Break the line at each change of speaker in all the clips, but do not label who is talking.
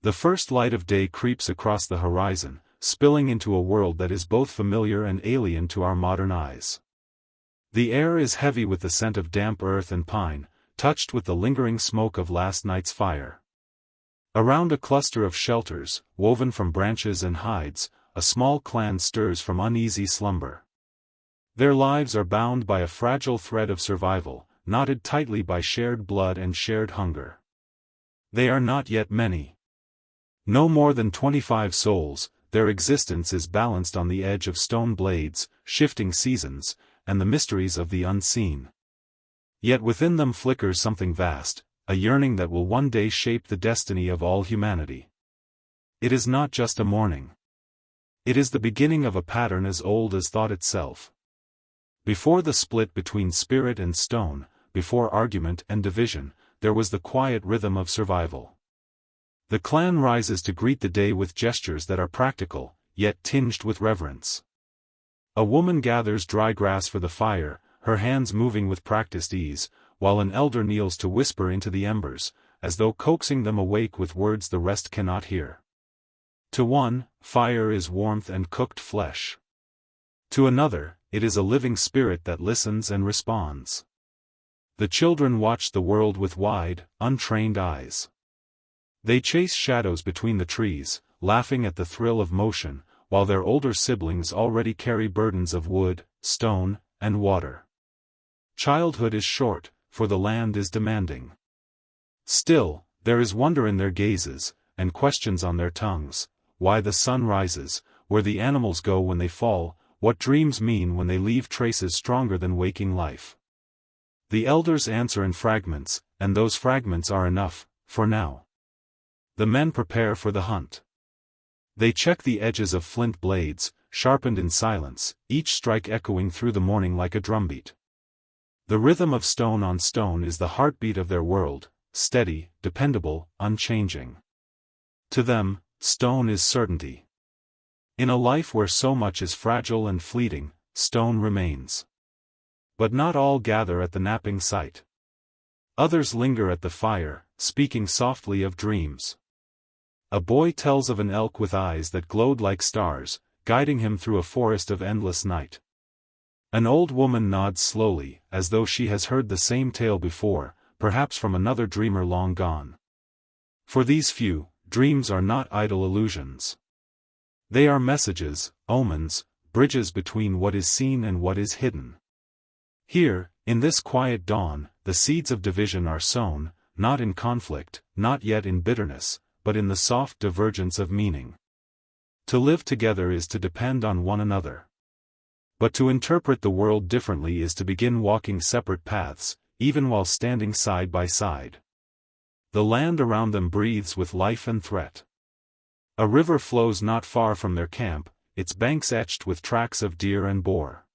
The first light of day creeps across the horizon, spilling into a world that is both familiar and alien to our modern eyes. The air is heavy with the scent of damp earth and pine, touched with the lingering smoke of last night's fire. Around a cluster of shelters, woven from branches and hides, a small clan stirs from uneasy slumber. Their lives are bound by a fragile thread of survival, knotted tightly by shared blood and shared hunger. They are not yet many. No more than 25 souls, their existence is balanced on the edge of stone blades, shifting seasons, and the mysteries of the unseen. Yet within them flickers something vast, a yearning that will one day shape the destiny of all humanity. It is not just a morning. It is the beginning of a pattern as old as thought itself. Before the split between spirit and stone, before argument and division, there was the quiet rhythm of survival. The clan rises to greet the day with gestures that are practical, yet tinged with reverence. A woman gathers dry grass for the fire, her hands moving with practiced ease, while an elder kneels to whisper into the embers, as though coaxing them awake with words the rest cannot hear. To one, fire is warmth and cooked flesh. To another, it is a living spirit that listens and responds. The children watch the world with wide, untrained eyes. They chase shadows between the trees, laughing at the thrill of motion, while their older siblings already carry burdens of wood, stone, and water. Childhood is short, for the land is demanding. Still, there is wonder in their gazes, and questions on their tongues: why the sun rises, where the animals go when they fall, what dreams mean when they leave traces stronger than waking life. The elders answer in fragments, and those fragments are enough, for now. The men prepare for the hunt. They check the edges of flint blades, sharpened in silence, each strike echoing through the morning like a drumbeat. The rhythm of stone on stone is the heartbeat of their world, steady, dependable, unchanging. To them, stone is certainty. In a life where so much is fragile and fleeting, stone remains. But not all gather at the napping site. Others linger at the fire, speaking softly of dreams. A boy tells of an elk with eyes that glowed like stars, guiding him through a forest of endless night. An old woman nods slowly, as though she has heard the same tale before, perhaps from another dreamer long gone. For these few, dreams are not idle illusions. They are messages, omens, bridges between what is seen and what is hidden. Here, in this quiet dawn, the seeds of division are sown, not in conflict, not yet in bitterness, but in the soft divergence of meaning. To live together is to depend on one another. But to interpret the world differently is to begin walking separate paths, even while standing side by side. The land around them breathes with life and threat. A river flows not far from their camp, its banks etched with tracks of deer and boar.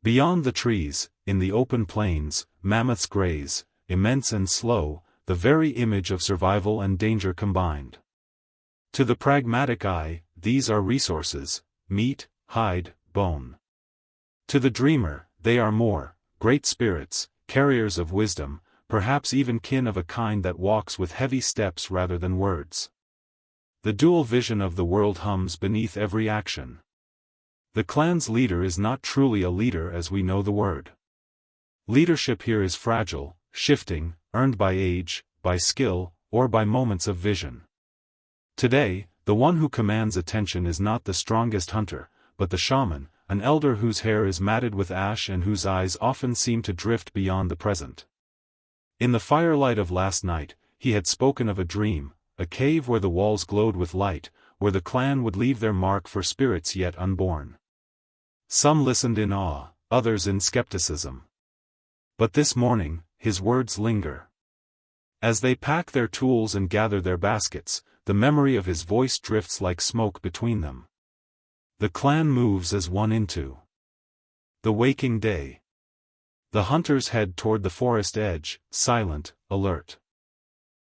Beyond the trees, in the open plains, mammoths graze, immense and slow, the very image of survival and danger combined. To the pragmatic eye, these are resources: meat, hide, bone. To the dreamer, they are more: great spirits, carriers of wisdom, perhaps even kin of a kind that walks with heavy steps rather than words. The dual vision of the world hums beneath every action. The clan's leader is not truly a leader as we know the word. Leadership here is fragile, shifting, earned by age, by skill, or by moments of vision. Today, the one who commands attention is not the strongest hunter, but the shaman, an elder whose hair is matted with ash and whose eyes often seem to drift beyond the present. In the firelight of last night, he had spoken of a dream, a cave where the walls glowed with light, where the clan would leave their mark for spirits yet unborn. Some listened in awe, others in skepticism. But this morning, his words linger. As they pack their tools and gather their baskets, the memory of his voice drifts like smoke between them. The clan moves as one into the waking day. The hunters head toward the forest edge, silent, alert.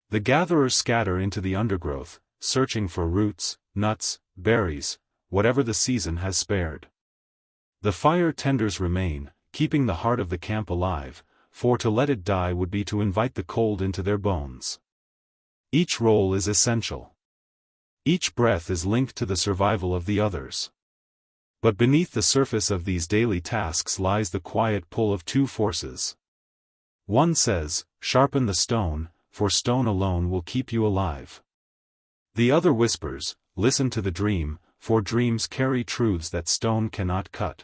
The gatherers scatter into the undergrowth, searching for roots, nuts, berries, whatever the season has spared. The fire tenders remain, keeping the heart of the camp alive, for to let it die would be to invite the cold into their bones. Each role is essential. Each breath is linked to the survival of the others. But beneath the surface of these daily tasks lies the quiet pull of two forces. One says, "Sharpen the stone, for stone alone will keep you alive." The other whispers, "Listen to the dream, for dreams carry truths that stone cannot cut."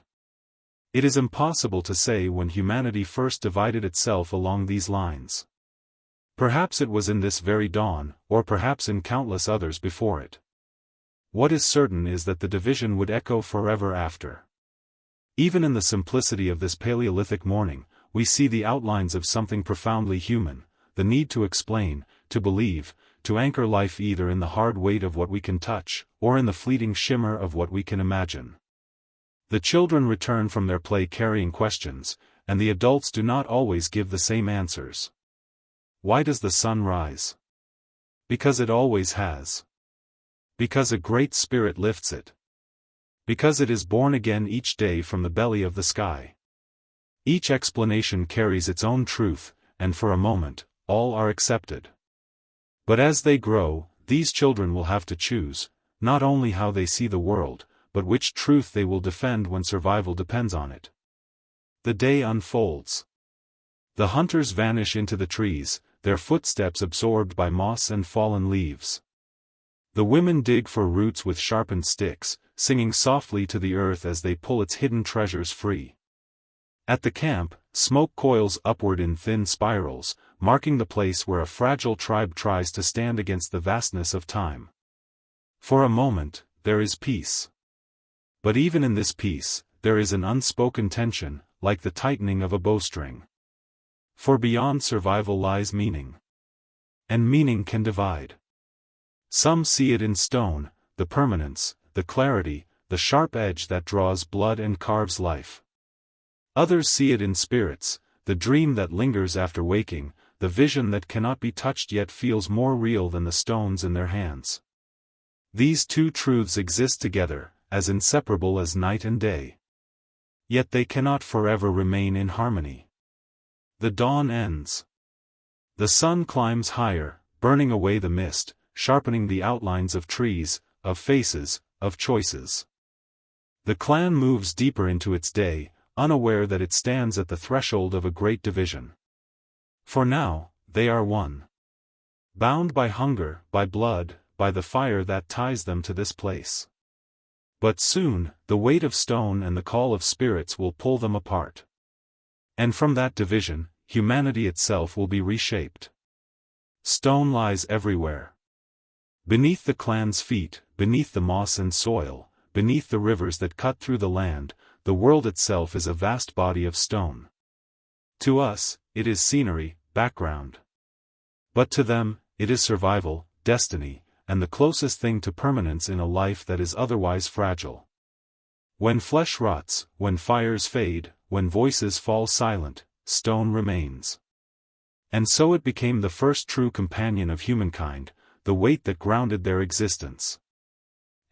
It is impossible to say when humanity first divided itself along these lines. Perhaps it was in this very dawn, or perhaps in countless others before it. What is certain is that the division would echo forever after. Even in the simplicity of this Paleolithic morning, we see the outlines of something profoundly human, the need to explain, to believe, to anchor life either in the hard weight of what we can touch, or in the fleeting shimmer of what we can imagine. The children return from their play carrying questions, and the adults do not always give the same answers. Why does the sun rise? Because it always has. Because a great spirit lifts it. Because it is born again each day from the belly of the sky. Each explanation carries its own truth, and for a moment, all are accepted. But as they grow, these children will have to choose, not only how they see the world, but which truth they will defend when survival depends on it. The day unfolds. The hunters vanish into the trees, their footsteps absorbed by moss and fallen leaves. The women dig for roots with sharpened sticks, singing softly to the earth as they pull its hidden treasures free. At the camp, smoke coils upward in thin spirals, marking the place where a fragile tribe tries to stand against the vastness of time. For a moment, there is peace. But even in this peace, there is an unspoken tension, like the tightening of a bowstring. For beyond survival lies meaning. And meaning can divide. Some see it in stone, the permanence, the clarity, the sharp edge that draws blood and carves life. Others see it in spirits, the dream that lingers after waking, the vision that cannot be touched yet feels more real than the stones in their hands. These two truths exist together, as inseparable as night and day. Yet they cannot forever remain in harmony. The dawn ends. The sun climbs higher, burning away the mist, sharpening the outlines of trees, of faces, of choices. The clan moves deeper into its day, unaware that it stands at the threshold of a great division. For now, they are one. Bound by hunger, by blood, by the fire that ties them to this place. But soon, the weight of stone and the call of spirits will pull them apart. And from that division, humanity itself will be reshaped. Stone lies everywhere. Beneath the clan's feet, beneath the moss and soil, beneath the rivers that cut through the land, the world itself is a vast body of stone. To us, it is scenery, background. But to them, it is survival, destiny, and the closest thing to permanence in a life that is otherwise fragile. When flesh rots, when fires fade, when voices fall silent, stone remains. And so it became the first true companion of humankind, the weight that grounded their existence.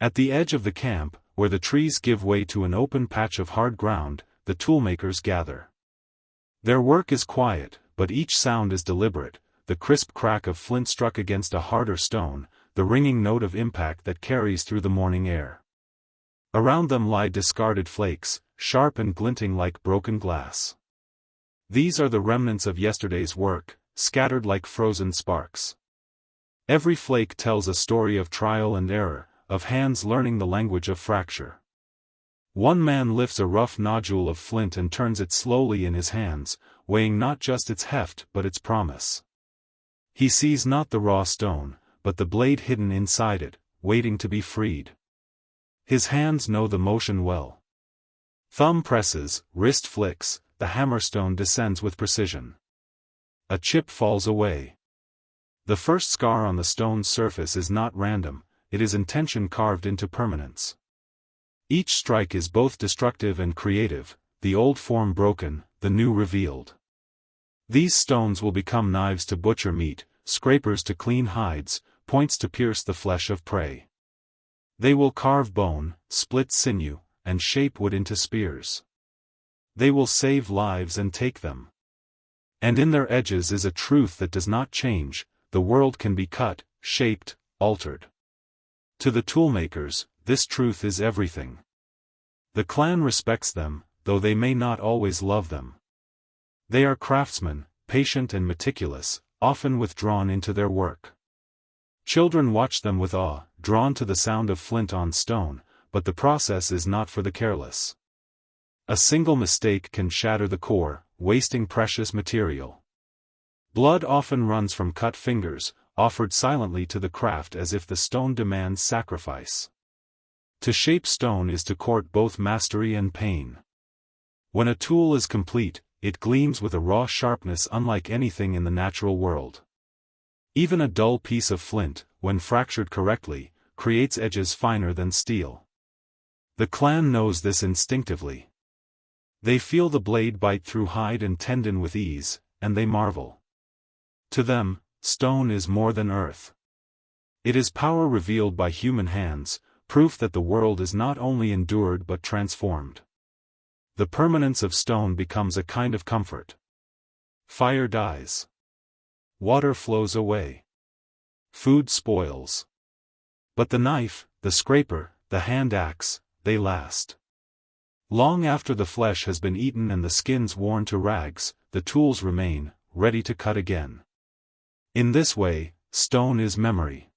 At the edge of the camp, where the trees give way to an open patch of hard ground, the toolmakers gather. Their work is quiet, but each sound is deliberate, the crisp crack of flint struck against a harder stone, the ringing note of impact that carries through the morning air. Around them lie discarded flakes, sharp and glinting like broken glass. These are the remnants of yesterday's work, scattered like frozen sparks. Every flake tells a story of trial and error, of hands learning the language of fracture. One man lifts a rough nodule of flint and turns it slowly in his hands, weighing not just its heft but its promise. He sees not the raw stone, but the blade hidden inside it, waiting to be freed. His hands know the motion well. Thumb presses, wrist flicks, the hammerstone descends with precision. A chip falls away. The first scar on the stone's surface is not random, it is intention carved into permanence. Each strike is both destructive and creative, the old form broken, the new revealed. These stones will become knives to butcher meat, scrapers to clean hides, points to pierce the flesh of prey. They will carve bone, split sinew, and shape wood into spears. They will save lives and take them. And in their edges is a truth that does not change: the world can be cut, shaped, altered. To the toolmakers, this truth is everything. The clan respects them, though they may not always love them. They are craftsmen, patient and meticulous, often withdrawn into their work. Children watch them with awe, drawn to the sound of flint on stone, but the process is not for the careless. A single mistake can shatter the core, wasting precious material. Blood often runs from cut fingers, offered silently to the craft as if the stone demands sacrifice. To shape stone is to court both mastery and pain. When a tool is complete, it gleams with a raw sharpness unlike anything in the natural world. Even a dull piece of flint, when fractured correctly, creates edges finer than steel. The clan knows this instinctively. They feel the blade bite through hide and tendon with ease, and they marvel. To them, stone is more than earth. It is power revealed by human hands, proof that the world is not only endured but transformed. The permanence of stone becomes a kind of comfort. Fire dies. Water flows away. Food spoils. But the knife, the scraper, the hand axe, they last. Long after the flesh has been eaten and the skins worn to rags, the tools remain, ready to cut again. In this way, stone is memory.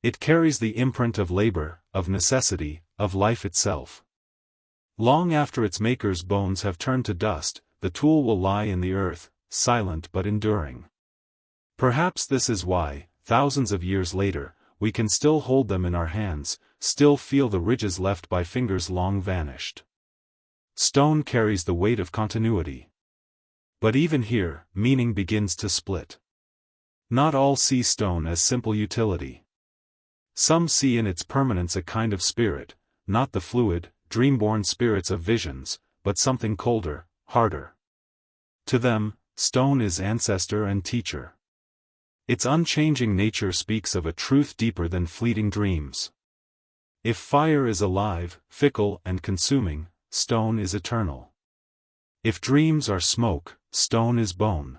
It carries the imprint of labor, of necessity, of life itself. Long after its maker's bones have turned to dust, the tool will lie in the earth, silent but enduring. Perhaps this is why, thousands of years later, we can still hold them in our hands, still feel the ridges left by fingers long vanished. Stone carries the weight of continuity. But even here, meaning begins to split. Not all see stone as simple utility. Some see in its permanence a kind of spirit, not the fluid, dream-born spirits of visions, but something colder, harder. To them, stone is ancestor and teacher. Its unchanging nature speaks of a truth deeper than fleeting dreams. If fire is alive, fickle and consuming, stone is eternal. If dreams are smoke, stone is bone.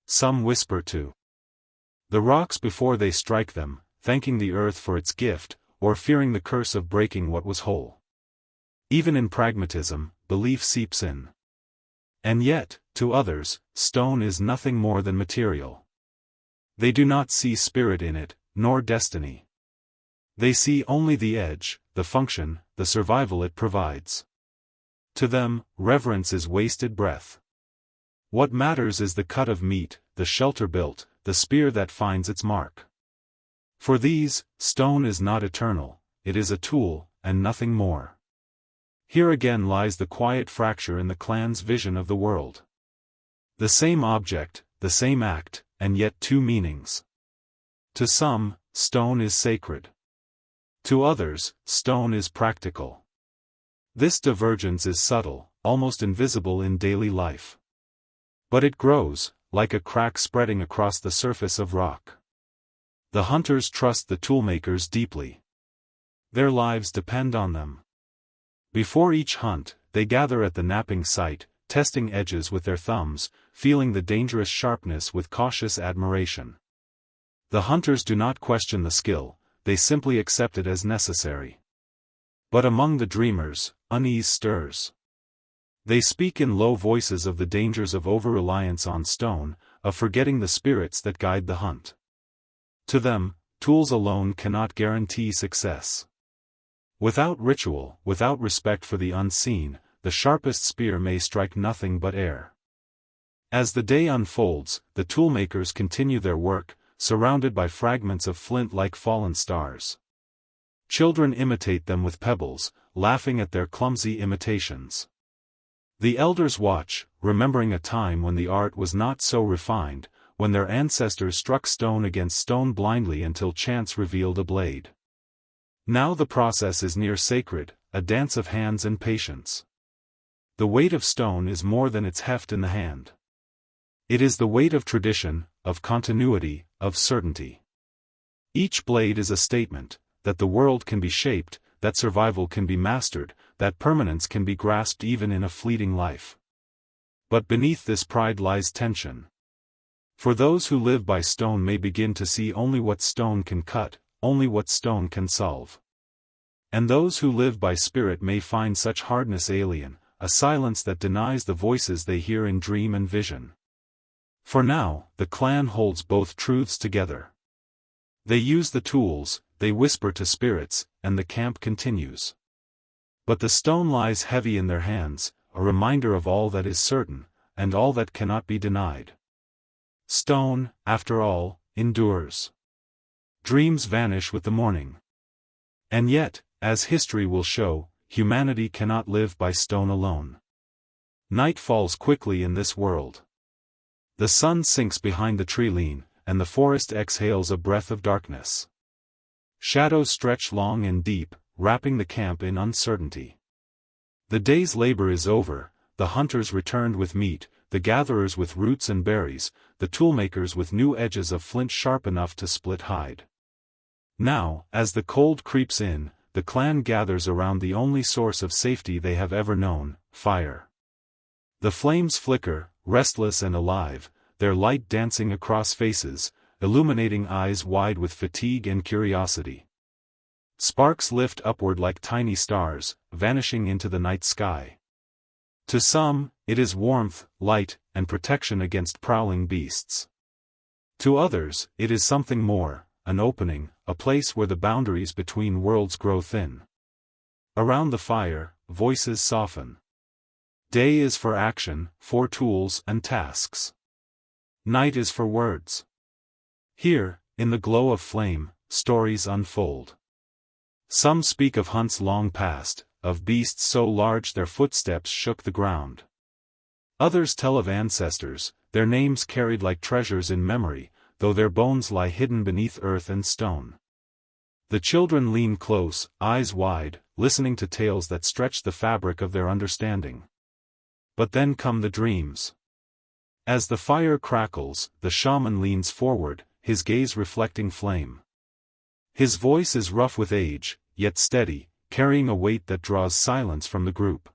Some whisper to the rocks before they strike them, thanking the earth for its gift, or fearing the curse of breaking what was whole. Even in pragmatism, belief seeps in. And yet, to others, stone is nothing more than material. They do not see spirit in it, nor destiny. They see only the edge, the function, the survival it provides. To them, reverence is wasted breath. What matters is the cut of meat, the shelter built, the spear that finds its mark. For these, stone is not eternal, it is a tool, and nothing more. Here again lies the quiet fracture in the clan's vision of the world. The same object, the same act, and yet two meanings. To some, stone is sacred. To others, stone is practical. This divergence is subtle, almost invisible in daily life. But it grows, like a crack spreading across the surface of rock. The hunters trust the toolmakers deeply. Their lives depend on them. Before each hunt, they gather at the napping site, testing edges with their thumbs, feeling the dangerous sharpness with cautious admiration. The hunters do not question the skill, they simply accept it as necessary. But among the dreamers, unease stirs. They speak in low voices of the dangers of over-reliance on stone, of forgetting the spirits that guide the hunt. To them, tools alone cannot guarantee success. Without ritual, without respect for the unseen, the sharpest spear may strike nothing but air. As the day unfolds, the toolmakers continue their work, surrounded by fragments of flint like fallen stars. Children imitate them with pebbles, laughing at their clumsy imitations. The elders watch, remembering a time when the art was not so refined, when their ancestors struck stone against stone blindly until chance revealed a blade. Now the process is near sacred, a dance of hands and patience. The weight of stone is more than its heft in the hand. It is the weight of tradition, of continuity, of certainty. Each blade is a statement, that the world can be shaped, that survival can be mastered, that permanence can be grasped even in a fleeting life. But beneath this pride lies tension. For those who live by stone may begin to see only what stone can cut, only what stone can solve. And those who live by spirit may find such hardness alien, a silence that denies the voices they hear in dream and vision. For now, the clan holds both truths together. They use the tools, they whisper to spirits, and the camp continues. But the stone lies heavy in their hands, a reminder of all that is certain, and all that cannot be denied. Stone, after all, endures. Dreams vanish with the morning. And yet, as history will show, humanity cannot live by stone alone. Night falls quickly in this world. The sun sinks behind the tree line, and the forest exhales a breath of darkness. Shadows stretch long and deep, wrapping the camp in uncertainty. The day's labor is over, the hunters returned with meat, the gatherers with roots and berries, the toolmakers with new edges of flint sharp enough to split hide. Now, as the cold creeps in, the clan gathers around the only source of safety they have ever known, fire. The flames flicker, restless and alive, their light dancing across faces, illuminating eyes wide with fatigue and curiosity. Sparks lift upward like tiny stars, vanishing into the night sky. To some, it is warmth, light, and protection against prowling beasts. To others, it is something more, an opening, a place where the boundaries between worlds grow thin. Around the fire, voices soften. Day is for action, for tools and tasks. Night is for words. Here, in the glow of flame, stories unfold. Some speak of hunts long past, of beasts so large their footsteps shook the ground. Others tell of ancestors, their names carried like treasures in memory, though their bones lie hidden beneath earth and stone. The children lean close, eyes wide, listening to tales that stretch the fabric of their understanding. But then come the dreams. As the fire crackles, the shaman leans forward, his gaze reflecting flame. His voice is rough with age, yet steady, carrying a weight that draws silence from the group.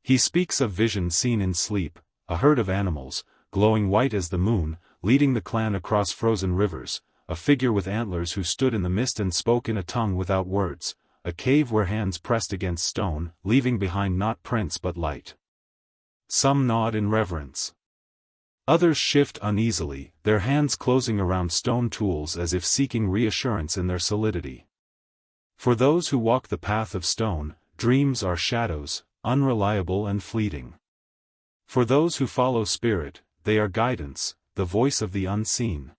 He speaks of visions seen in sleep, a herd of animals, glowing white as the moon, leading the clan across frozen rivers, a figure with antlers who stood in the mist and spoke in a tongue without words, a cave where hands pressed against stone, leaving behind not prints but light. Some nod in reverence. Others shift uneasily, their hands closing around stone tools as if seeking reassurance in their solidity. For those who walk the path of stone, dreams are shadows, unreliable and fleeting. For those who follow spirit, they are guidance, the voice of the unseen.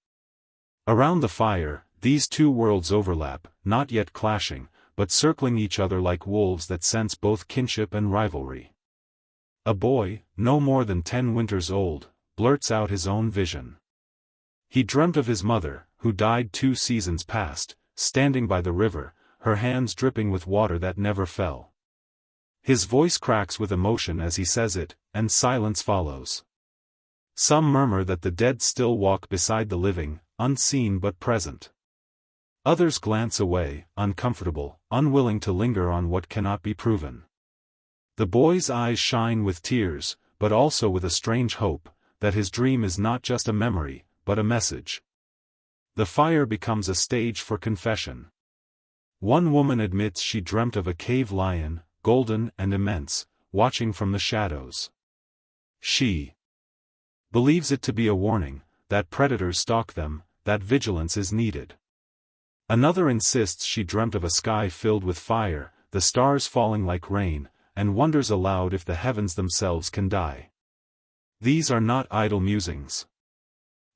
Around the fire, these two worlds overlap, not yet clashing, but circling each other like wolves that sense both kinship and rivalry. A boy, no more than 10 winters old, blurts out his own vision. He dreamt of his mother, who died 2 seasons past, standing by the river, her hands dripping with water that never fell. His voice cracks with emotion as he says it, and silence follows. Some murmur that the dead still walk beside the living, unseen but present. Others glance away, uncomfortable, unwilling to linger on what cannot be proven. The boy's eyes shine with tears, but also with a strange hope, that his dream is not just a memory, but a message. The fire becomes a stage for confession. One woman admits she dreamt of a cave lion, golden and immense, watching from the shadows. She believes it to be a warning, that predators stalk them, that vigilance is needed. Another insists she dreamt of a sky filled with fire, the stars falling like rain, and wonders aloud if the heavens themselves can die. These are not idle musings.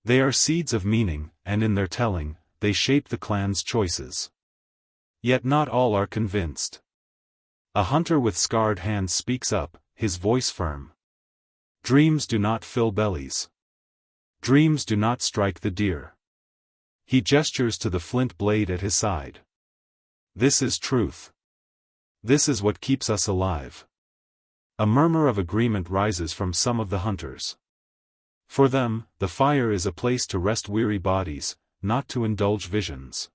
They are seeds of meaning, and in their telling, they shape the clan's choices. Yet not all are convinced. A hunter with scarred hands speaks up, his voice firm. Dreams do not fill bellies. Dreams do not strike the deer. He gestures to the flint blade at his side. This is truth. This is what keeps us alive. A murmur of agreement rises from some of the hunters. For them, the fire is a place to rest weary bodies, not to indulge visions.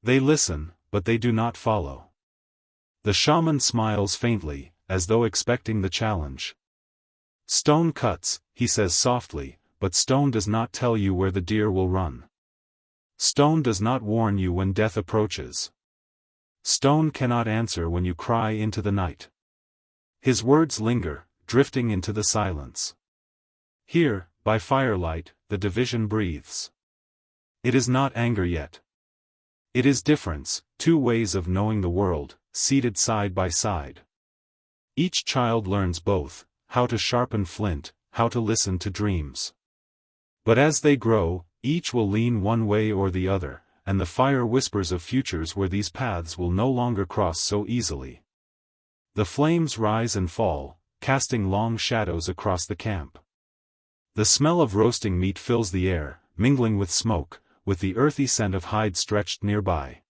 They listen, but they do not follow. The shaman smiles faintly, as though expecting the challenge. Stone cuts, he says softly, but stone does not tell you where the deer will run. Stone does not warn you when death approaches. Stone cannot answer when you cry into the night. His words linger, drifting into the silence. Here, by firelight, the division breathes. It is not anger yet. It is difference, two ways of knowing the world, seated side by side. Each child learns both, how to sharpen flint, how to listen to dreams. But as they grow, each will lean one way or the other, and the fire whispers of futures where these paths will no longer cross so easily. The flames rise and fall, casting long shadows across the camp. The smell of roasting meat fills the air, mingling with smoke, with the earthy scent of hide stretched nearby.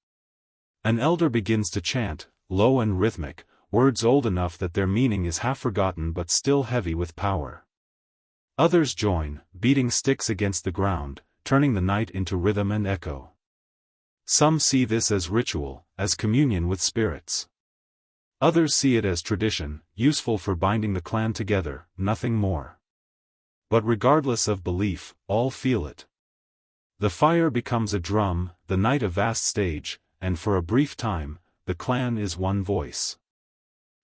An elder begins to chant, low and rhythmic, words old enough that their meaning is half forgotten but still heavy with power. Others join, beating sticks against the ground, turning the night into rhythm and echo. Some see this as ritual, as communion with spirits. Others see it as tradition, useful for binding the clan together, nothing more. But regardless of belief, all feel it. The fire becomes a drum, the night a vast stage, and for a brief time, the clan is one voice.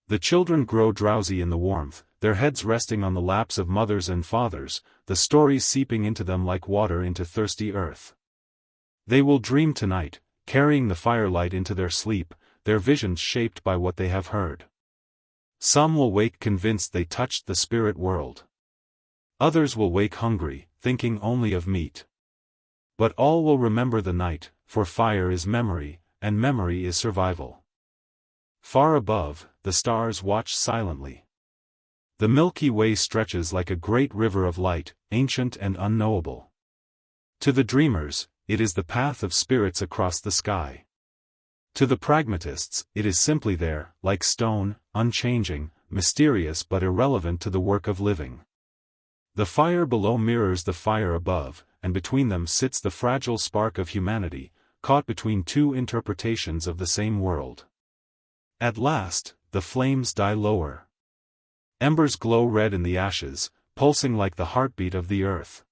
The children grow drowsy in the warmth, their heads resting on the laps of mothers and fathers, the stories seeping into them like water into thirsty earth. They will dream tonight, carrying the firelight into their sleep, their visions shaped by what they have heard. Some will wake convinced they touched the spirit world. Others will wake hungry, thinking only of meat. But all will remember the night, for fire is memory, and memory is survival. Far above, the stars watch silently. The Milky Way stretches like a great river of light, ancient and unknowable. To the dreamers, it is the path of spirits across the sky. To the pragmatists, it is simply there, like stone, unchanging, mysterious but irrelevant to the work of living. The fire below mirrors the fire above, and between them sits the fragile spark of humanity, caught between two interpretations of the same world. At last, the flames die lower. Embers glow red in the ashes, pulsing like the heartbeat of the earth.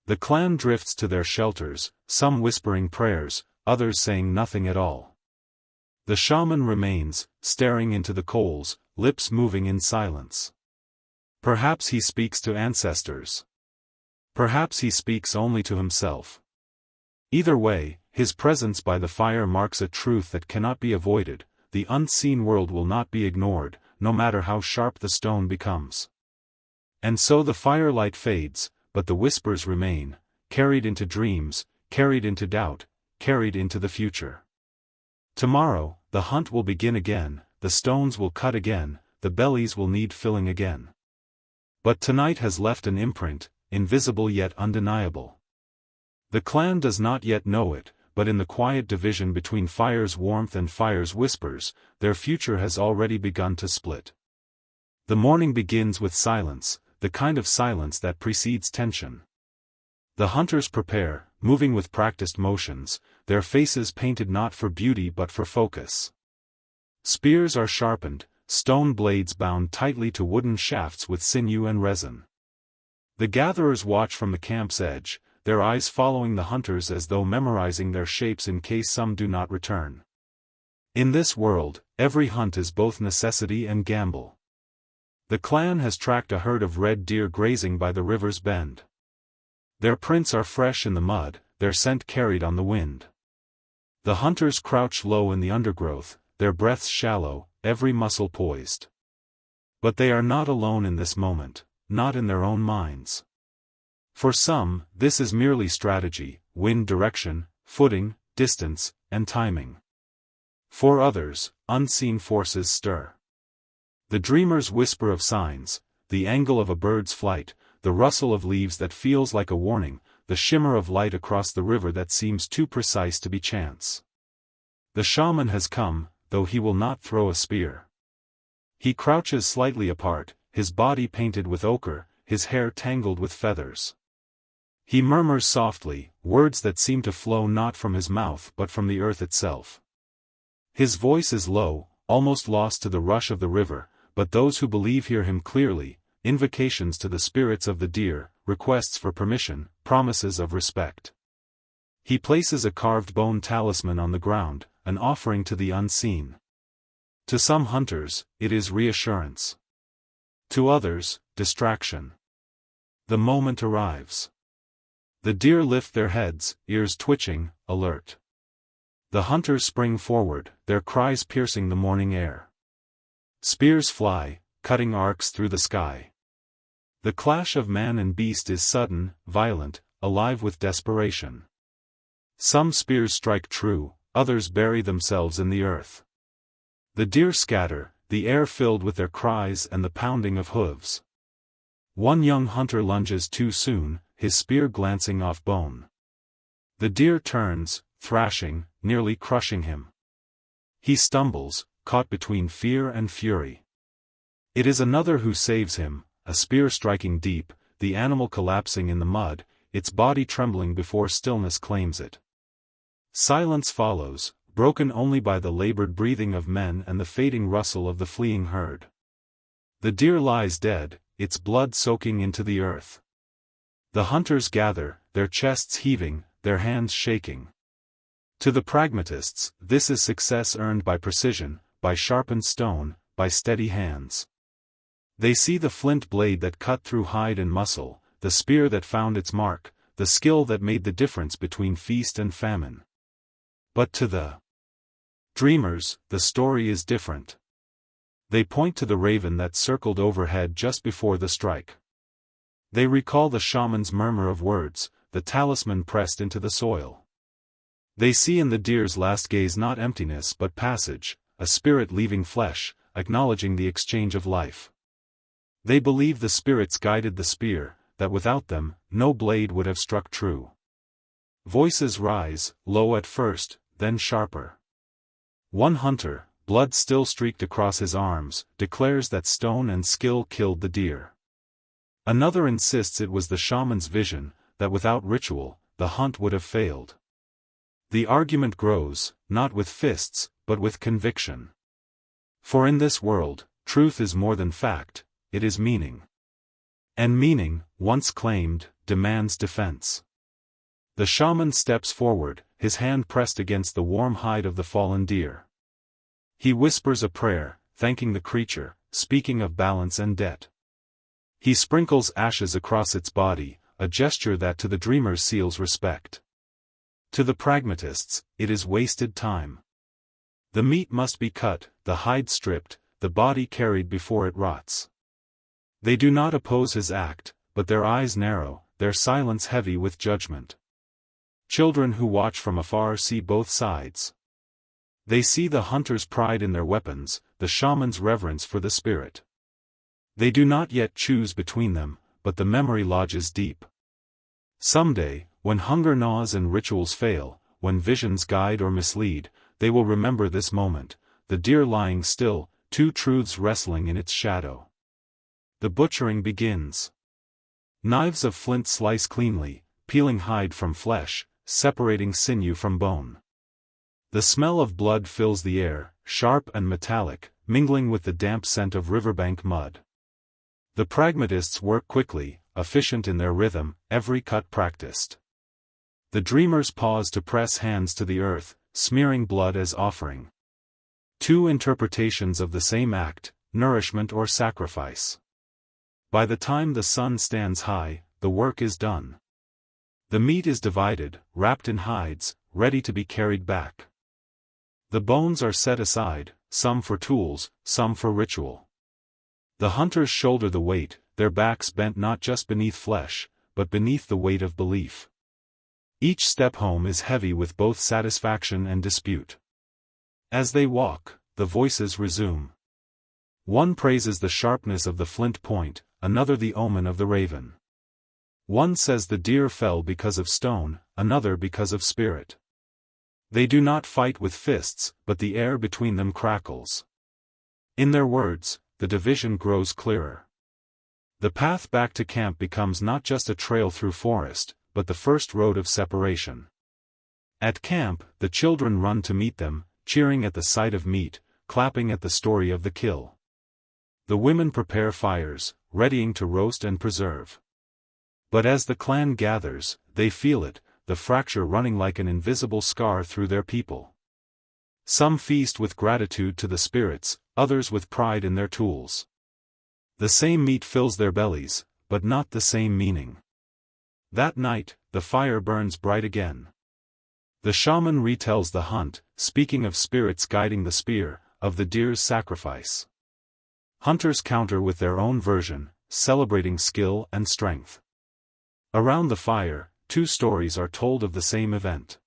The clan drifts to their shelters, some whispering prayers, others saying nothing at all. The shaman remains, staring into the coals, lips moving in silence. Perhaps he speaks to ancestors. Perhaps he speaks only to himself. Either way, his presence by the fire marks a truth that cannot be avoided: the unseen world will not be ignored, no matter how sharp the stone becomes. And so the firelight fades, but the whispers remain, carried into dreams, carried into doubt, carried into the future. Tomorrow, the hunt will begin again, the stones will cut again, the bellies will need filling again. But tonight has left an imprint, invisible yet undeniable. The clan does not yet know it, but in the quiet division between fire's warmth and fire's whispers, their future has already begun to split. The morning begins with silence, the kind of silence that precedes tension. The hunters prepare, moving with practiced motions, their faces painted not for beauty but for focus. Spears are sharpened, stone blades bound tightly to wooden shafts with sinew and resin. The gatherers watch from the camp's edge, their eyes following the hunters as though memorizing their shapes in case some do not return. In this world, every hunt is both necessity and gamble. The clan has tracked a herd of red deer grazing by the river's bend. Their prints are fresh in the mud, their scent carried on the wind. The hunters crouch low in the undergrowth, their breaths shallow, every muscle poised. But they are not alone in this moment, not in their own minds. For some, this is merely strategy, wind direction, footing, distance, and timing. For others, unseen forces stir. The dreamers whisper of signs, the angle of a bird's flight, the rustle of leaves that feels like a warning, the shimmer of light across the river that seems too precise to be chance. The shaman has come, though he will not throw a spear. He crouches slightly apart, his body painted with ochre, his hair tangled with feathers. He murmurs softly, words that seem to flow not from his mouth but from the earth itself. His voice is low, almost lost to the rush of the river, but those who believe hear him clearly: invocations to the spirits of the deer, requests for permission, promises of respect. He places a carved bone talisman on the ground, an offering to the unseen. To some hunters, it is reassurance. To others, distraction. The moment arrives. The deer lift their heads, ears twitching, alert. The hunters spring forward, their cries piercing the morning air. Spears fly, cutting arcs through the sky. The clash of man and beast is sudden, violent, alive with desperation. Some spears strike true, others bury themselves in the earth. The deer scatter, the air filled with their cries and the pounding of hooves. One young hunter lunges too soon, his spear glancing off bone. The deer turns, thrashing, nearly crushing him. He stumbles, caught between fear and fury. It is another who saves him, a spear striking deep, the animal collapsing in the mud, its body trembling before stillness claims it. Silence follows, broken only by the labored breathing of men and the fading rustle of the fleeing herd. The deer lies dead, its blood soaking into the earth. The hunters gather, their chests heaving, their hands shaking. To the pragmatists, this is success earned by precision, by sharpened stone, by steady hands. They see the flint blade that cut through hide and muscle, the spear that found its mark, the skill that made the difference between feast and famine. But to the dreamers, the story is different. They point to the raven that circled overhead just before the strike. They recall the shaman's murmur of words, the talisman pressed into the soil. They see in the deer's last gaze not emptiness but passage, a spirit leaving flesh, acknowledging the exchange of life. They believe the spirits guided the spear, that without them, no blade would have struck true. Voices rise, low at first, then sharper. One hunter, blood still streaked across his arms, declares that stone and skill killed the deer. Another insists it was the shaman's vision, that without ritual, the hunt would have failed. The argument grows, not with fists, but with conviction. For in this world, truth is more than fact, it is meaning. And meaning, once claimed, demands defense. The shaman steps forward, his hand pressed against the warm hide of the fallen deer. He whispers a prayer, thanking the creature, speaking of balance and debt. He sprinkles ashes across its body, a gesture that to the dreamers seals respect. To the pragmatists, it is wasted time. The meat must be cut, the hide stripped, the body carried before it rots. They do not oppose his act, but their eyes narrow, their silence heavy with judgment. Children who watch from afar see both sides. They see the hunter's pride in their weapons, the shaman's reverence for the spirit. They do not yet choose between them, but the memory lodges deep. Someday, when hunger gnaws and rituals fail, when visions guide or mislead, they will remember this moment, the deer lying still, two truths wrestling in its shadow. The butchering begins. Knives of flint slice cleanly, peeling hide from flesh, separating sinew from bone. The smell of blood fills the air, sharp and metallic, mingling with the damp scent of riverbank mud. The pragmatists work quickly, efficient in their rhythm, every cut practiced. The dreamers pause to press hands to the earth, smearing blood as offering. Two interpretations of the same act, nourishment or sacrifice. By the time the sun stands high, the work is done. The meat is divided, wrapped in hides, ready to be carried back. The bones are set aside, some for tools, some for ritual. The hunters shoulder the weight, their backs bent not just beneath flesh, but beneath the weight of belief. Each step home is heavy with both satisfaction and dispute. As they walk, the voices resume. One praises the sharpness of the flint point, another the omen of the raven. One says the deer fell because of stone, another because of spirit. They do not fight with fists, but the air between them crackles. In their words, the division grows clearer. The path back to camp becomes not just a trail through forest, but the first road of separation. At camp, the children run to meet them, cheering at the sight of meat, clapping at the story of the kill. The women prepare fires, readying to roast and preserve. But as the clan gathers, they feel it, the fracture running like an invisible scar through their people. Some feast with gratitude to the spirits, others with pride in their tools. The same meat fills their bellies, but not the same meaning. That night, the fire burns bright again. The shaman retells the hunt, speaking of spirits guiding the spear, of the deer's sacrifice. Hunters counter with their own version, celebrating skill and strength. Around the fire, two stories are told of the same event.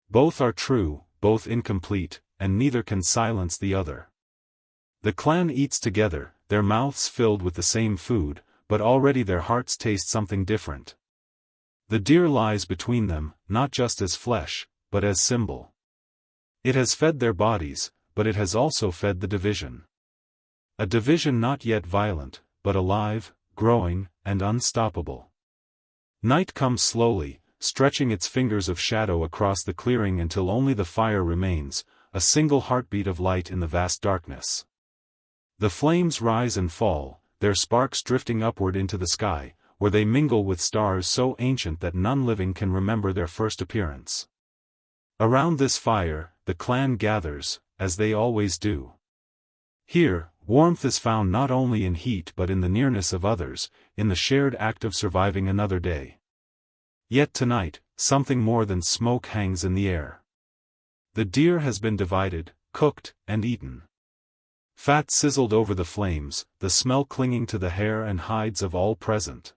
Both are true, both incomplete, and neither can silence the other. The clan eats together, their mouths filled with the same food, but already their hearts taste something different. The deer lies between them, not just as flesh, but as symbol. It has fed their bodies, but it has also fed the division. A division not yet violent, but alive, growing, and unstoppable. Night comes slowly, stretching its fingers of shadow across the clearing until only the fire remains, a single heartbeat of light in the vast darkness. The flames rise and fall, their sparks drifting upward into the sky, where they mingle with stars so ancient that none living can remember their first appearance. Around this fire, the clan gathers, as they always do. Here, warmth is found not only in heat but in the nearness of others, in the shared act of surviving another day. Yet tonight, something more than smoke hangs in the air. The deer has been divided, cooked, and eaten. Fat sizzled over the flames, the smell clinging to the hair and hides of all present.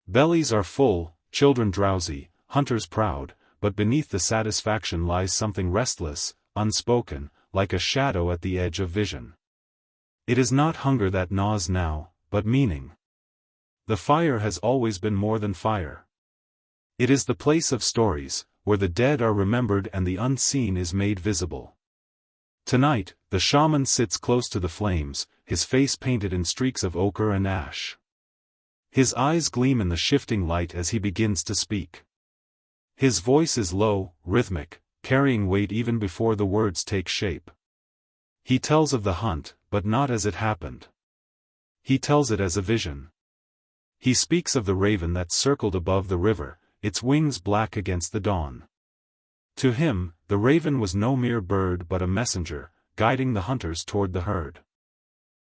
Bellies are full, children drowsy, hunters proud, but beneath the satisfaction lies something restless, unspoken, like a shadow at the edge of vision. It is not hunger that gnaws now, but meaning. The fire has always been more than fire. It is the place of stories, where the dead are remembered and the unseen is made visible. Tonight, the shaman sits close to the flames, his face painted in streaks of ochre and ash. His eyes gleam in the shifting light as he begins to speak. His voice is low, rhythmic, carrying weight even before the words take shape. He tells of the hunt, but not as it happened. He tells it as a vision. He speaks of the raven that circled above the river, its wings black against the dawn. To him, the raven was no mere bird but a messenger, guiding the hunters toward the herd.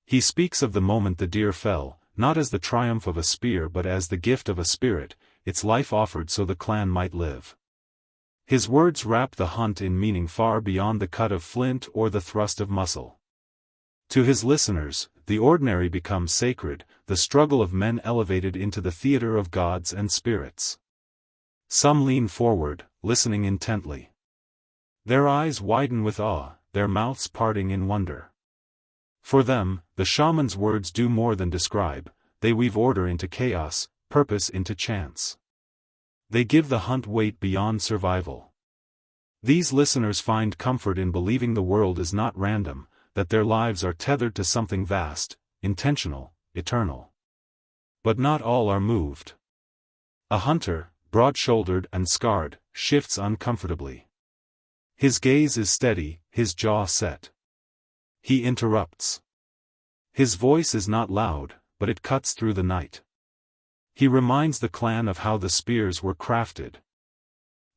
He speaks of the moment the deer fell, not as the triumph of a spear but as the gift of a spirit, its life offered so the clan might live. His words wrap the hunt in meaning far beyond the cut of flint or the thrust of muscle. To his listeners, the ordinary becomes sacred, the struggle of men elevated into the theater of gods and spirits. Some lean forward, listening intently. Their eyes widen with awe, their mouths parting in wonder. For them, the shaman's words do more than describe, they weave order into chaos, purpose into chance. They give the hunt weight beyond survival. These listeners find comfort in believing the world is not random, that their lives are tethered to something vast, intentional, eternal. But not all are moved. A hunter, broad-shouldered and scarred, shifts uncomfortably. His gaze is steady, his jaw set. He interrupts. His voice is not loud, but it cuts through the night. He reminds the clan of how the spears were crafted.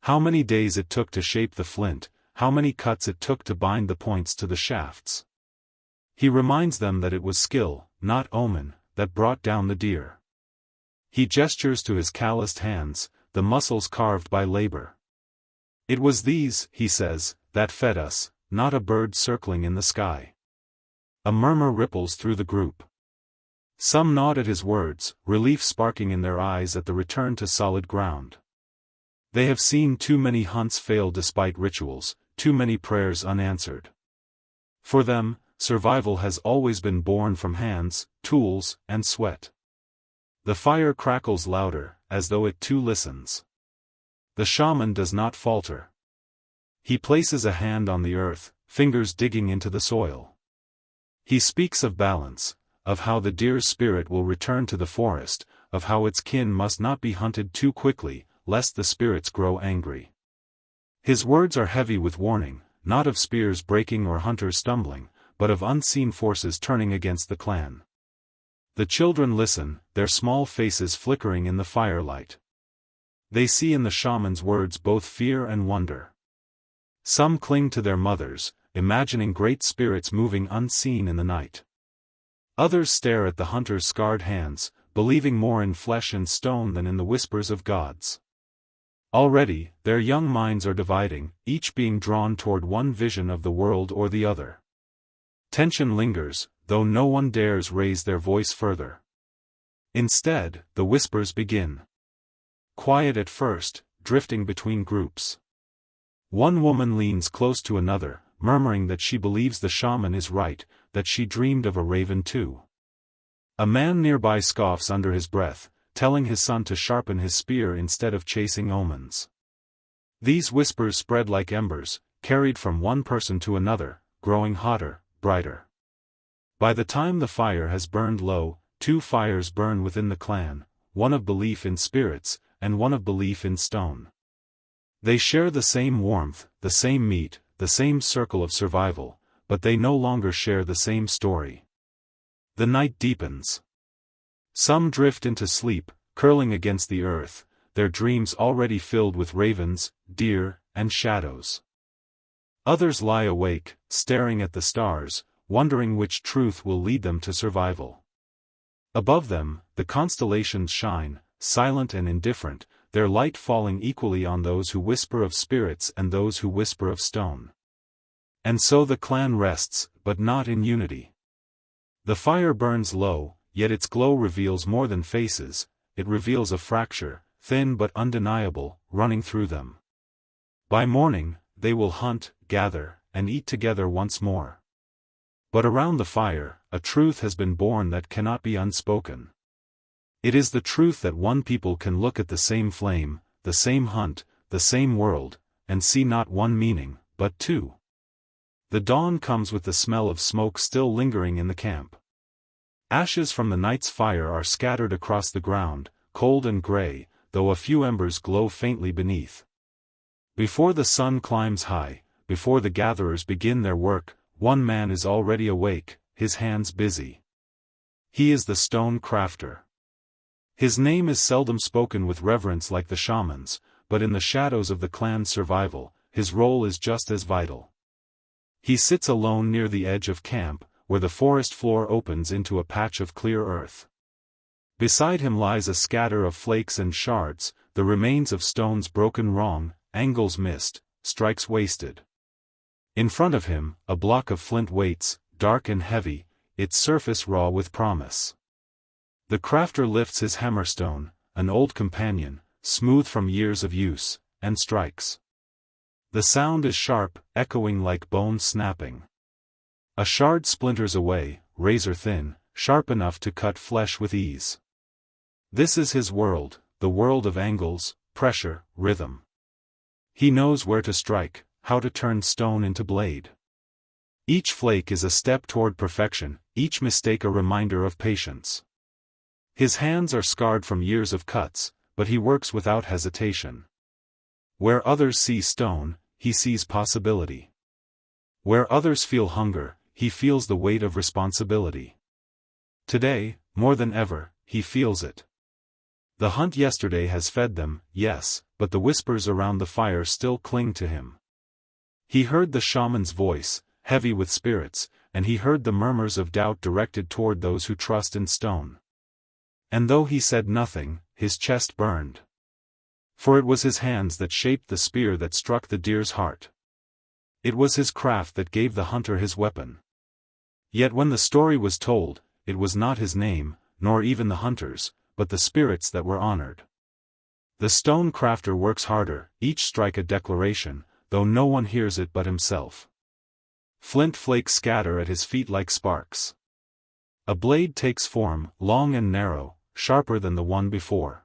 How many days it took to shape the flint, how many cuts it took to bind the points to the shafts. He reminds them that it was skill, not omen, that brought down the deer. He gestures to his calloused hands, the muscles carved by labor. It was these, he says, that fed us, not a bird circling in the sky. A murmur ripples through the group. Some nod at his words, relief sparking in their eyes at the return to solid ground. They have seen too many hunts fail despite rituals, too many prayers unanswered. For them, survival has always been born from hands, tools, and sweat. The fire crackles louder, as though it too listens. The shaman does not falter. He places a hand on the earth, fingers digging into the soil. He speaks of balance, of how the deer's spirit will return to the forest, of how its kin must not be hunted too quickly, lest the spirits grow angry. His words are heavy with warning, not of spears breaking or hunters stumbling, but of unseen forces turning against the clan. The children listen, their small faces flickering in the firelight. They see in the shaman's words both fear and wonder. Some cling to their mothers, imagining great spirits moving unseen in the night. Others stare at the hunter's scarred hands, believing more in flesh and stone than in the whispers of gods. Already, their young minds are dividing, each being drawn toward one vision of the world or the other. Tension lingers, though no one dares raise their voice further. Instead, the whispers begin. Quiet at first, drifting between groups. One woman leans close to another, murmuring that she believes the shaman is right, that she dreamed of a raven too. A man nearby scoffs under his breath, telling his son to sharpen his spear instead of chasing omens. These whispers spread like embers, carried from one person to another, growing hotter, brighter. By the time the fire has burned low, two fires burn within the clan, one of belief in spirits, and one of belief in stone. They share the same warmth, the same meat, the same circle of survival, but they no longer share the same story. The night deepens. Some drift into sleep, curling against the earth, their dreams already filled with ravens, deer, and shadows. Others lie awake, staring at the stars, wondering which truth will lead them to survival. Above them, the constellations shine, silent and indifferent, their light falling equally on those who whisper of spirits and those who whisper of stone. And so the clan rests, but not in unity. The fire burns low, yet its glow reveals more than faces, it reveals a fracture, thin but undeniable, running through them. By morning, they will hunt, gather, and eat together once more. But around the fire, a truth has been born that cannot be unspoken. It is the truth that one people can look at the same flame, the same hunt, the same world, and see not one meaning, but two. The dawn comes with the smell of smoke still lingering in the camp. Ashes from the night's fire are scattered across the ground, cold and gray, though a few embers glow faintly beneath. Before the sun climbs high, before the gatherers begin their work, one man is already awake, his hands busy. He is the stone crafter. His name is seldom spoken with reverence like the shaman's, but in the shadows of the clan's survival, his role is just as vital. He sits alone near the edge of camp, where the forest floor opens into a patch of clear earth. Beside him lies a scatter of flakes and shards, the remains of stones broken wrong, angles missed, strikes wasted. In front of him, a block of flint waits, dark and heavy, its surface raw with promise. The crafter lifts his hammerstone, an old companion, smooth from years of use, and strikes. The sound is sharp, echoing like bones snapping. A shard splinters away, razor thin, sharp enough to cut flesh with ease. This is his world, the world of angles, pressure, rhythm. He knows where to strike, how to turn stone into blade. Each flake is a step toward perfection, each mistake a reminder of patience. His hands are scarred from years of cuts, but he works without hesitation. Where others see stone, he sees possibility. Where others feel hunger, he feels the weight of responsibility. Today, more than ever, he feels it. The hunt yesterday has fed them, yes, but the whispers around the fire still cling to him. He heard the shaman's voice, heavy with spirits, and he heard the murmurs of doubt directed toward those who trust in stone. And though he said nothing, his chest burned. For it was his hands that shaped the spear that struck the deer's heart. It was his craft that gave the hunter his weapon. Yet when the story was told, it was not his name, nor even the hunter's, but the spirits that were honored. The stone crafter works harder, each strike a declaration, though no one hears it but himself. Flint flakes scatter at his feet like sparks. A blade takes form, long and narrow, sharper than the one before.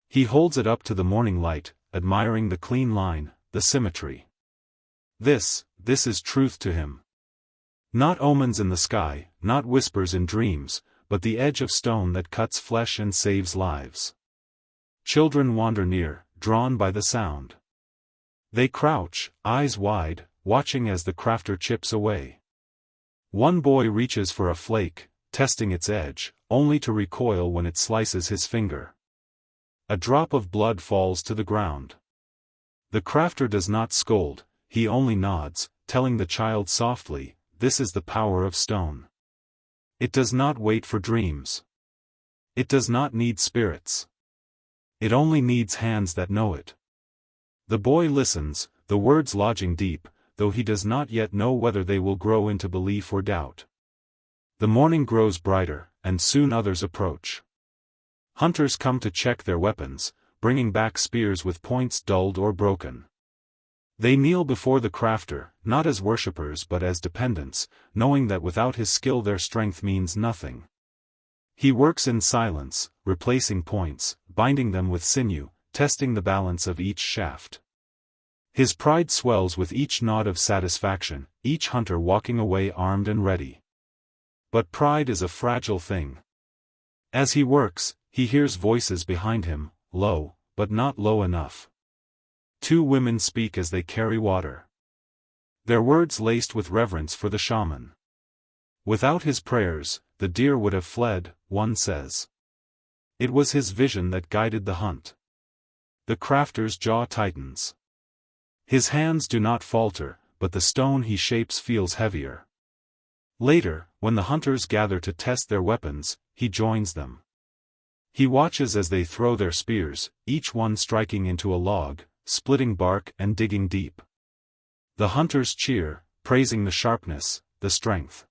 He holds it up to the morning light, admiring the clean line, the symmetry. This is truth to him. Not omens in the sky, not whispers in dreams, but the edge of stone that cuts flesh and saves lives. Children wander near, drawn by the sound. They crouch, eyes wide, watching as the crafter chips away. One boy reaches for a flake, testing its edge, only to recoil when it slices his finger. A drop of blood falls to the ground. The crafter does not scold, he only nods, telling the child softly, "This is the power of stone. It does not wait for dreams. It does not need spirits. It only needs hands that know it." The boy listens, the words lodging deep, though he does not yet know whether they will grow into belief or doubt. The morning grows brighter, and soon others approach. Hunters come to check their weapons, bringing back spears with points dulled or broken. They kneel before the crafter, not as worshippers but as dependents, knowing that without his skill their strength means nothing. He works in silence, replacing points, binding them with sinew, testing the balance of each shaft. His pride swells with each nod of satisfaction, each hunter walking away armed and ready. But pride is a fragile thing. As he works, he hears voices behind him, low, but not low enough. Two women speak as they carry water. Their words laced with reverence for the shaman. Without his prayers, the deer would have fled, one says. It was his vision that guided the hunt. The crafter's jaw tightens. His hands do not falter, but the stone he shapes feels heavier. Later, when the hunters gather to test their weapons, he joins them. He watches as they throw their spears, each one striking into a log, splitting bark and digging deep. The hunters cheer, praising the sharpness, the strength.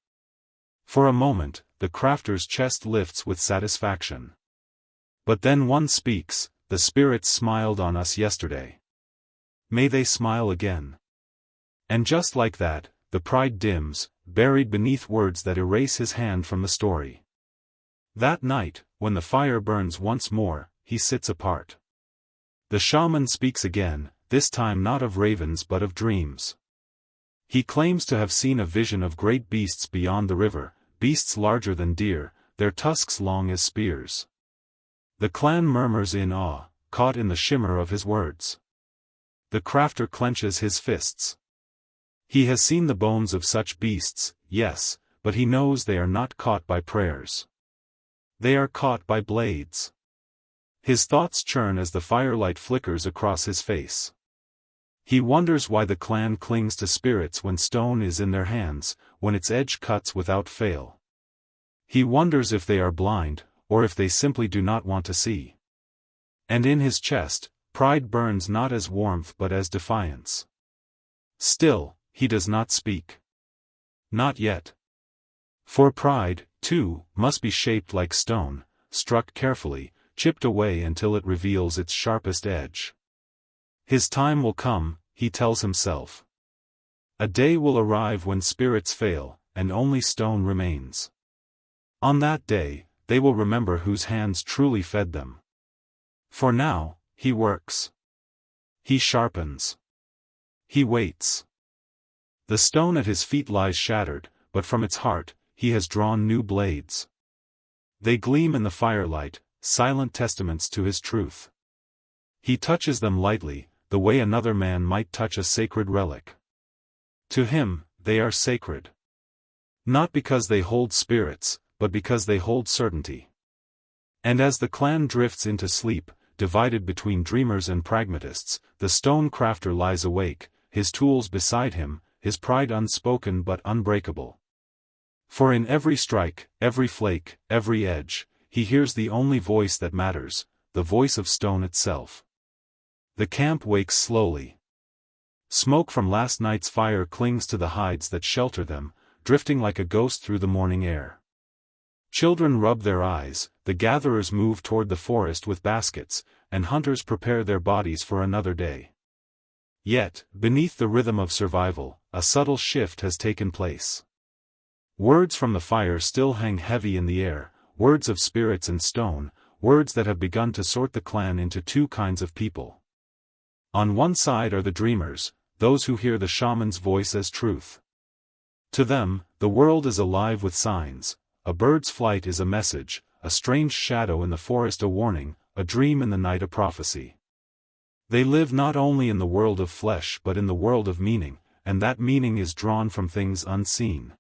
For a moment, the crafter's chest lifts with satisfaction. But then one speaks, "The spirits smiled on us yesterday. May they smile again." And just like that, the pride dims, buried beneath words that erase his hand from the story. That night, when the fire burns once more, he sits apart. The shaman speaks again, this time not of ravens but of dreams. He claims to have seen a vision of great beasts beyond the river, beasts larger than deer, their tusks long as spears. The clan murmurs in awe, caught in the shimmer of his words. The crafter clenches his fists. He has seen the bones of such beasts, yes, but he knows they are not caught by prayers. They are caught by blades. His thoughts churn as the firelight flickers across his face. He wonders why the clan clings to spirits when stone is in their hands, when its edge cuts without fail. He wonders if they are blind, or if they simply do not want to see. And in his chest, pride burns not as warmth but as defiance. Still, he does not speak. Not yet. For pride, too, must be shaped like stone, struck carefully, chipped away until it reveals its sharpest edge. His time will come, he tells himself. A day will arrive when spirits fail, and only stone remains. On that day, they will remember whose hands truly fed them. For now, he works. He sharpens. He waits. The stone at his feet lies shattered, but from its heart, he has drawn new blades. They gleam in the firelight, silent testaments to his truth. He touches them lightly, the way another man might touch a sacred relic. To him, they are sacred. Not because they hold spirits, but because they hold certainty. And as the clan drifts into sleep, divided between dreamers and pragmatists, the stone crafter lies awake, his tools beside him, his pride unspoken but unbreakable. For in every strike, every flake, every edge, he hears the only voice that matters, the voice of stone itself. The camp wakes slowly. Smoke from last night's fire clings to the hides that shelter them, drifting like a ghost through the morning air. Children rub their eyes, the gatherers move toward the forest with baskets, and hunters prepare their bodies for another day. Yet, beneath the rhythm of survival, a subtle shift has taken place. Words from the fire still hang heavy in the air, words of spirits and stone, words that have begun to sort the clan into two kinds of people. On one side are the dreamers, those who hear the shaman's voice as truth. To them, the world is alive with signs, a bird's flight is a message, a strange shadow in the forest a warning, a dream in the night a prophecy. They live not only in the world of flesh but in the world of meaning, and that meaning is drawn from things unseen.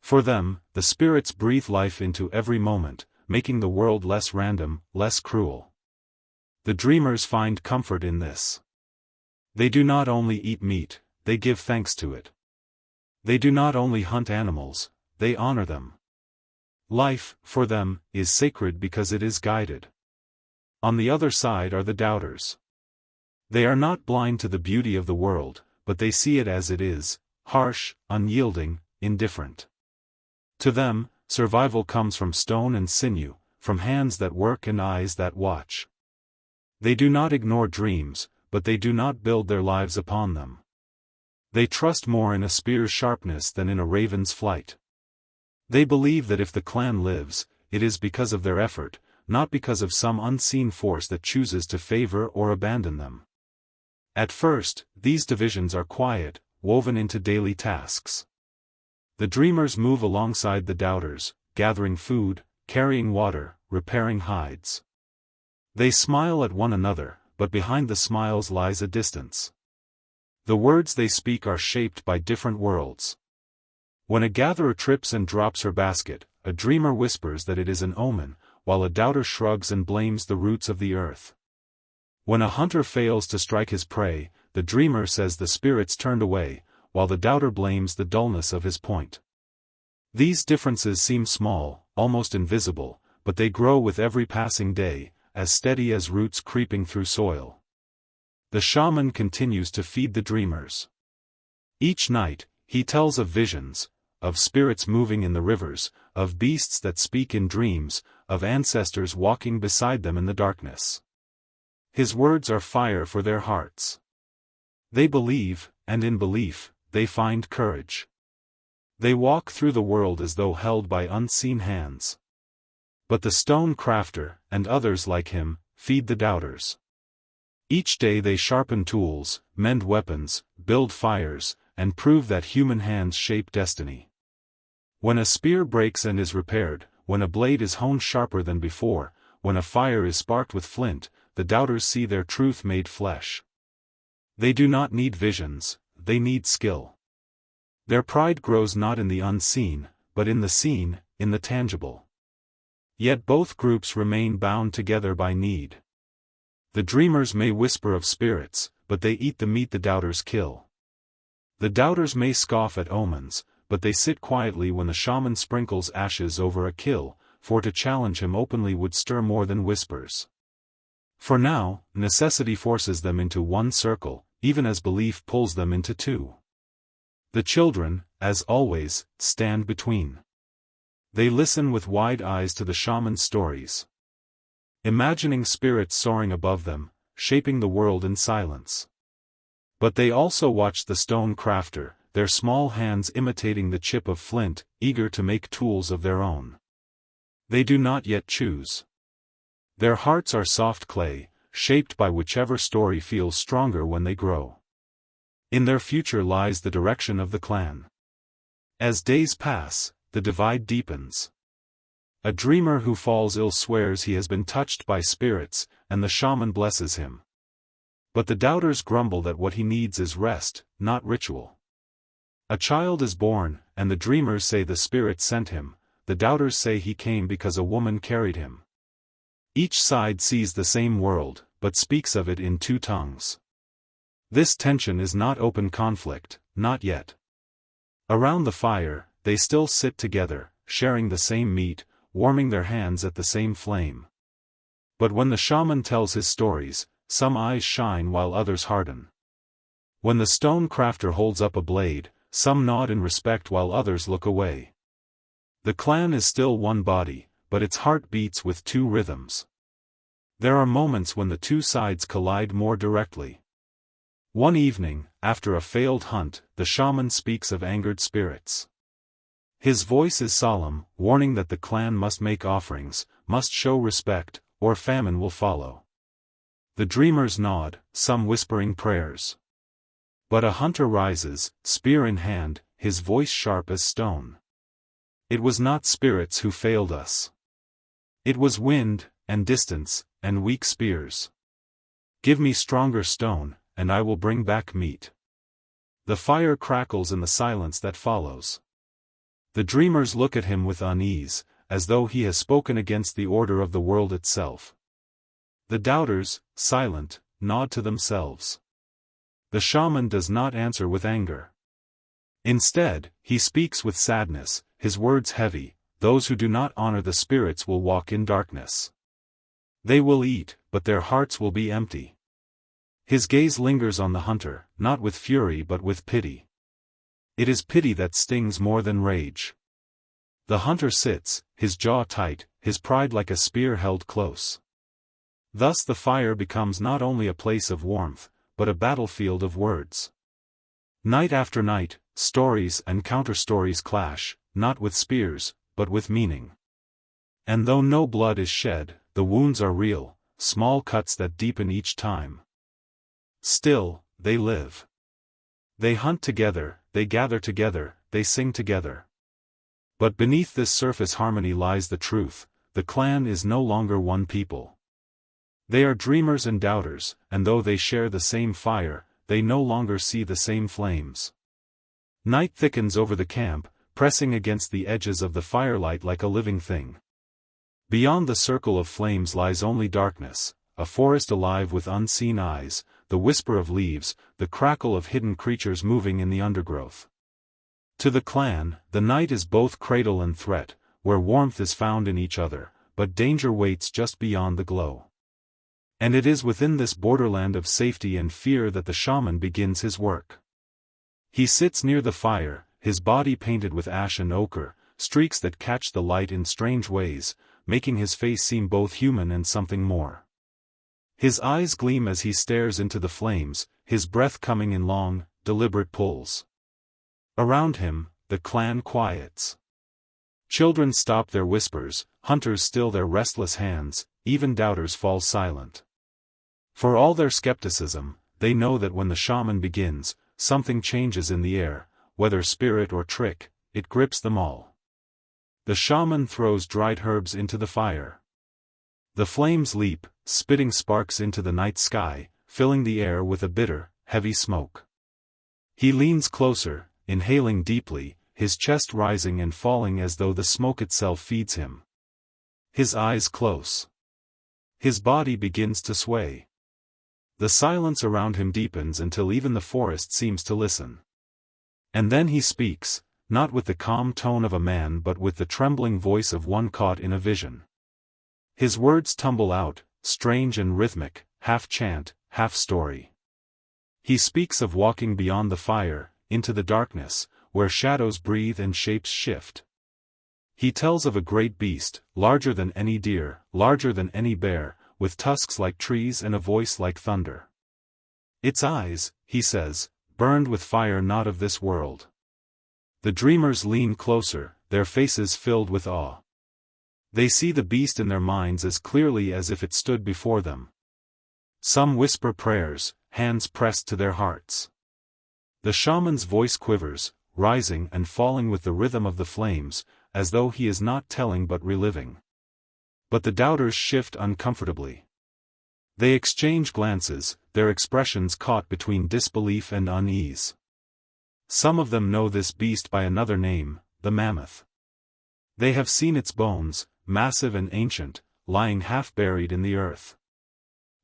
For them, the spirits breathe life into every moment, making the world less random, less cruel. The dreamers find comfort in this. They do not only eat meat, they give thanks to it. They do not only hunt animals, they honor them. Life, for them, is sacred because it is guided. On the other side are the doubters. They are not blind to the beauty of the world, but they see it as it is, harsh, unyielding, indifferent. To them, survival comes from stone and sinew, from hands that work and eyes that watch. They do not ignore dreams, but they do not build their lives upon them. They trust more in a spear's sharpness than in a raven's flight. They believe that if the clan lives, it is because of their effort, not because of some unseen force that chooses to favor or abandon them. At first, these divisions are quiet, woven into daily tasks. The dreamers move alongside the doubters, gathering food, carrying water, repairing hides. They smile at one another, but behind the smiles lies a distance. The words they speak are shaped by different worlds. When a gatherer trips and drops her basket, a dreamer whispers that it is an omen, while a doubter shrugs and blames the roots of the earth. When a hunter fails to strike his prey, the dreamer says the spirits turned away, while the doubter blames the dullness of his point. These differences seem small, almost invisible, but they grow with every passing day, as steady as roots creeping through soil. The shaman continues to feed the dreamers. Each night, he tells of visions, of spirits moving in the rivers, of beasts that speak in dreams, of ancestors walking beside them in the darkness. His words are fire for their hearts. They believe, and in belief, they find courage. They walk through the world as though held by unseen hands. But the stone crafter, and others like him, feed the doubters. Each day they sharpen tools, mend weapons, build fires, and prove that human hands shape destiny. When a spear breaks and is repaired, when a blade is honed sharper than before, when a fire is sparked with flint, the doubters see their truth made flesh. They do not need visions, they need skill. Their pride grows not in the unseen, but in the seen, in the tangible. Yet both groups remain bound together by need. The dreamers may whisper of spirits, but they eat the meat the doubters kill. The doubters may scoff at omens, but they sit quietly when the shaman sprinkles ashes over a kill, for to challenge him openly would stir more than whispers. For now, necessity forces them into one circle, even as belief pulls them into two. The children, as always, stand between. They listen with wide eyes to the shaman's stories, imagining spirits soaring above them, shaping the world in silence. But they also watch the stone crafter, their small hands imitating the chip of flint, eager to make tools of their own. They do not yet choose. Their hearts are soft clay, shaped by whichever story feels stronger when they grow. In their future lies the direction of the clan. As days pass, the divide deepens. A dreamer who falls ill swears he has been touched by spirits, and the shaman blesses him. But the doubters grumble that what he needs is rest, not ritual. A child is born, and the dreamers say the spirit sent him, the doubters say he came because a woman carried him. Each side sees the same world, but speaks of it in two tongues. This tension is not open conflict, not yet. Around the fire, they still sit together, sharing the same meat, warming their hands at the same flame. But when the shaman tells his stories, some eyes shine while others harden. When the stone crafter holds up a blade, some nod in respect while others look away. The clan is still one body, but its heart beats with two rhythms. There are moments when the two sides collide more directly. One evening, after a failed hunt, the shaman speaks of angered spirits. His voice is solemn, warning that the clan must make offerings, must show respect, or famine will follow. The dreamers nod, some whispering prayers. But a hunter rises, spear in hand, his voice sharp as stone. It was not spirits who failed us. It was wind, and distance, and weak spears. Give me stronger stone, and I will bring back meat. The fire crackles in the silence that follows. The dreamers look at him with unease, as though he has spoken against the order of the world itself. The doubters, silent, nod to themselves. The shaman does not answer with anger. Instead, he speaks with sadness, his words heavy. Those who do not honor the spirits will walk in darkness. They will eat, but their hearts will be empty. His gaze lingers on the hunter, not with fury but with pity. It is pity that stings more than rage. The hunter sits, his jaw tight, his pride like a spear held close. Thus the fire becomes not only a place of warmth, but a battlefield of words. Night after night, stories and counter-stories clash, not with spears, but with meaning. And though no blood is shed, the wounds are real, small cuts that deepen each time. Still, they live. They hunt together, they gather together, they sing together. But beneath this surface harmony lies the truth: the clan is no longer one people. They are dreamers and doubters, and though they share the same fire, they no longer see the same flames. Night thickens over the camp, pressing against the edges of the firelight like a living thing. Beyond the circle of flames lies only darkness, a forest alive with unseen eyes, the whisper of leaves, the crackle of hidden creatures moving in the undergrowth. To the clan, the night is both cradle and threat, where warmth is found in each other, but danger waits just beyond the glow. And it is within this borderland of safety and fear that the shaman begins his work. He sits near the fire, his body painted with ash and ochre, streaks that catch the light in strange ways, making his face seem both human and something more. His eyes gleam as he stares into the flames, his breath coming in long, deliberate pulls. Around him, the clan quiets. Children stop their whispers, hunters still their restless hands, even doubters fall silent. For all their skepticism, they know that when the shaman begins, something changes in the air, whether spirit or trick, it grips them all. The shaman throws dried herbs into the fire. The flames leap, spitting sparks into the night sky, filling the air with a bitter, heavy smoke. He leans closer, inhaling deeply, his chest rising and falling as though the smoke itself feeds him. His eyes close. His body begins to sway. The silence around him deepens until even the forest seems to listen. And then he speaks, not with the calm tone of a man but with the trembling voice of one caught in a vision. His words tumble out, strange and rhythmic, half chant, half story. He speaks of walking beyond the fire, into the darkness, where shadows breathe and shapes shift. He tells of a great beast, larger than any deer, larger than any bear, with tusks like trees and a voice like thunder. Its eyes, he says, burned with fire not of this world. The dreamers lean closer, their faces filled with awe. They see the beast in their minds as clearly as if it stood before them. Some whisper prayers, hands pressed to their hearts. The shaman's voice quivers, rising and falling with the rhythm of the flames, as though he is not telling but reliving. But the doubters shift uncomfortably. They exchange glances, their expressions caught between disbelief and unease. Some of them know this beast by another name, the mammoth. They have seen its bones, massive and ancient, lying half-buried in the earth.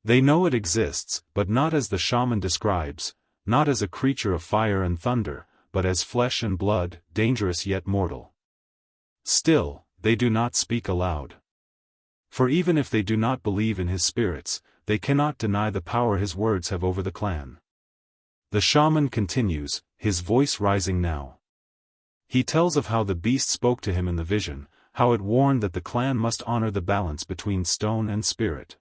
They know it exists, but not as the shaman describes, not as a creature of fire and thunder, but as flesh and blood, dangerous yet mortal. Still, they do not speak aloud. For even if they do not believe in his spirits, they cannot deny the power his words have over the clan. The shaman continues, his voice rising now. He tells of how the beast spoke to him in the vision, how it warned that the clan must honor the balance between stone and spirit.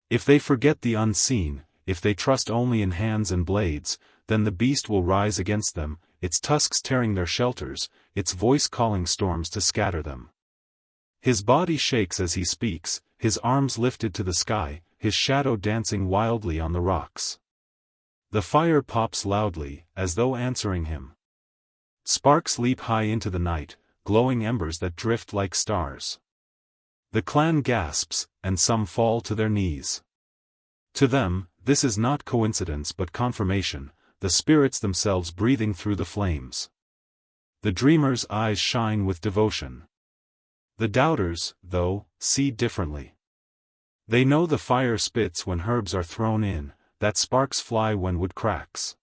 If they forget the unseen, if they trust only in hands and blades, then the beast will rise against them, its tusks tearing their shelters, its voice calling storms to scatter them. His body shakes as he speaks, his arms lifted to the sky, his shadow dancing wildly on the rocks. The fire pops loudly, as though answering him. Sparks leap high into the night, glowing embers that drift like stars. The clan gasps, and some fall to their knees. To them, this is not coincidence but confirmation, the spirits themselves breathing through the flames. The dreamers' eyes shine with devotion. The doubters, though, see differently. They know the fire spits when herbs are thrown in, that sparks fly when wood cracks.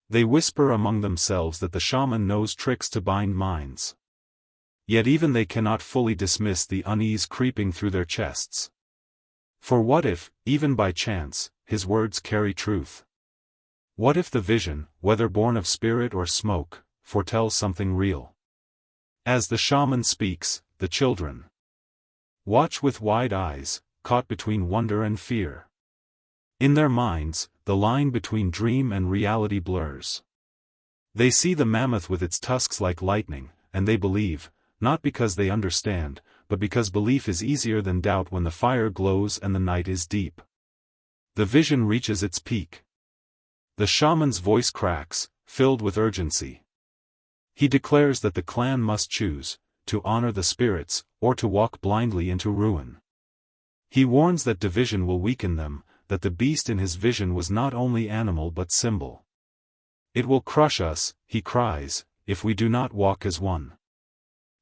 They whisper among themselves that the shaman knows tricks to bind minds. Yet even they cannot fully dismiss the unease creeping through their chests. For what if, even by chance, his words carry truth? What if the vision, whether born of spirit or smoke, foretells something real? As the shaman speaks, the children watch with wide eyes, caught between wonder and fear. In their minds, the line between dream and reality blurs. They see the mammoth with its tusks like lightning, and they believe, not because they understand, but because belief is easier than doubt when the fire glows and the night is deep. The vision reaches its peak. The shaman's voice cracks, filled with urgency. He declares that the clan must choose, to honor the spirits, or to walk blindly into ruin. He warns that division will weaken them, that the beast in his vision was not only animal but symbol. It will crush us, he cries, if we do not walk as one.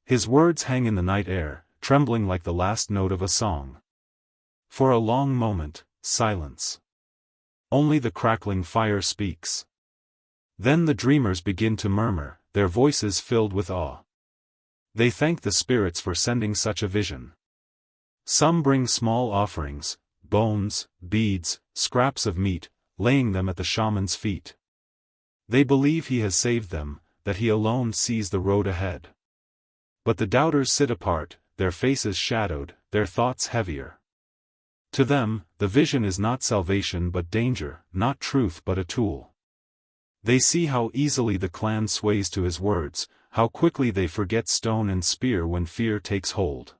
His words hang in the night air, trembling like the last note of a song. For a long moment, silence. Only the crackling fire speaks. Then the dreamers begin to murmur, their voices filled with awe. They thank the spirits for sending such a vision. Some bring small offerings, bones, beads, scraps of meat, laying them at the shaman's feet. They believe he has saved them, that he alone sees the road ahead. But the doubters sit apart, their faces shadowed, their thoughts heavier. To them, the vision is not salvation but danger, not truth but a tool. They see how easily the clan sways to his words, how quickly they forget stone and spear when fear takes hold.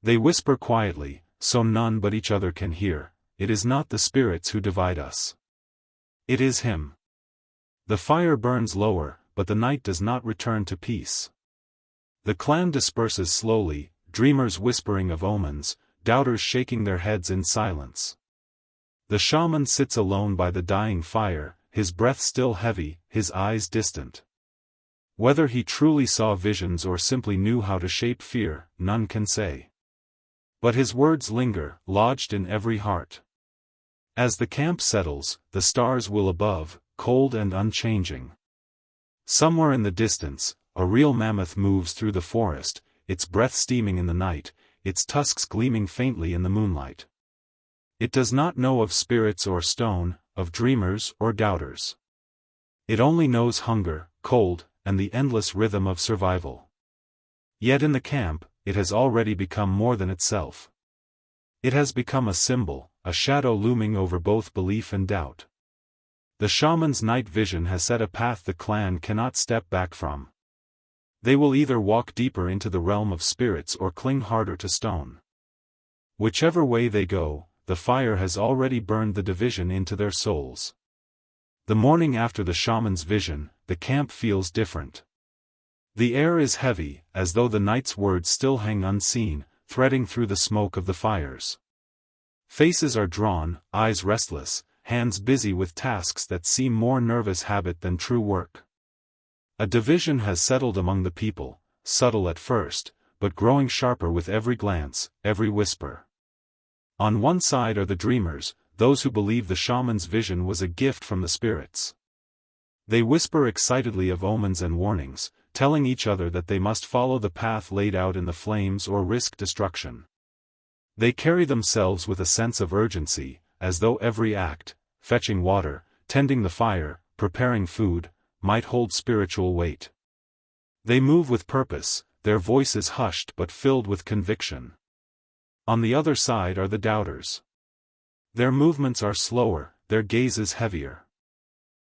They whisper quietly, so none but each other can hear, it is not the spirits who divide us. It is him. The fire burns lower, but the night does not return to peace. The clan disperses slowly, dreamers whispering of omens, doubters shaking their heads in silence. The shaman sits alone by the dying fire, his breath still heavy, his eyes distant. Whether he truly saw visions or simply knew how to shape fear, none can say. But his words linger, lodged in every heart. As the camp settles, the stars will above, cold and unchanging. Somewhere in the distance, a real mammoth moves through the forest, its breath steaming in the night, its tusks gleaming faintly in the moonlight. It does not know of spirits or stone, of dreamers or doubters. It only knows hunger, cold, and the endless rhythm of survival. Yet in the camp, it has already become more than itself. It has become a symbol, a shadow looming over both belief and doubt. The shaman's night vision has set a path the clan cannot step back from. They will either walk deeper into the realm of spirits or cling harder to stone. Whichever way they go, the fire has already burned the division into their souls. The morning after the shaman's vision, the camp feels different. The air is heavy, as though the night's words still hang unseen, threading through the smoke of the fires. Faces are drawn, eyes restless, hands busy with tasks that seem more nervous habit than true work. A division has settled among the people, subtle at first, but growing sharper with every glance, every whisper. On one side are the dreamers, those who believe the shaman's vision was a gift from the spirits. They whisper excitedly of omens and warnings, telling each other that they must follow the path laid out in the flames or risk destruction. They carry themselves with a sense of urgency, as though every act, fetching water, tending the fire, preparing food, might hold spiritual weight. They move with purpose, their voices hushed but filled with conviction. On the other side are the doubters. Their movements are slower, their gazes heavier.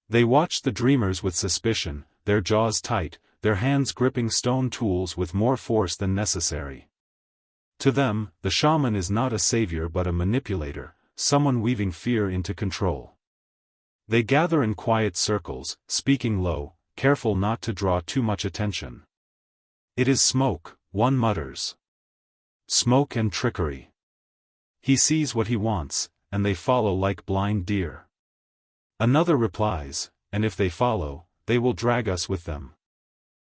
They watch the dreamers with suspicion, their jaws tight, their hands gripping stone tools with more force than necessary. To them, the shaman is not a savior but a manipulator, someone weaving fear into control. They gather in quiet circles, speaking low, careful not to draw too much attention. It is smoke, one mutters. Smoke and trickery. He sees what he wants, and they follow like blind deer. Another replies, and if they follow, they will drag us with them.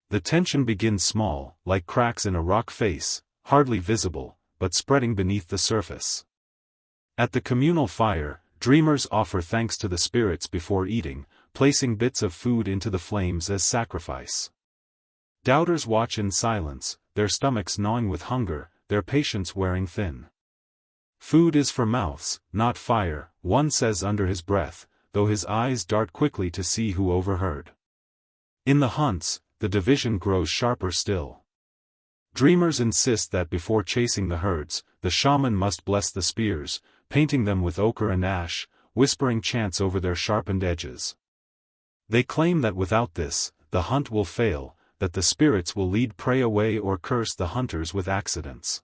The tension begins small, like cracks in a rock face, hardly visible, but spreading beneath the surface. At the communal fire, dreamers offer thanks to the spirits before eating, placing bits of food into the flames as sacrifice. Doubters watch in silence, their stomachs gnawing with hunger, their patience wearing thin. Food is for mouths, not fire, one says under his breath, though his eyes dart quickly to see who overheard. In the hunts, the division grows sharper still. Dreamers insist that before chasing the herds, the shaman must bless the spears, painting them with ochre and ash, whispering chants over their sharpened edges. They claim that without this, the hunt will fail, that the spirits will lead prey away or curse the hunters with accidents.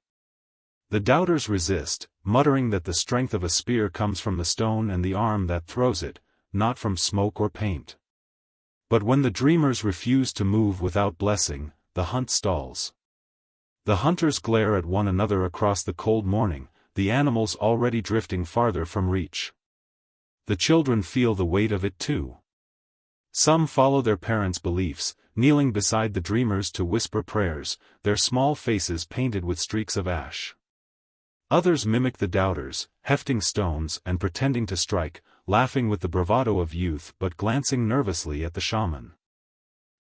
The doubters resist, muttering that the strength of a spear comes from the stone and the arm that throws it, not from smoke or paint. But when the dreamers refuse to move without blessing, the hunt stalls. The hunters glare at one another across the cold morning, the animals already drifting farther from reach. The children feel the weight of it too. Some follow their parents' beliefs, kneeling beside the dreamers to whisper prayers, their small faces painted with streaks of ash. Others mimic the doubters, hefting stones and pretending to strike, laughing with the bravado of youth but glancing nervously at the shaman.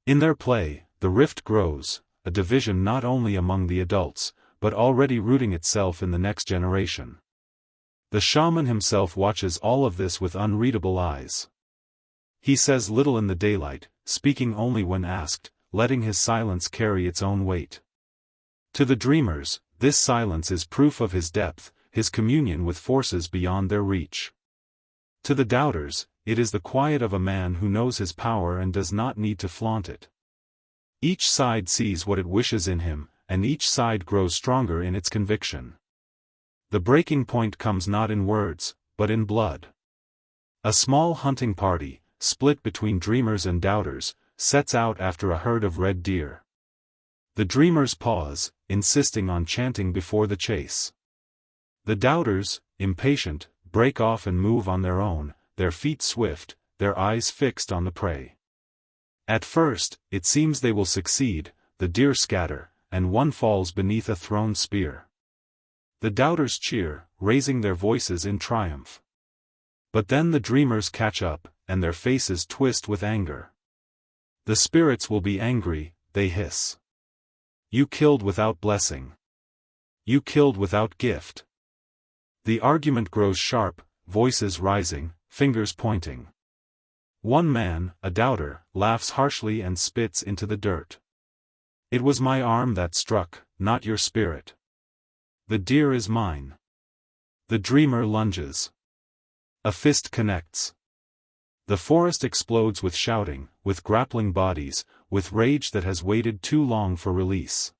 In their play, the rift grows, a division not only among the adults, but already rooting itself in the next generation. The shaman himself watches all of this with unreadable eyes. He says little in the daylight, speaking only when asked, letting his silence carry its own weight. To the dreamers, this silence is proof of his depth, his communion with forces beyond their reach. To the doubters, it is the quiet of a man who knows his power and does not need to flaunt it. Each side sees what it wishes in him, and each side grows stronger in its conviction. The breaking point comes not in words, but in blood. A small hunting party, split between dreamers and doubters, sets out after a herd of red deer. The dreamers pause, insisting on chanting before the chase. The doubters, impatient, break off and move on their own, their feet swift, their eyes fixed on the prey. At first, it seems they will succeed, the deer scatter, and one falls beneath a thrown spear. The doubters cheer, raising their voices in triumph. But then the dreamers catch up, and their faces twist with anger. The spirits will be angry, they hiss. You killed without blessing. You killed without gift. The argument grows sharp, voices rising, fingers pointing. One man, a doubter, laughs harshly and spits into the dirt. It was my arm that struck, not your spirit. The deer is mine. The dreamer lunges. A fist connects. The forest explodes with shouting, with grappling bodies, with rage that has waited too long for release.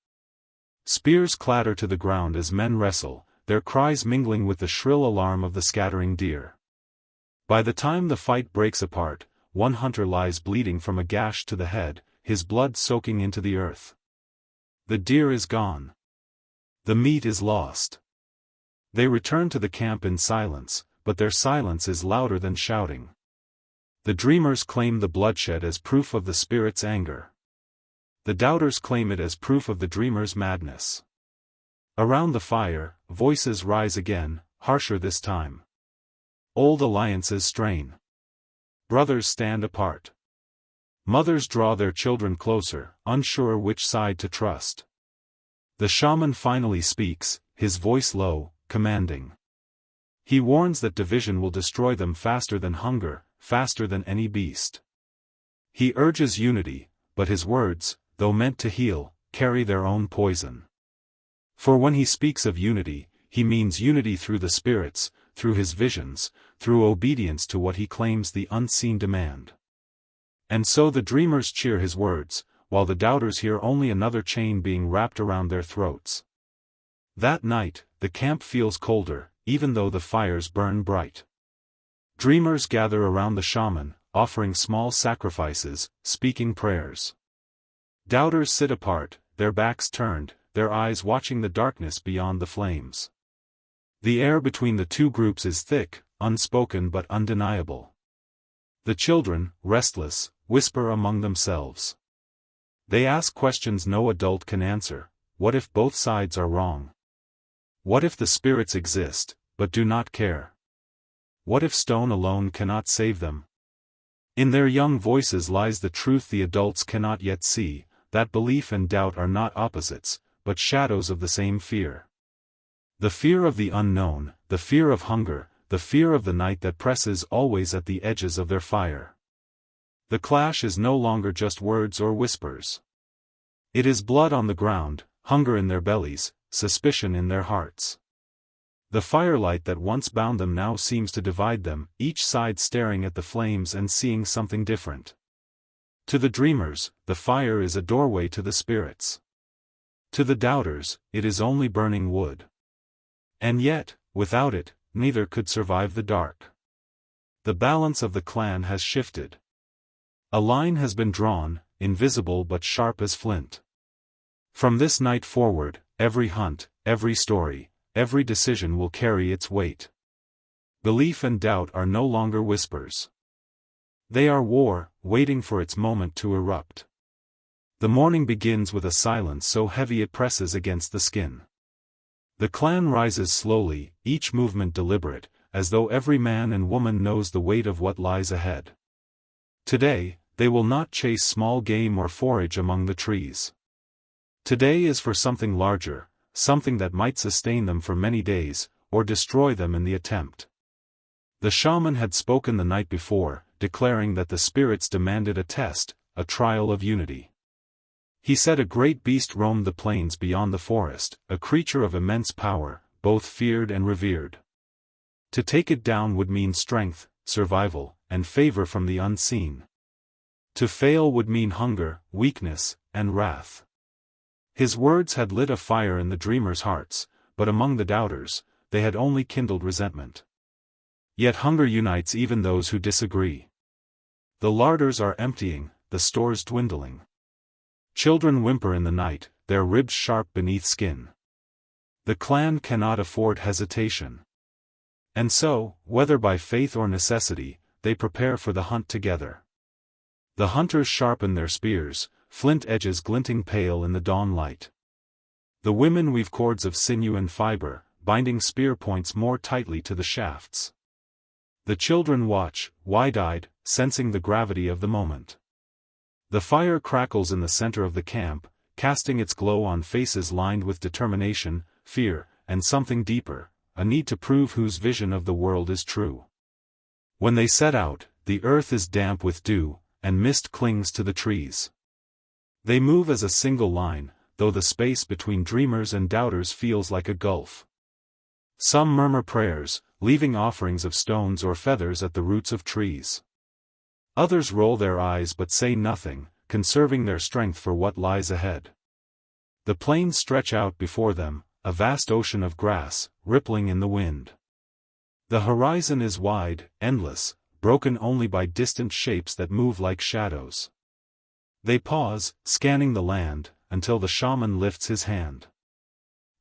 Spears clatter to the ground as men wrestle, their cries mingling with the shrill alarm of the scattering deer. By the time the fight breaks apart, one hunter lies bleeding from a gash to the head, his blood soaking into the earth. The deer is gone. The meat is lost. They return to the camp in silence, but their silence is louder than shouting. The dreamers claim the bloodshed as proof of the spirit's anger. The doubters claim it as proof of the dreamer's madness. Around the fire, voices rise again, harsher this time. Old alliances strain. Brothers stand apart. Mothers draw their children closer, unsure which side to trust. The shaman finally speaks, his voice low, commanding. He warns that division will destroy them faster than hunger, faster than any beast. He urges unity, but his words, though meant to heal, carry their own poison. For when he speaks of unity, he means unity through the spirits, through his visions, through obedience to what he claims the unseen demand. And so the dreamers cheer his words, while the doubters hear only another chain being wrapped around their throats. That night, the camp feels colder, even though the fires burn bright. Dreamers gather around the shaman, offering small sacrifices, speaking prayers. Doubters sit apart, their backs turned, their eyes watching the darkness beyond the flames. The air between the two groups is thick, unspoken but undeniable. The children, restless, whisper among themselves. They ask questions no adult can answer. What if both sides are wrong? What if the spirits exist, but do not care. What if stone alone cannot save them? In their young voices lies the truth the adults cannot yet see, that belief and doubt are not opposites, but shadows of the same fear. The fear of the unknown, the fear of hunger, the fear of the night that presses always at the edges of their fire. The clash is no longer just words or whispers. It is blood on the ground, hunger in their bellies, suspicion in their hearts. The firelight that once bound them now seems to divide them, each side staring at the flames and seeing something different. To the dreamers, the fire is a doorway to the spirits. To the doubters, it is only burning wood. And yet, without it, neither could survive the dark. The balance of the clan has shifted. A line has been drawn, invisible but sharp as flint. From this night forward, every hunt, every story, every decision will carry its weight. Belief and doubt are no longer whispers. They are war, waiting for its moment to erupt. The morning begins with a silence so heavy it presses against the skin. The clan rises slowly, each movement deliberate, as though every man and woman knows the weight of what lies ahead. Today, they will not chase small game or forage among the trees. Today is for something larger, something that might sustain them for many days, or destroy them in the attempt. The shaman had spoken the night before, declaring that the spirits demanded a test, a trial of unity. He said a great beast roamed the plains beyond the forest, a creature of immense power, both feared and revered. To take it down would mean strength, survival, and favor from the unseen. To fail would mean hunger, weakness, and wrath. His words had lit a fire in the dreamers' hearts, but among the doubters, they had only kindled resentment. Yet hunger unites even those who disagree. The larders are emptying, the stores dwindling. Children whimper in the night, their ribs sharp beneath skin. The clan cannot afford hesitation. And so, whether by faith or necessity, they prepare for the hunt together. The hunters sharpen their spears, flint edges glinting pale in the dawn light. The women weave cords of sinew and fiber, binding spear points more tightly to the shafts. The children watch, wide-eyed, sensing the gravity of the moment. The fire crackles in the center of the camp, casting its glow on faces lined with determination, fear, and something deeper, a need to prove whose vision of the world is true. When they set out, the earth is damp with dew, and mist clings to the trees. They move as a single line, though the space between dreamers and doubters feels like a gulf. Some murmur prayers, leaving offerings of stones or feathers at the roots of trees. Others roll their eyes but say nothing, conserving their strength for what lies ahead. The plains stretch out before them, a vast ocean of grass, rippling in the wind. The horizon is wide, endless, broken only by distant shapes that move like shadows. They pause, scanning the land, until the shaman lifts his hand.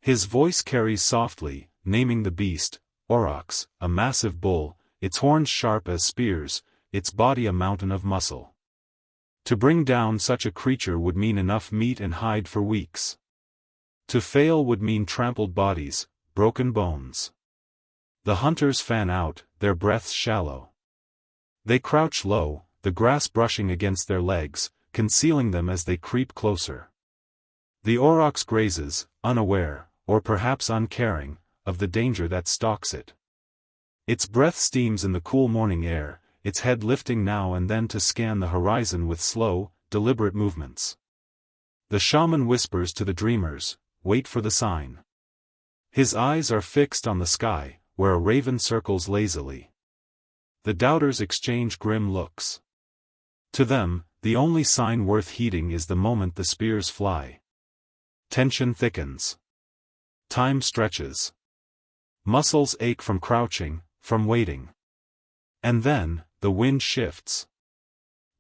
His voice carries softly, naming the beast, aurochs, a massive bull, its horns sharp as spears, its body a mountain of muscle. To bring down such a creature would mean enough meat and hide for weeks. To fail would mean trampled bodies, broken bones. The hunters fan out, their breaths shallow. They crouch low, the grass brushing against their legs, concealing them as they creep closer. The aurochs grazes, unaware, or perhaps uncaring, of the danger that stalks it. Its breath steams in the cool morning air, its head lifting now and then to scan the horizon with slow, deliberate movements. The shaman whispers to the dreamers, "Wait for the sign." His eyes are fixed on the sky, where a raven circles lazily. The doubters exchange grim looks. To them, the only sign worth heeding is the moment the spears fly. Tension thickens. Time stretches. Muscles ache from crouching, from waiting. And then, the wind shifts.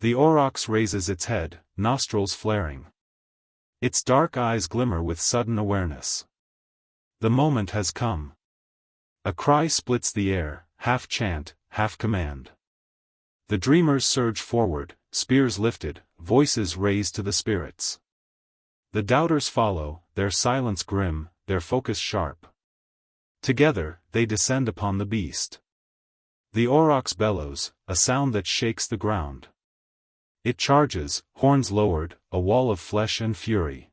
The aurochs raises its head, nostrils flaring. Its dark eyes glimmer with sudden awareness. The moment has come. A cry splits the air, half chant, half command. The dreamers surge forward, spears lifted, voices raised to the spirits. The doubters follow, their silence grim, their focus sharp. Together, they descend upon the beast. The aurochs bellows, a sound that shakes the ground. It charges, horns lowered, a wall of flesh and fury.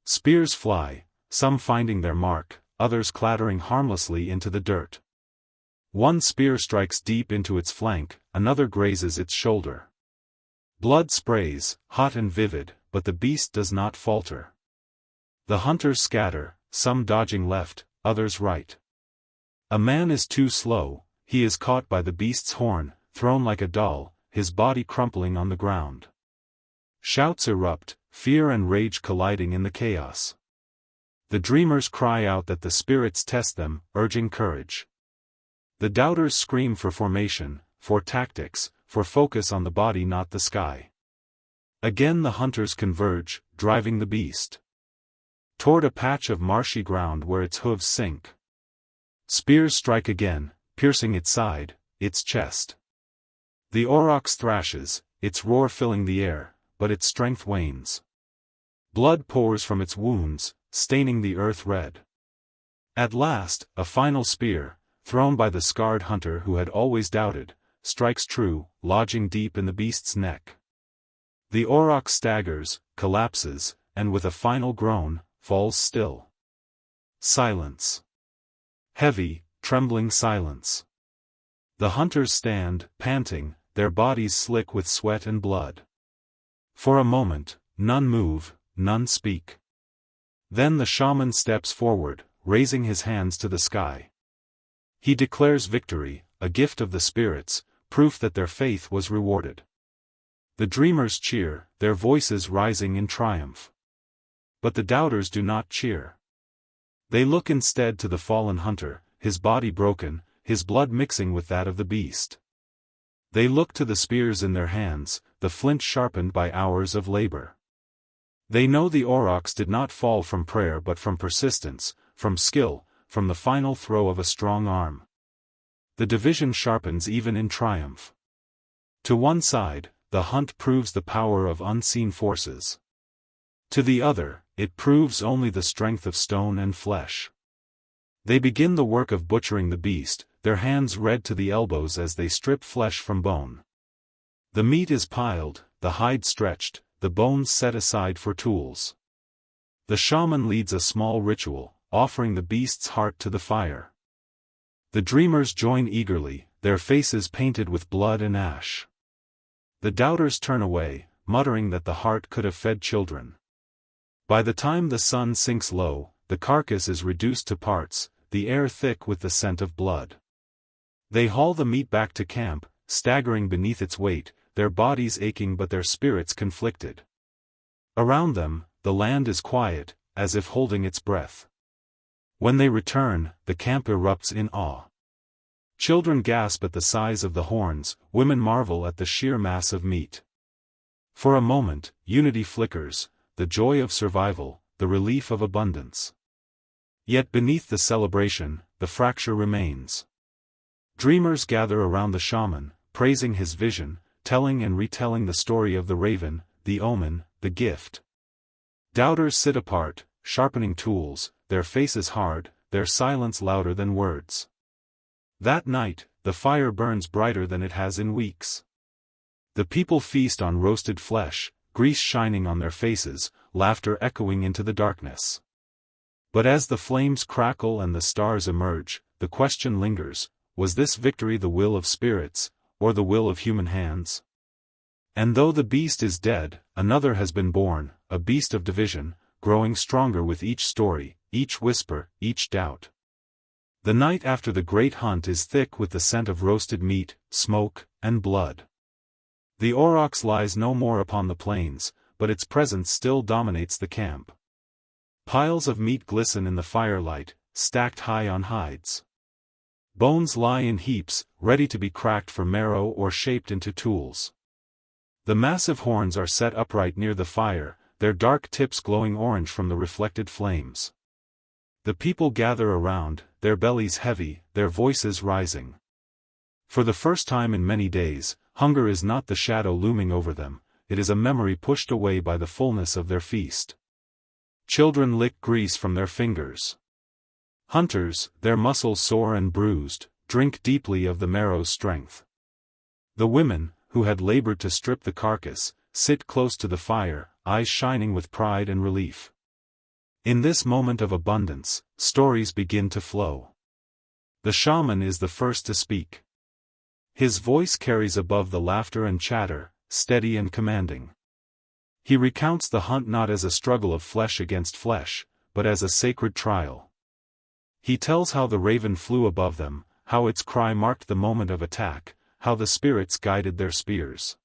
Spears fly, some finding their mark, others clattering harmlessly into the dirt. One spear strikes deep into its flank, another grazes its shoulder. Blood sprays, hot and vivid, but the beast does not falter. The hunters scatter, some dodging left, others right. A man is too slow, he is caught by the beast's horn, thrown like a doll, his body crumpling on the ground. Shouts erupt, fear and rage colliding in the chaos. The dreamers cry out that the spirits test them, urging courage. The doubters scream for formation, for tactics, for focus on the body not the sky. Again the hunters converge, driving the beast toward a patch of marshy ground where its hooves sink. Spears strike again, piercing its side, its chest. The aurochs thrashes, its roar filling the air, but its strength wanes. Blood pours from its wounds, staining the earth red. At last, a final spear, thrown by the scarred hunter who had always doubted, strikes true, lodging deep in the beast's neck. The auroch staggers, collapses, and with a final groan, falls still. Silence. Heavy, trembling silence. The hunters stand, panting, their bodies slick with sweat and blood. For a moment, none move, none speak. Then the shaman steps forward, raising his hands to the sky. He declares victory, a gift of the spirits, proof that their faith was rewarded. The dreamers cheer, their voices rising in triumph. But the doubters do not cheer. They look instead to the fallen hunter, his body broken, his blood mixing with that of the beast. They look to the spears in their hands, the flint sharpened by hours of labor. They know the aurochs did not fall from prayer but from persistence, from skill, from the final throw of a strong arm. The division sharpens even in triumph. To one side, the hunt proves the power of unseen forces. To the other, it proves only the strength of stone and flesh. They begin the work of butchering the beast, their hands red to the elbows as they strip flesh from bone. The meat is piled, the hide stretched, the bones set aside for tools. The shaman leads a small ritual, offering the beast's heart to the fire. The dreamers join eagerly, their faces painted with blood and ash. The doubters turn away, muttering that the heart could have fed children. By the time the sun sinks low, the carcass is reduced to parts, the air thick with the scent of blood. They haul the meat back to camp, staggering beneath its weight, their bodies aching but their spirits conflicted. Around them, the land is quiet, as if holding its breath. When they return, the camp erupts in awe. Children gasp at the size of the horns, women marvel at the sheer mass of meat. For a moment, unity flickers, the joy of survival, the relief of abundance. Yet beneath the celebration, the fracture remains. Dreamers gather around the shaman, praising his vision, telling and retelling the story of the raven, the omen, the gift. Doubters sit apart, sharpening tools, their faces hard, their silence louder than words. That night, the fire burns brighter than it has in weeks. The people feast on roasted flesh, grease shining on their faces, laughter echoing into the darkness. But as the flames crackle and the stars emerge, the question lingers, was this victory the will of spirits, or the will of human hands? And though the beast is dead, another has been born, a beast of division, growing stronger with each story, each whisper, each doubt. The night after the great hunt is thick with the scent of roasted meat, smoke, and blood. The aurochs lies no more upon the plains, but its presence still dominates the camp. Piles of meat glisten in the firelight, stacked high on hides. Bones lie in heaps, ready to be cracked for marrow or shaped into tools. The massive horns are set upright near the fire, their dark tips glowing orange from the reflected flames. The people gather around, their bellies heavy, their voices rising. For the first time in many days, hunger is not the shadow looming over them, it is a memory pushed away by the fullness of their feast. Children lick grease from their fingers. Hunters, their muscles sore and bruised, drink deeply of the marrow's strength. The women, who had labored to strip the carcass, sit close to the fire, eyes shining with pride and relief. In this moment of abundance, stories begin to flow. The shaman is the first to speak. His voice carries above the laughter and chatter, steady and commanding. He recounts the hunt not as a struggle of flesh against flesh, but as a sacred trial. He tells how the raven flew above them, how its cry marked the moment of attack, how the spirits guided their spears.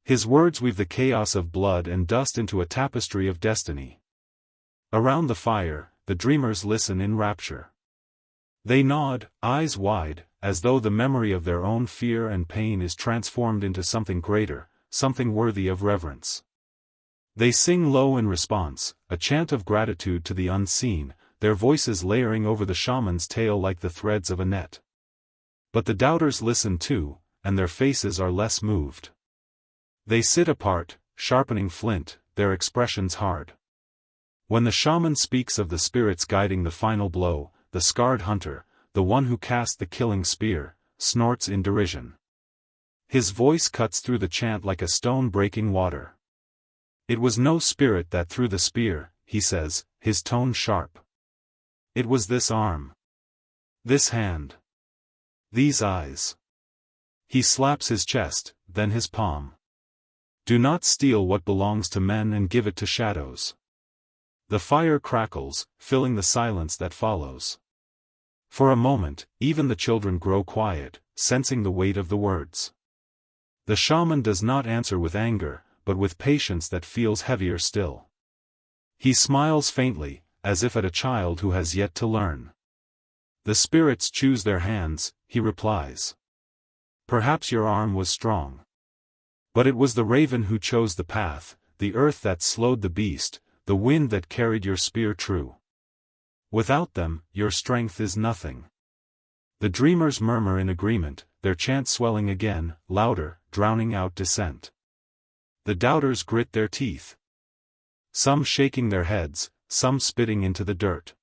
His words weave the chaos of blood and dust into a tapestry of destiny. Around the fire, the dreamers listen in rapture. They nod, eyes wide, as though the memory of their own fear and pain is transformed into something greater, something worthy of reverence. They sing low in response, a chant of gratitude to the unseen, their voices layering over the shaman's tale like the threads of a net. But the doubters listen too, and their faces are less moved. They sit apart, sharpening flint, their expressions hard. When the shaman speaks of the spirits guiding the final blow, the scarred hunter, the one who cast the killing spear, snorts in derision. His voice cuts through the chant like a stone breaking water. It was no spirit that threw the spear, he says, his tone sharp. It was this arm. This hand. These eyes. He slaps his chest, then his palm. Do not steal what belongs to men and give it to shadows. The fire crackles, filling the silence that follows. For a moment, even the children grow quiet, sensing the weight of the words. The shaman does not answer with anger, but with patience that feels heavier still. He smiles faintly, as if at a child who has yet to learn. The spirits choose their hands, he replies. Perhaps your arm was strong. But it was the raven who chose the path, the earth that slowed the beast, the wind that carried your spear true. Without them, your strength is nothing. The dreamers murmur in agreement, their chant swelling again, louder, drowning out dissent. The doubters grit their teeth. Some shaking their heads, some spitting into the dirt.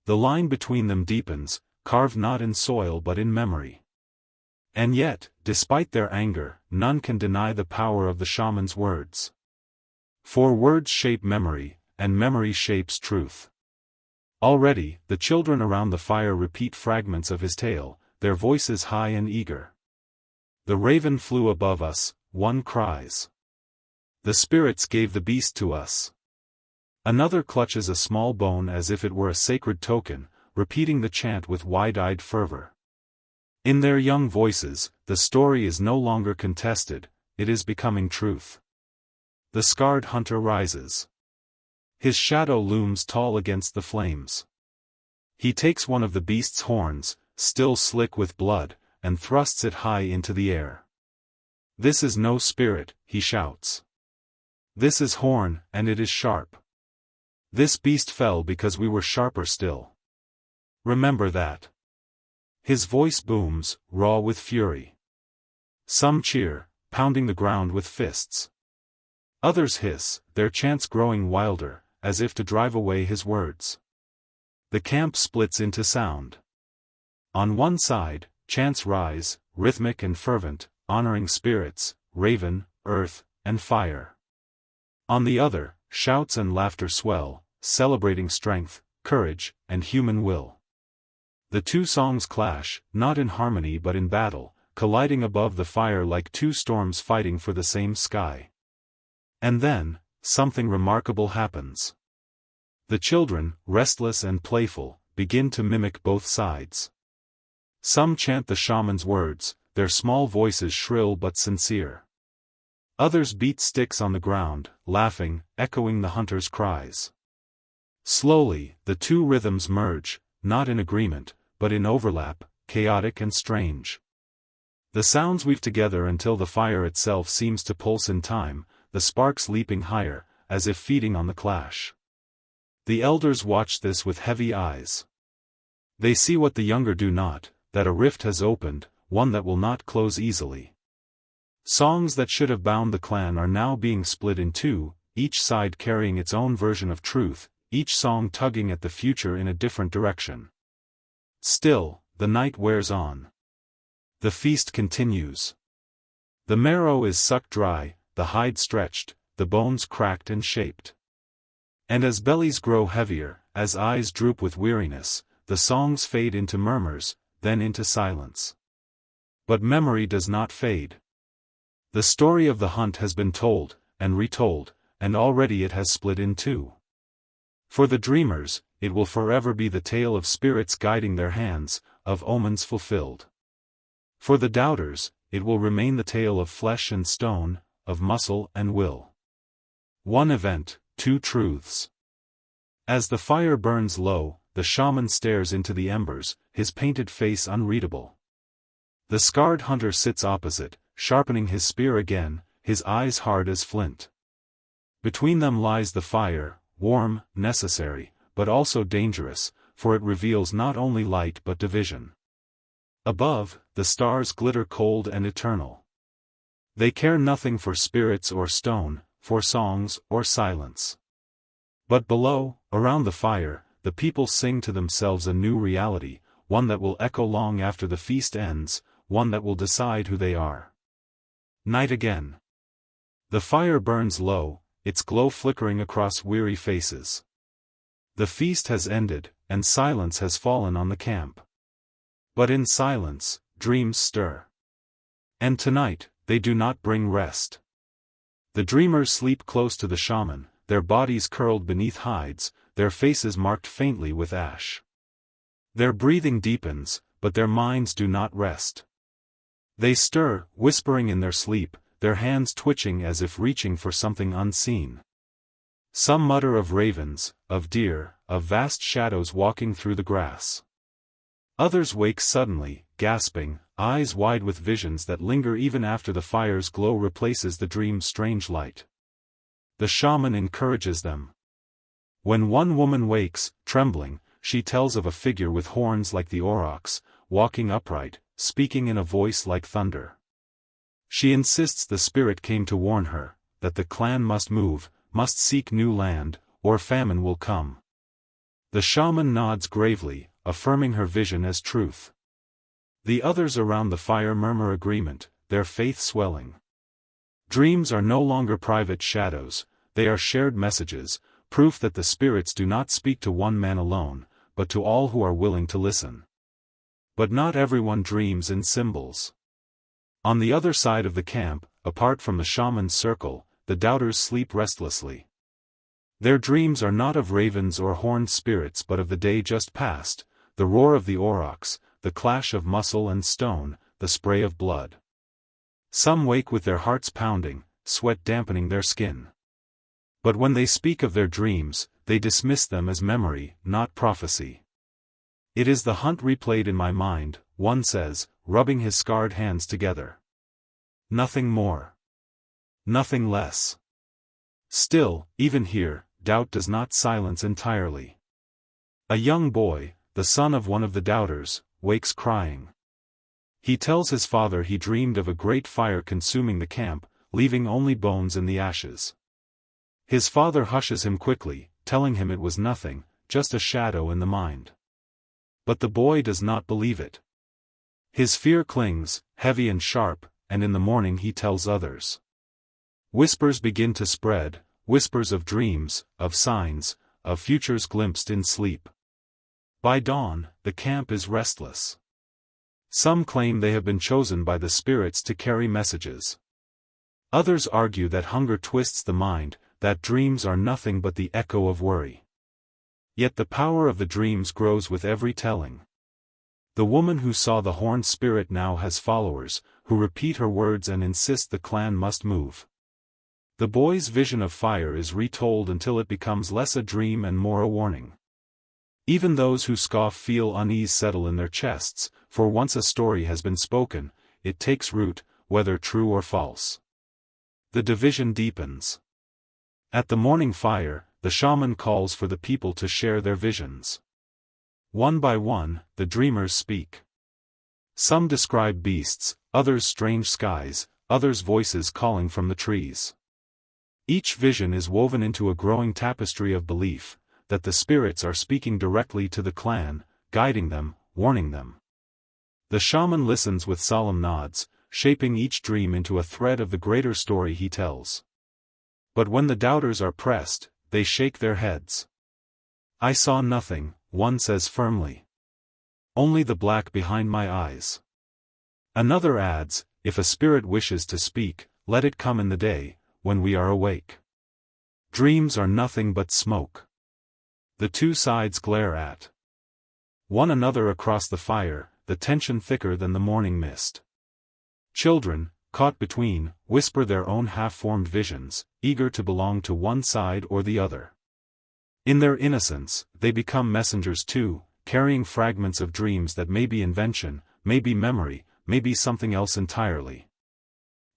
The line between them deepens, carved not in soil but in memory. And yet, despite their anger, none can deny the power of the shaman's words. For words shape memory, and memory shapes truth. Already, the children around the fire repeat fragments of his tale, their voices high and eager. The raven flew above us, one cries. The spirits gave the beast to us. Another clutches a small bone as if it were a sacred token, repeating the chant with wide-eyed fervor. In their young voices, the story is no longer contested, it is becoming truth. The scarred hunter rises. His shadow looms tall against the flames. He takes one of the beast's horns, still slick with blood, and thrusts it high into the air. This is no spirit, he shouts. This is horn, and it is sharp. This beast fell because we were sharper still. Remember that. His voice booms, raw with fury. Some cheer, pounding the ground with fists. Others hiss, their chants growing wilder, as if to drive away his words. The camp splits into sound. On one side, chants rise, rhythmic and fervent, honoring spirits, raven, earth, and fire. On the other, shouts and laughter swell, celebrating strength, courage, and human will. The two songs clash, not in harmony but in battle, colliding above the fire like two storms fighting for the same sky. And then, something remarkable happens. The children, restless and playful, begin to mimic both sides. Some chant the shaman's words, their small voices shrill but sincere. Others beat sticks on the ground, laughing, echoing the hunter's cries. Slowly, the two rhythms merge, not in agreement, but in overlap, chaotic and strange. The sounds weave together until the fire itself seems to pulse in time, the sparks leaping higher, as if feeding on the clash. The elders watch this with heavy eyes. They see what the younger do not, that a rift has opened, one that will not close easily. Songs that should have bound the clan are now being split in two, each side carrying its own version of truth, each song tugging at the future in a different direction. Still, the night wears on. The feast continues. The marrow is sucked dry, the hide stretched, the bones cracked and shaped. And as bellies grow heavier, as eyes droop with weariness, the songs fade into murmurs, then into silence. But memory does not fade. The story of the hunt has been told, and retold, and already it has split in two. For the dreamers, it will forever be the tale of spirits guiding their hands, of omens fulfilled. For the doubters, it will remain the tale of flesh and stone, of muscle and will. One event, two truths. As the fire burns low, the shaman stares into the embers, his painted face unreadable. The scarred hunter sits opposite, sharpening his spear again, his eyes hard as flint. Between them lies the fire, warm, necessary, but also dangerous, for it reveals not only light but division. Above, the stars glitter cold and eternal. They care nothing for spirits or stone, for songs or silence. But below, around the fire, the people sing to themselves a new reality, one that will echo long after the feast ends, one that will decide who they are. Night again. The fire burns low, its glow flickering across weary faces. The feast has ended, and silence has fallen on the camp. But in silence, dreams stir. And tonight, they do not bring rest. The dreamers sleep close to the shaman, their bodies curled beneath hides, their faces marked faintly with ash. Their breathing deepens, but their minds do not rest. They stir, whispering in their sleep, their hands twitching as if reaching for something unseen. Some mutter of ravens, of deer, of vast shadows walking through the grass. Others wake suddenly, gasping, eyes wide with visions that linger even after the fire's glow replaces the dream's strange light. The shaman encourages them. When one woman wakes, trembling, she tells of a figure with horns like the aurochs, walking upright, speaking in a voice like thunder. She insists the spirit came to warn her, that the clan must move, must seek new land, or famine will come. The shaman nods gravely, affirming her vision as truth. The others around the fire murmur agreement, their faith swelling. Dreams are no longer private shadows, they are shared messages, proof that the spirits do not speak to one man alone, but to all who are willing to listen. But not everyone dreams in symbols. On the other side of the camp, apart from the shaman's circle, the doubters sleep restlessly. Their dreams are not of ravens or horned spirits but of the day just past, the roar of the aurochs, the clash of muscle and stone, the spray of blood. Some wake with their hearts pounding, sweat dampening their skin. But when they speak of their dreams, they dismiss them as memory, not prophecy. It is the hunt replayed in my mind, one says, rubbing his scarred hands together. Nothing more. Nothing less. Still, even here, doubt does not silence entirely. A young boy, the son of one of the doubters, wakes crying. He tells his father he dreamed of a great fire consuming the camp, leaving only bones in the ashes. His father hushes him quickly, telling him it was nothing, just a shadow in the mind. But the boy does not believe it. His fear clings, heavy and sharp, and in the morning he tells others. Whispers begin to spread, whispers of dreams, of signs, of futures glimpsed in sleep. By dawn, the camp is restless. Some claim they have been chosen by the spirits to carry messages. Others argue that hunger twists the mind, that dreams are nothing but the echo of worry. Yet the power of the dreams grows with every telling. The woman who saw the horned spirit now has followers, who repeat her words and insist the clan must move. The boy's vision of fire is retold until it becomes less a dream and more a warning. Even those who scoff feel unease settle in their chests, for once a story has been spoken, it takes root, whether true or false. The division deepens. At the morning fire, the shaman calls for the people to share their visions. One by one, the dreamers speak. Some describe beasts, others strange skies, others voices calling from the trees. Each vision is woven into a growing tapestry of belief, that the spirits are speaking directly to the clan, guiding them, warning them. The shaman listens with solemn nods, shaping each dream into a thread of the greater story he tells. But when the doubters are pressed, they shake their heads. "I saw nothing," one says firmly. "Only the black behind my eyes." Another adds, "If a spirit wishes to speak, let it come in the day, when we are awake. Dreams are nothing but smoke." The two sides glare at one another across the fire, the tension thicker than the morning mist. Children, caught between, whisper their own half-formed visions, eager to belong to one side or the other. In their innocence, they become messengers too, carrying fragments of dreams that may be invention, may be memory, may be something else entirely.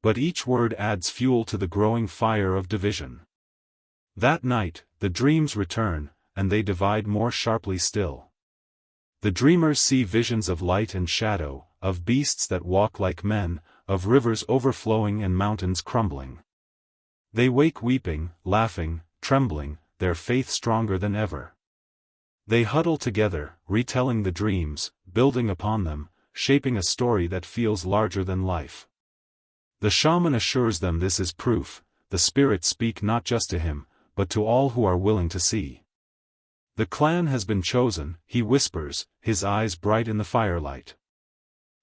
But each word adds fuel to the growing fire of division. That night, the dreams return, and they divide more sharply still. The dreamers see visions of light and shadow, of beasts that walk like men, of rivers overflowing and mountains crumbling. They wake weeping, laughing, trembling, their faith stronger than ever. They huddle together, retelling the dreams, building upon them, shaping a story that feels larger than life. The shaman assures them this is proof, the spirits speak not just to him, but to all who are willing to see. The clan has been chosen, he whispers, his eyes bright in the firelight.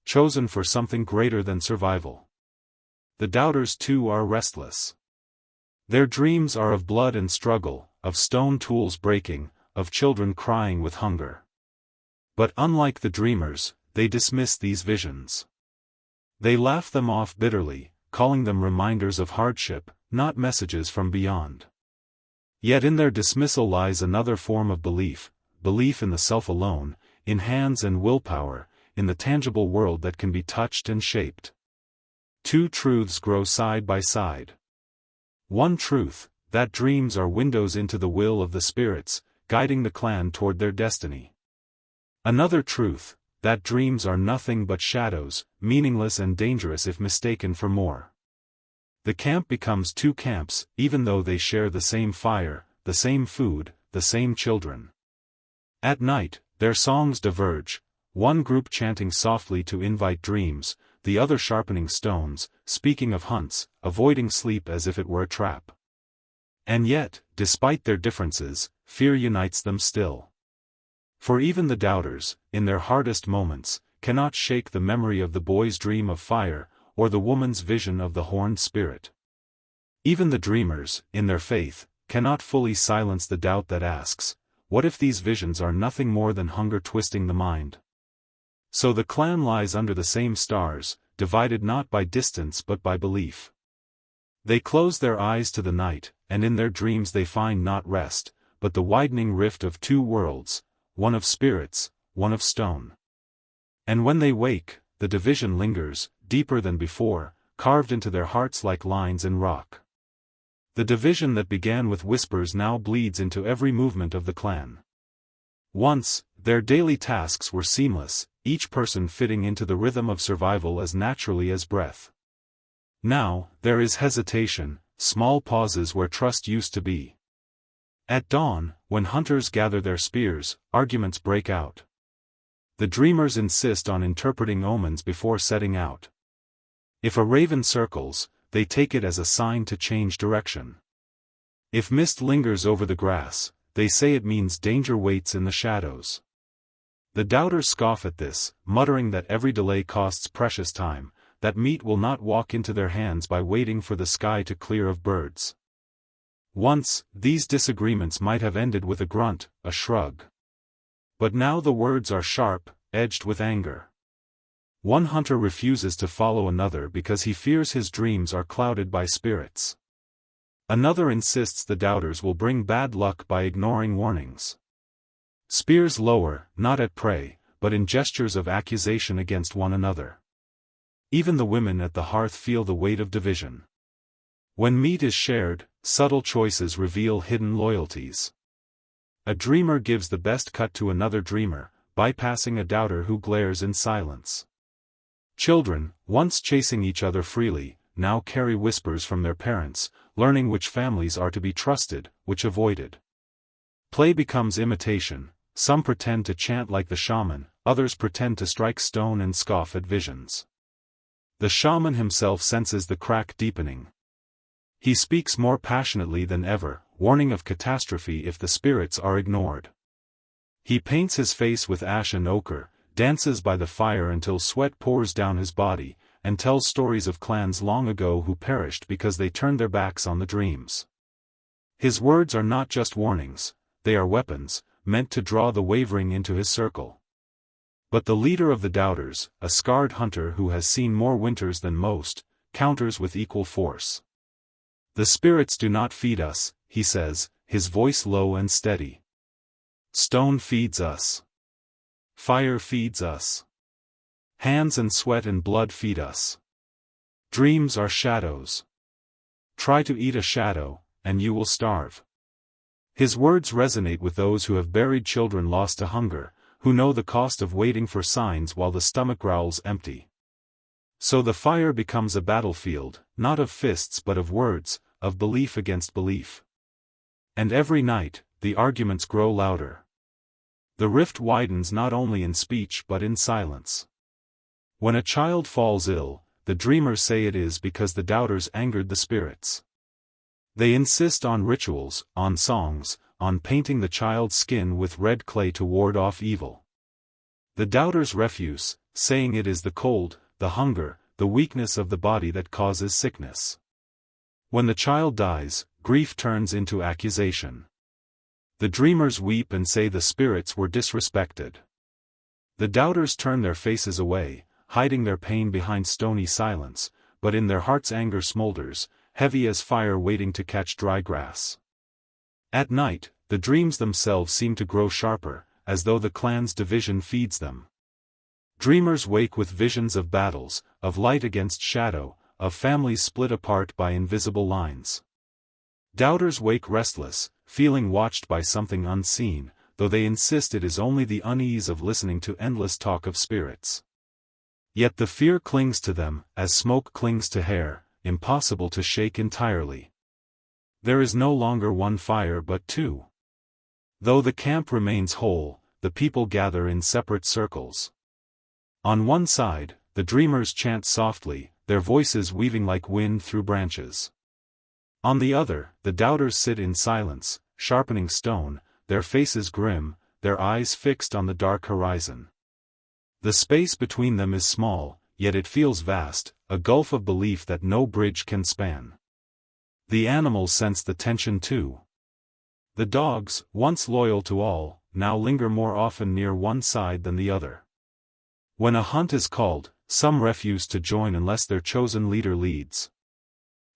Chosen for something greater than survival. The doubters too are restless. Their dreams are of blood and struggle, of stone tools breaking, of children crying with hunger. But unlike the dreamers, they dismiss these visions. They laugh them off bitterly, calling them reminders of hardship, not messages from beyond. Yet in their dismissal lies another form of belief, belief in the self alone, in hands and willpower, in the tangible world that can be touched and shaped. Two truths grow side by side. One truth, that dreams are windows into the will of the spirits, guiding the clan toward their destiny. Another truth, that dreams are nothing but shadows, meaningless and dangerous if mistaken for more. The camp becomes two camps, even though they share the same fire, the same food, the same children. At night, their songs diverge, one group chanting softly to invite dreams, the other sharpening stones, speaking of hunts, avoiding sleep as if it were a trap. And yet, despite their differences, fear unites them still. For even the doubters, in their hardest moments, cannot shake the memory of the boy's dream of fire, or the woman's vision of the horned spirit. Even the dreamers, in their faith, cannot fully silence the doubt that asks, what if these visions are nothing more than hunger twisting the mind? So the clan lies under the same stars, divided not by distance but by belief. They close their eyes to the night, and in their dreams they find not rest, but the widening rift of two worlds, one of spirits, one of stone. And when they wake, the division lingers, deeper than before, carved into their hearts like lines in rock. The division that began with whispers now bleeds into every movement of the clan. Once, their daily tasks were seamless, each person fitting into the rhythm of survival as naturally as breath. Now, there is hesitation, small pauses where trust used to be. At dawn, when hunters gather their spears, arguments break out. The dreamers insist on interpreting omens before setting out. If a raven circles, they take it as a sign to change direction. If mist lingers over the grass, they say it means danger waits in the shadows. The doubters scoff at this, muttering that every delay costs precious time, that meat will not walk into their hands by waiting for the sky to clear of birds. Once, these disagreements might have ended with a grunt, a shrug. But now the words are sharp, edged with anger. One hunter refuses to follow another because he fears his dreams are clouded by spirits. Another insists the doubters will bring bad luck by ignoring warnings. Spears lower, not at prey, but in gestures of accusation against one another. Even the women at the hearth feel the weight of division. When meat is shared, subtle choices reveal hidden loyalties. A dreamer gives the best cut to another dreamer, bypassing a doubter who glares in silence. Children, once chasing each other freely, now carry whispers from their parents, learning which families are to be trusted, which avoided. Play becomes imitation, some pretend to chant like the shaman, others pretend to strike stone and scoff at visions. The shaman himself senses the crack deepening. He speaks more passionately than ever, warning of catastrophe if the spirits are ignored. He paints his face with ash and ochre, dances by the fire until sweat pours down his body, and tells stories of clans long ago who perished because they turned their backs on the dreams. His words are not just warnings, they are weapons, meant to draw the wavering into his circle. But the leader of the doubters, a scarred hunter who has seen more winters than most, counters with equal force. The spirits do not feed us, he says, his voice low and steady. Stone feeds us. Fire feeds us. Hands and sweat and blood feed us. Dreams are shadows. Try to eat a shadow, and you will starve. His words resonate with those who have buried children lost to hunger, who know the cost of waiting for signs while the stomach growls empty. So the fire becomes a battlefield, not of fists but of words, of belief against belief. And every night, the arguments grow louder. The rift widens not only in speech but in silence. When a child falls ill, the dreamers say it is because the doubters angered the spirits. They insist on rituals, on songs, on painting the child's skin with red clay to ward off evil. The doubters refuse, saying it is the cold, the hunger, the weakness of the body that causes sickness. When the child dies, grief turns into accusation. The dreamers weep and say the spirits were disrespected. The doubters turn their faces away, hiding their pain behind stony silence, but in their hearts anger smolders, heavy as fire waiting to catch dry grass. At night, the dreams themselves seem to grow sharper, as though the clan's division feeds them. Dreamers wake with visions of battles, of light against shadow, of families split apart by invisible lines. Doubters wake restless, feeling watched by something unseen, though they insist it is only the unease of listening to endless talk of spirits. Yet the fear clings to them, as smoke clings to hair, impossible to shake entirely. There is no longer one fire but two. Though the camp remains whole, the people gather in separate circles. On one side, the dreamers chant softly, their voices weaving like wind through branches. On the other, the doubters sit in silence, sharpening stone, their faces grim, their eyes fixed on the dark horizon. The space between them is small, yet it feels vast, a gulf of belief that no bridge can span. The animals sense the tension too. The dogs, once loyal to all, now linger more often near one side than the other. When a hunt is called, some refuse to join unless their chosen leader leads.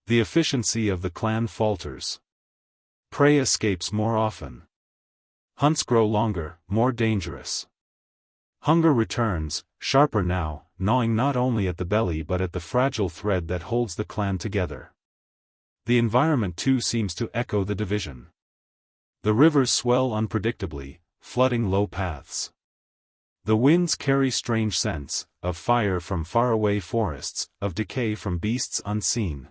The efficiency of the clan falters. Prey escapes more often. Hunts grow longer, more dangerous. Hunger returns, sharper now, gnawing not only at the belly but at the fragile thread that holds the clan together. The environment too seems to echo the division. The rivers swell unpredictably, flooding low paths. The winds carry strange scents, of fire from faraway forests, of decay from beasts unseen.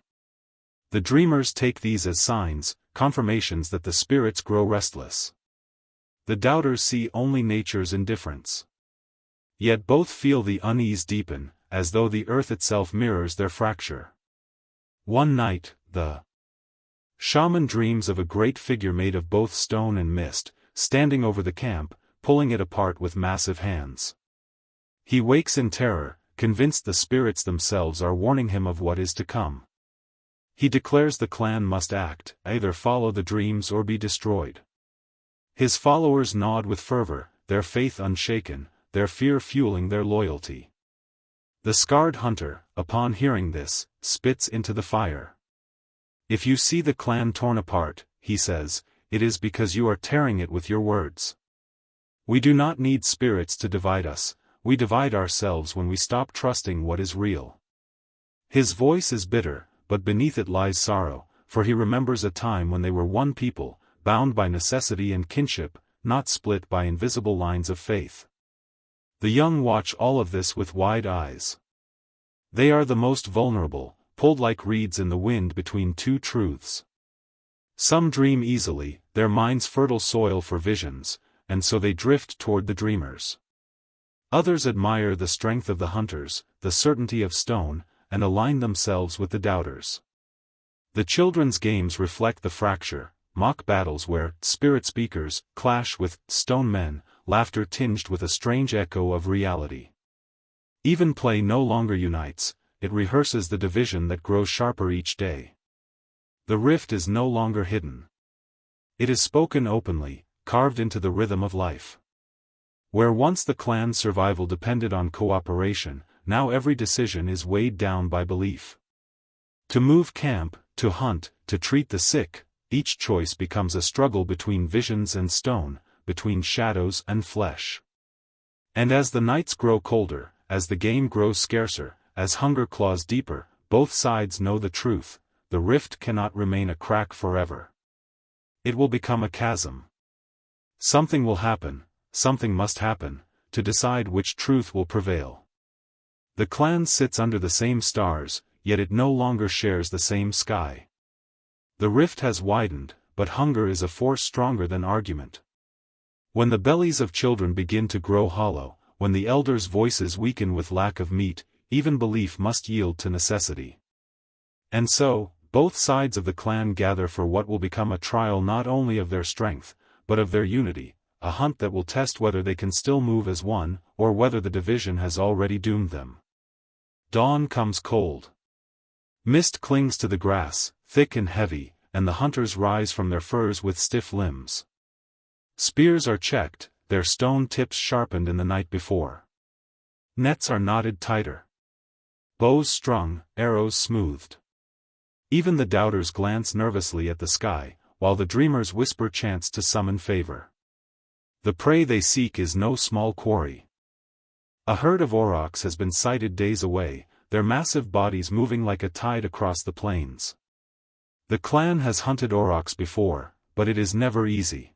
The dreamers take these as signs, confirmations that the spirits grow restless. The doubters see only nature's indifference. Yet both feel the unease deepen, as though the earth itself mirrors their fracture. One night, the shaman dreams of a great figure made of both stone and mist, standing over the camp, pulling it apart with massive hands. He wakes in terror, convinced the spirits themselves are warning him of what is to come. He declares the clan must act, either follow the dreams or be destroyed. His followers nod with fervor, their faith unshaken, their fear fueling their loyalty. The scarred hunter, upon hearing this, spits into the fire. If you see the clan torn apart, he says, it is because you are tearing it with your words. We do not need spirits to divide us, we divide ourselves when we stop trusting what is real. His voice is bitter, but beneath it lies sorrow, for he remembers a time when they were one people, bound by necessity and kinship, not split by invisible lines of faith. The young watch all of this with wide eyes. They are the most vulnerable, pulled like reeds in the wind between two truths. Some dream easily, their minds fertile soil for visions, and so they drift toward the dreamers. Others admire the strength of the hunters, the certainty of stone, and align themselves with the doubters. The children's games reflect the fracture, mock battles where spirit speakers clash with stone men, laughter tinged with a strange echo of reality. Even play no longer unites, it rehearses the division that grows sharper each day. The rift is no longer hidden. It is spoken openly, carved into the rhythm of life. Where once the clan's survival depended on cooperation, now every decision is weighed down by belief. To move camp, to hunt, to treat the sick, each choice becomes a struggle between visions and stone, between shadows and flesh. And as the nights grow colder, as the game grows scarcer, as hunger claws deeper, both sides know the truth: the rift cannot remain a crack forever. It will become a chasm. Something will happen, something must happen, to decide which truth will prevail. The clan sits under the same stars, yet it no longer shares the same sky. The rift has widened, but hunger is a force stronger than argument. When the bellies of children begin to grow hollow, when the elders' voices weaken with lack of meat, even belief must yield to necessity. And so, both sides of the clan gather for what will become a trial not only of their strength, but of their unity, a hunt that will test whether they can still move as one, or whether the division has already doomed them. Dawn comes cold. Mist clings to the grass, thick and heavy, and the hunters rise from their furs with stiff limbs. Spears are checked, their stone tips sharpened in the night before. Nets are knotted tighter. Bows strung, arrows smoothed. Even the doubters glance nervously at the sky, while the dreamers whisper chants to summon favor. The prey they seek is no small quarry. A herd of aurochs has been sighted days away, their massive bodies moving like a tide across the plains. The clan has hunted aurochs before, but it is never easy.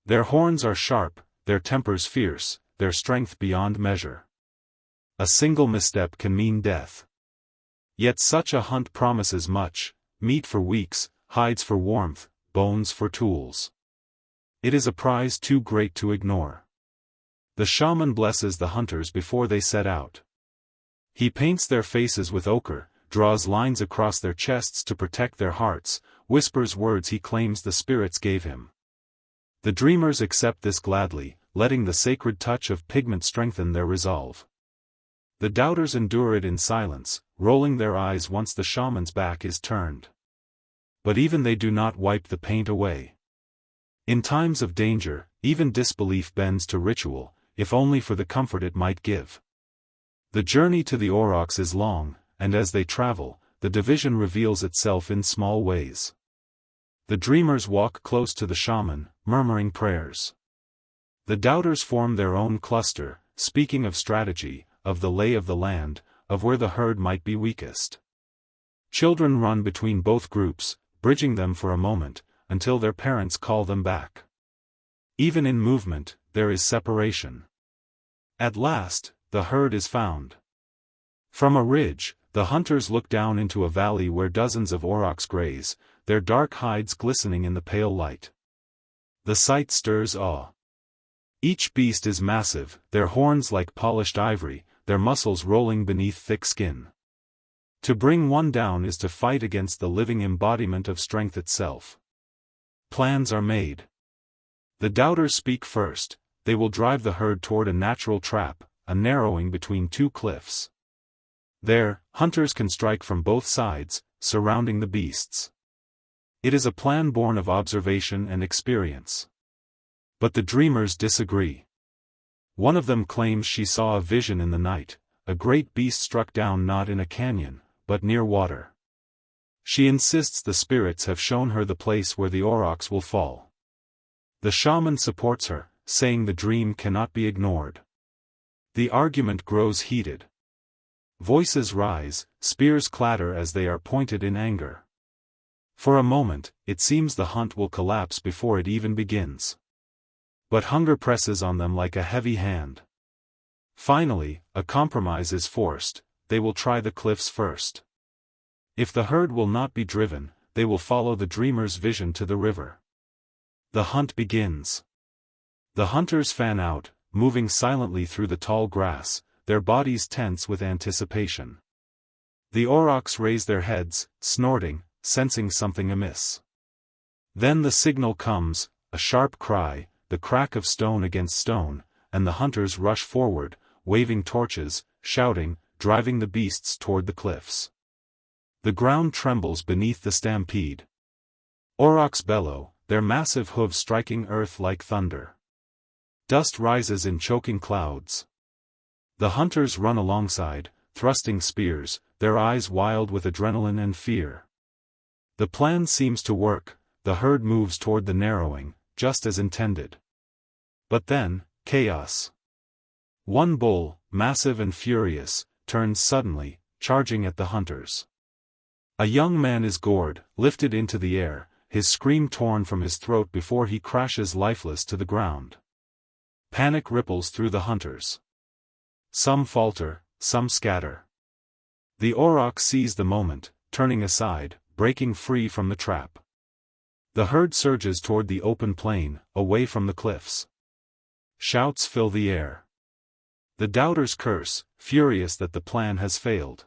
Their horns are sharp, their tempers fierce, their strength beyond measure. A single misstep can mean death. Yet such a hunt promises much: meat for weeks, hides for warmth, bones for tools. It is a prize too great to ignore. The shaman blesses the hunters before they set out. He paints their faces with ochre, draws lines across their chests to protect their hearts, whispers words he claims the spirits gave him. The dreamers accept this gladly, letting the sacred touch of pigment strengthen their resolve. The doubters endure it in silence, rolling their eyes once the shaman's back is turned. But even they do not wipe the paint away. In times of danger, even disbelief bends to ritual, if only for the comfort it might give. The journey to the aurochs is long, and as they travel, the division reveals itself in small ways. The dreamers walk close to the shaman, murmuring prayers. The doubters form their own cluster, speaking of strategy, of the lay of the land, of where the herd might be weakest. Children run between both groups, bridging them for a moment, until their parents call them back. Even in movement, there is separation. At last, the herd is found. From a ridge, the hunters look down into a valley where dozens of aurochs graze, their dark hides glistening in the pale light. The sight stirs awe. Each beast is massive, their horns like polished ivory, their muscles rolling beneath thick skin. To bring one down is to fight against the living embodiment of strength itself. Plans are made. The doubters speak first: they will drive the herd toward a natural trap, a narrowing between two cliffs. There, hunters can strike from both sides, surrounding the beasts. It is a plan born of observation and experience. But the dreamers disagree. One of them claims she saw a vision in the night: a great beast struck down not in a canyon, but near water. She insists the spirits have shown her the place where the aurochs will fall. The shaman supports her, saying the dream cannot be ignored. The argument grows heated. Voices rise, spears clatter as they are pointed in anger. For a moment, it seems the hunt will collapse before it even begins. But hunger presses on them like a heavy hand. Finally, a compromise is forced: they will try the cliffs first. If the herd will not be driven, they will follow the dreamer's vision to the river. The hunt begins. The hunters fan out, moving silently through the tall grass, their bodies tense with anticipation. The aurochs raise their heads, snorting, sensing something amiss. Then the signal comes, a sharp cry, the crack of stone against stone, and the hunters rush forward, waving torches, shouting, driving the beasts toward the cliffs. The ground trembles beneath the stampede. Aurochs bellow, their massive hooves striking earth like thunder. Dust rises in choking clouds. The hunters run alongside, thrusting spears, their eyes wild with adrenaline and fear. The plan seems to work, the herd moves toward the narrowing, just as intended. But then, chaos. One bull, massive and furious, turns suddenly, charging at the hunters. A young man is gored, lifted into the air, his scream torn from his throat before he crashes lifeless to the ground. Panic ripples through the hunters. Some falter, some scatter. The auroch seize the moment, turning aside, breaking free from the trap. The herd surges toward the open plain, away from the cliffs. Shouts fill the air. The doubters curse, furious that the plan has failed.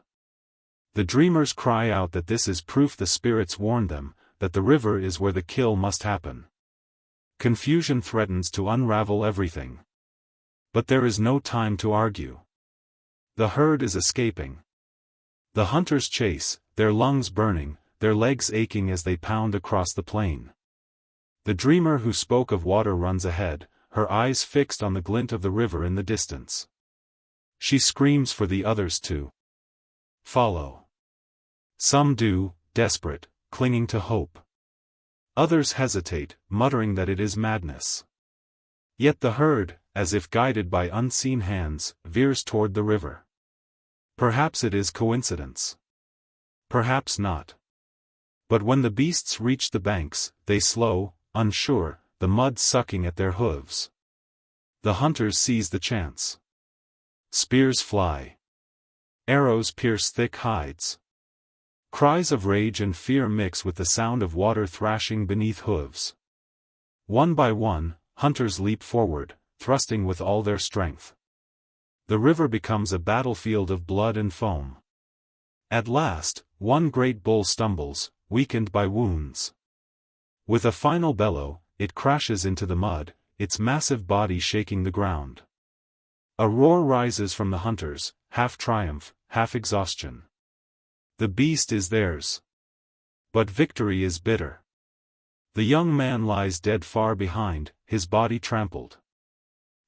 The dreamers cry out that this is proof the spirits warned them, that the river is where the kill must happen. Confusion threatens to unravel everything. But there is no time to argue. The herd is escaping. The hunters chase, their lungs burning, their legs aching as they pound across the plain. The dreamer who spoke of water runs ahead, her eyes fixed on the glint of the river in the distance. She screams for the others to follow. Some do, desperate, clinging to hope. Others hesitate, muttering that it is madness. Yet the herd, as if guided by unseen hands, veers toward the river. Perhaps it is coincidence. Perhaps not. But when the beasts reach the banks, they slow, unsure, the mud sucking at their hooves. The hunters seize the chance. Spears fly. Arrows pierce thick hides. Cries of rage and fear mix with the sound of water thrashing beneath hooves. One by one, hunters leap forward, thrusting with all their strength. The river becomes a battlefield of blood and foam. At last, one great bull stumbles, weakened by wounds. With a final bellow, it crashes into the mud, its massive body shaking the ground. A roar rises from the hunters, half triumph, half exhaustion. The beast is theirs. But victory is bitter. The young man lies dead far behind, his body trampled.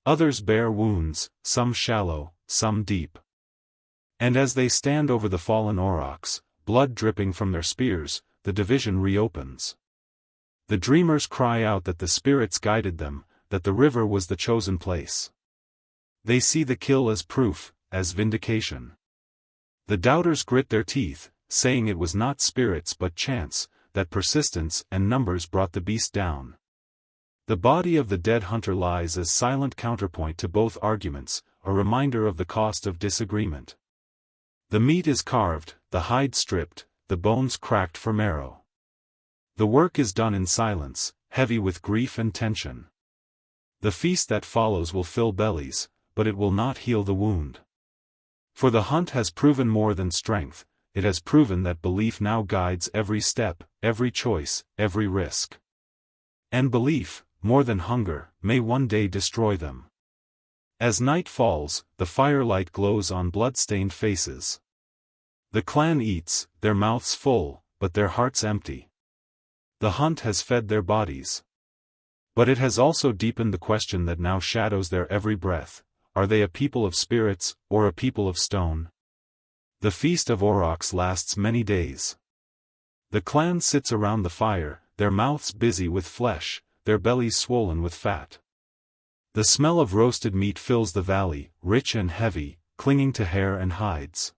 Others bear wounds, some shallow, some deep. And as they stand over the fallen aurochs, blood dripping from their spears, the division reopens. The dreamers cry out that the spirits guided them, that the river was the chosen place. They see the kill as proof, as vindication. The doubters grit their teeth, saying it was not spirits but chance, that persistence and numbers brought the beast down. The body of the dead hunter lies as silent counterpoint to both arguments, a reminder of the cost of disagreement. The meat is carved, the hide stripped, the bones cracked for marrow. The work is done in silence, heavy with grief and tension. The feast that follows will fill bellies, but it will not heal the wound. For the hunt has proven more than strength, it has proven that belief now guides every step, every choice, every risk. And belief, more than hunger, may one day destroy them. As night falls, the firelight glows on blood-stained faces. The clan eats, their mouths full, but their hearts empty. The hunt has fed their bodies. But it has also deepened the question that now shadows their every breath: are they a people of spirits, or a people of stone? The feast of aurochs lasts many days. The clan sits around the fire, their mouths busy with flesh, their bellies swollen with fat. The smell of roasted meat fills the valley, rich and heavy, clinging to hair and hides.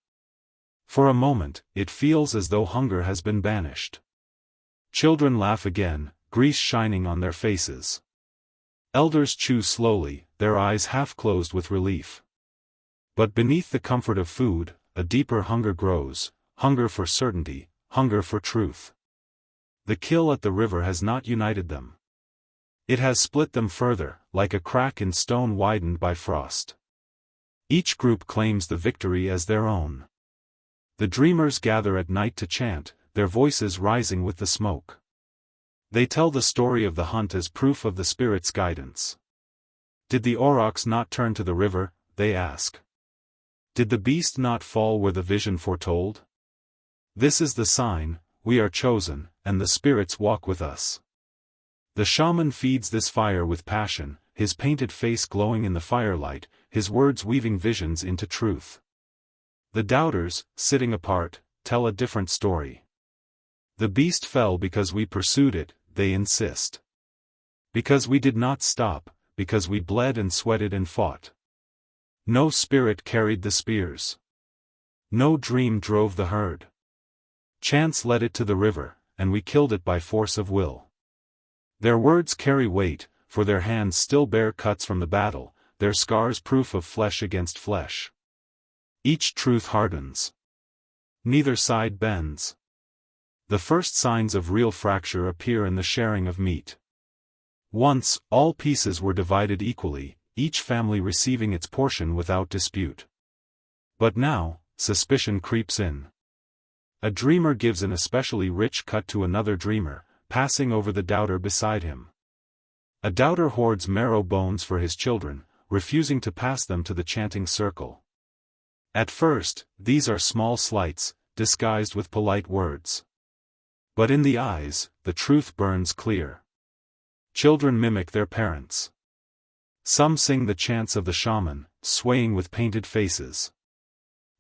For a moment, it feels as though hunger has been banished. Children laugh again, grease shining on their faces. Elders chew slowly, their eyes half closed with relief. But beneath the comfort of food, a deeper hunger grows, hunger for certainty, hunger for truth. The kill at the river has not united them. It has split them further, like a crack in stone widened by frost. Each group claims the victory as their own. The dreamers gather at night to chant, their voices rising with the smoke. They tell the story of the hunt as proof of the spirit's guidance. Did the aurochs not turn to the river, they ask. Did the beast not fall where the vision foretold? This is the sign, we are chosen, and the spirits walk with us. The shaman feeds this fire with passion, his painted face glowing in the firelight, his words weaving visions into truth. The doubters, sitting apart, tell a different story. The beast fell because we pursued it, they insist. Because we did not stop, because we bled and sweated and fought. No spirit carried the spears. No dream drove the herd. Chance led it to the river, and we killed it by force of will. Their words carry weight, for their hands still bear cuts from the battle, their scars proof of flesh against flesh. Each truth hardens. Neither side bends. The first signs of real fracture appear in the sharing of meat. Once, all pieces were divided equally, each family receiving its portion without dispute. But now, suspicion creeps in. A dreamer gives an especially rich cut to another dreamer, passing over the doubter beside him. A doubter hoards marrow bones for his children, refusing to pass them to the chanting circle. At first, these are small slights, disguised with polite words. But in the eyes, the truth burns clear. Children mimic their parents. Some sing the chants of the shaman, swaying with painted faces.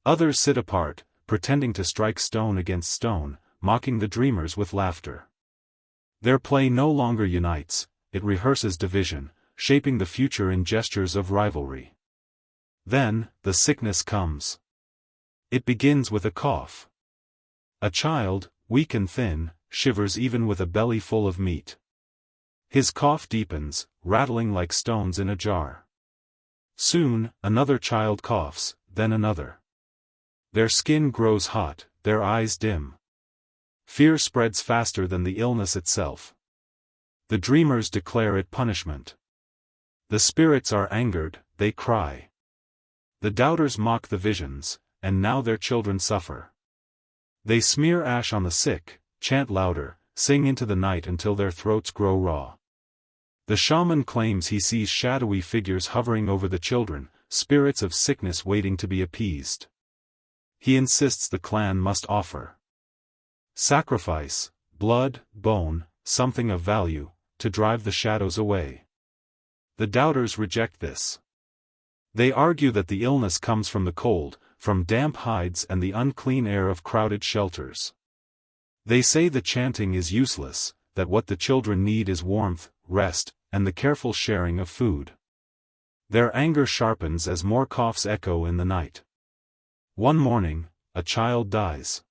Others sit apart, pretending to strike stone against stone, mocking the dreamers with laughter. Their play no longer unites, it rehearses division, shaping the future in gestures of rivalry. Then, the sickness comes. It begins with a cough. A child, weak and thin, shivers even with a belly full of meat. His cough deepens, rattling like stones in a jar. Soon, another child coughs, then another. Their skin grows hot, their eyes dim. Fear spreads faster than the illness itself. The dreamers declare it punishment. The spirits are angered, they cry. The doubters mock the visions, and now their children suffer. They smear ash on the sick, chant louder, sing into the night until their throats grow raw. The shaman claims he sees shadowy figures hovering over the children, spirits of sickness waiting to be appeased. He insists the clan must offer sacrifice, blood, bone, something of value, to drive the shadows away. The doubters reject this. They argue that the illness comes from the cold, from damp hides and the unclean air of crowded shelters. They say the chanting is useless, that what the children need is warmth, rest, and the careful sharing of food. Their anger sharpens as more coughs echo in the night. One morning, a child dies.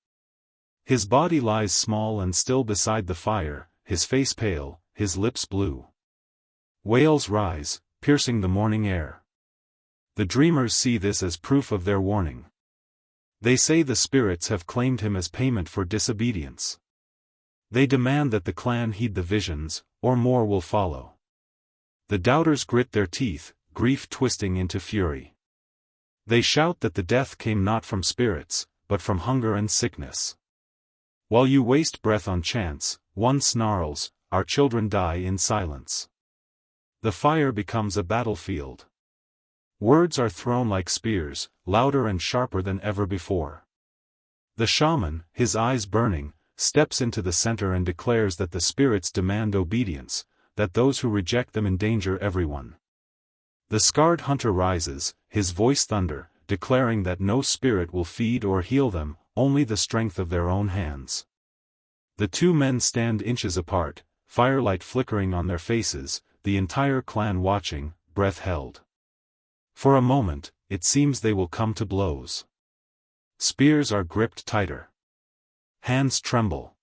His body lies small and still beside the fire, his face pale, his lips blue. Wails rise, piercing the morning air. The dreamers see this as proof of their warning. They say the spirits have claimed him as payment for disobedience. They demand that the clan heed the visions, or more will follow. The doubters grit their teeth, grief twisting into fury. They shout that the death came not from spirits, but from hunger and sickness. While you waste breath on chance, one snarls, our children die in silence. The fire becomes a battlefield. Words are thrown like spears, louder and sharper than ever before. The shaman, his eyes burning, steps into the center and declares that the spirits demand obedience, that those who reject them endanger everyone. The scarred hunter rises, his voice thunder, declaring that no spirit will feed or heal them, only the strength of their own hands. The two men stand inches apart, firelight flickering on their faces, the entire clan watching, breath held. For a moment, it seems they will come to blows. Spears are gripped tighter. Hands tremble.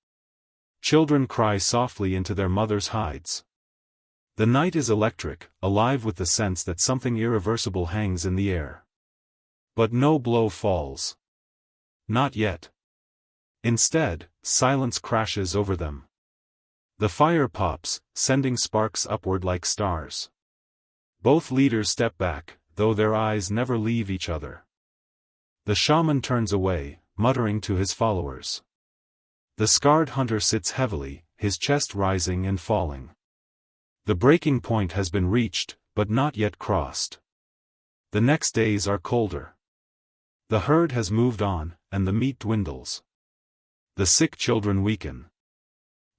Children cry softly into their mothers' hides. The night is electric, alive with the sense that something irreversible hangs in the air. But no blow falls. Not yet. Instead, silence crashes over them. The fire pops, sending sparks upward like stars. Both leaders step back, though their eyes never leave each other. The shaman turns away, muttering to his followers. The scarred hunter sits heavily, his chest rising and falling. The breaking point has been reached, but not yet crossed. The next days are colder. The herd has moved on, and the meat dwindles. The sick children weaken.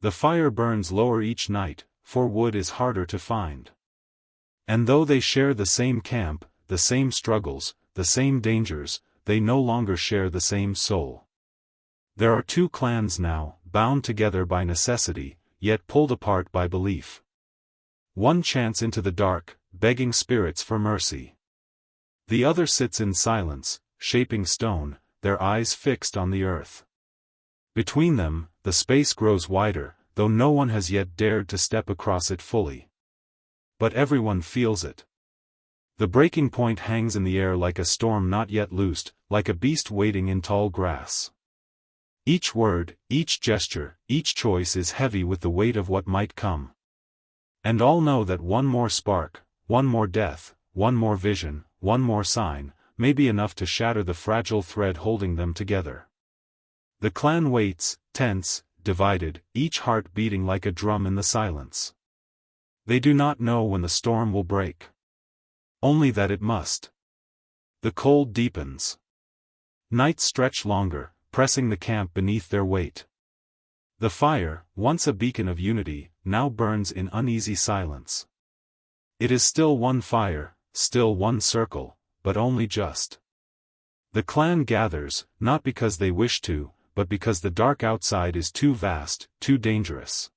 The fire burns lower each night, for wood is harder to find. And though they share the same camp, the same struggles, the same dangers, they no longer share the same soul. There are two clans now, bound together by necessity, yet pulled apart by belief. One chants into the dark, begging spirits for mercy. The other sits in silence, shaping stone, their eyes fixed on the earth. Between them, the space grows wider, though no one has yet dared to step across it fully. But everyone feels it. The breaking point hangs in the air like a storm not yet loosed, like a beast waiting in tall grass. Each word, each gesture, each choice is heavy with the weight of what might come. And all know that one more spark, one more death, one more vision, one more sign, may be enough to shatter the fragile thread holding them together. The clan waits, tense, divided, each heart beating like a drum in the silence. They do not know when the storm will break. Only that it must. The cold deepens. Nights stretch longer, pressing the camp beneath their weight. The fire, once a beacon of unity, now burns in uneasy silence. It is still one fire, still one circle, but only just. The clan gathers, not because they wish to, but because the dark outside is too vast, too dangerous.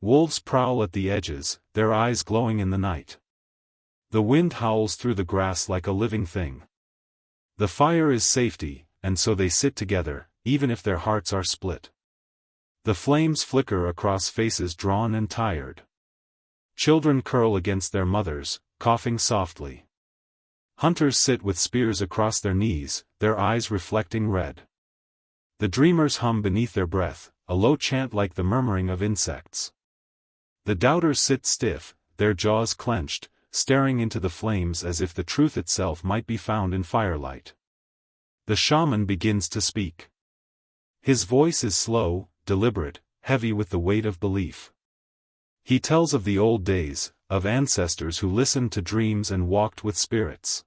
Wolves prowl at the edges, their eyes glowing in the night. The wind howls through the grass like a living thing. The fire is safety, and so they sit together, even if their hearts are split. The flames flicker across faces drawn and tired. Children curl against their mothers, coughing softly. Hunters sit with spears across their knees, their eyes reflecting red. The dreamers hum beneath their breath, a low chant like the murmuring of insects. The doubters sit stiff, their jaws clenched, staring into the flames as if the truth itself might be found in firelight. The shaman begins to speak. His voice is slow, deliberate, heavy with the weight of belief. He tells of the old days, of ancestors who listened to dreams and walked with spirits.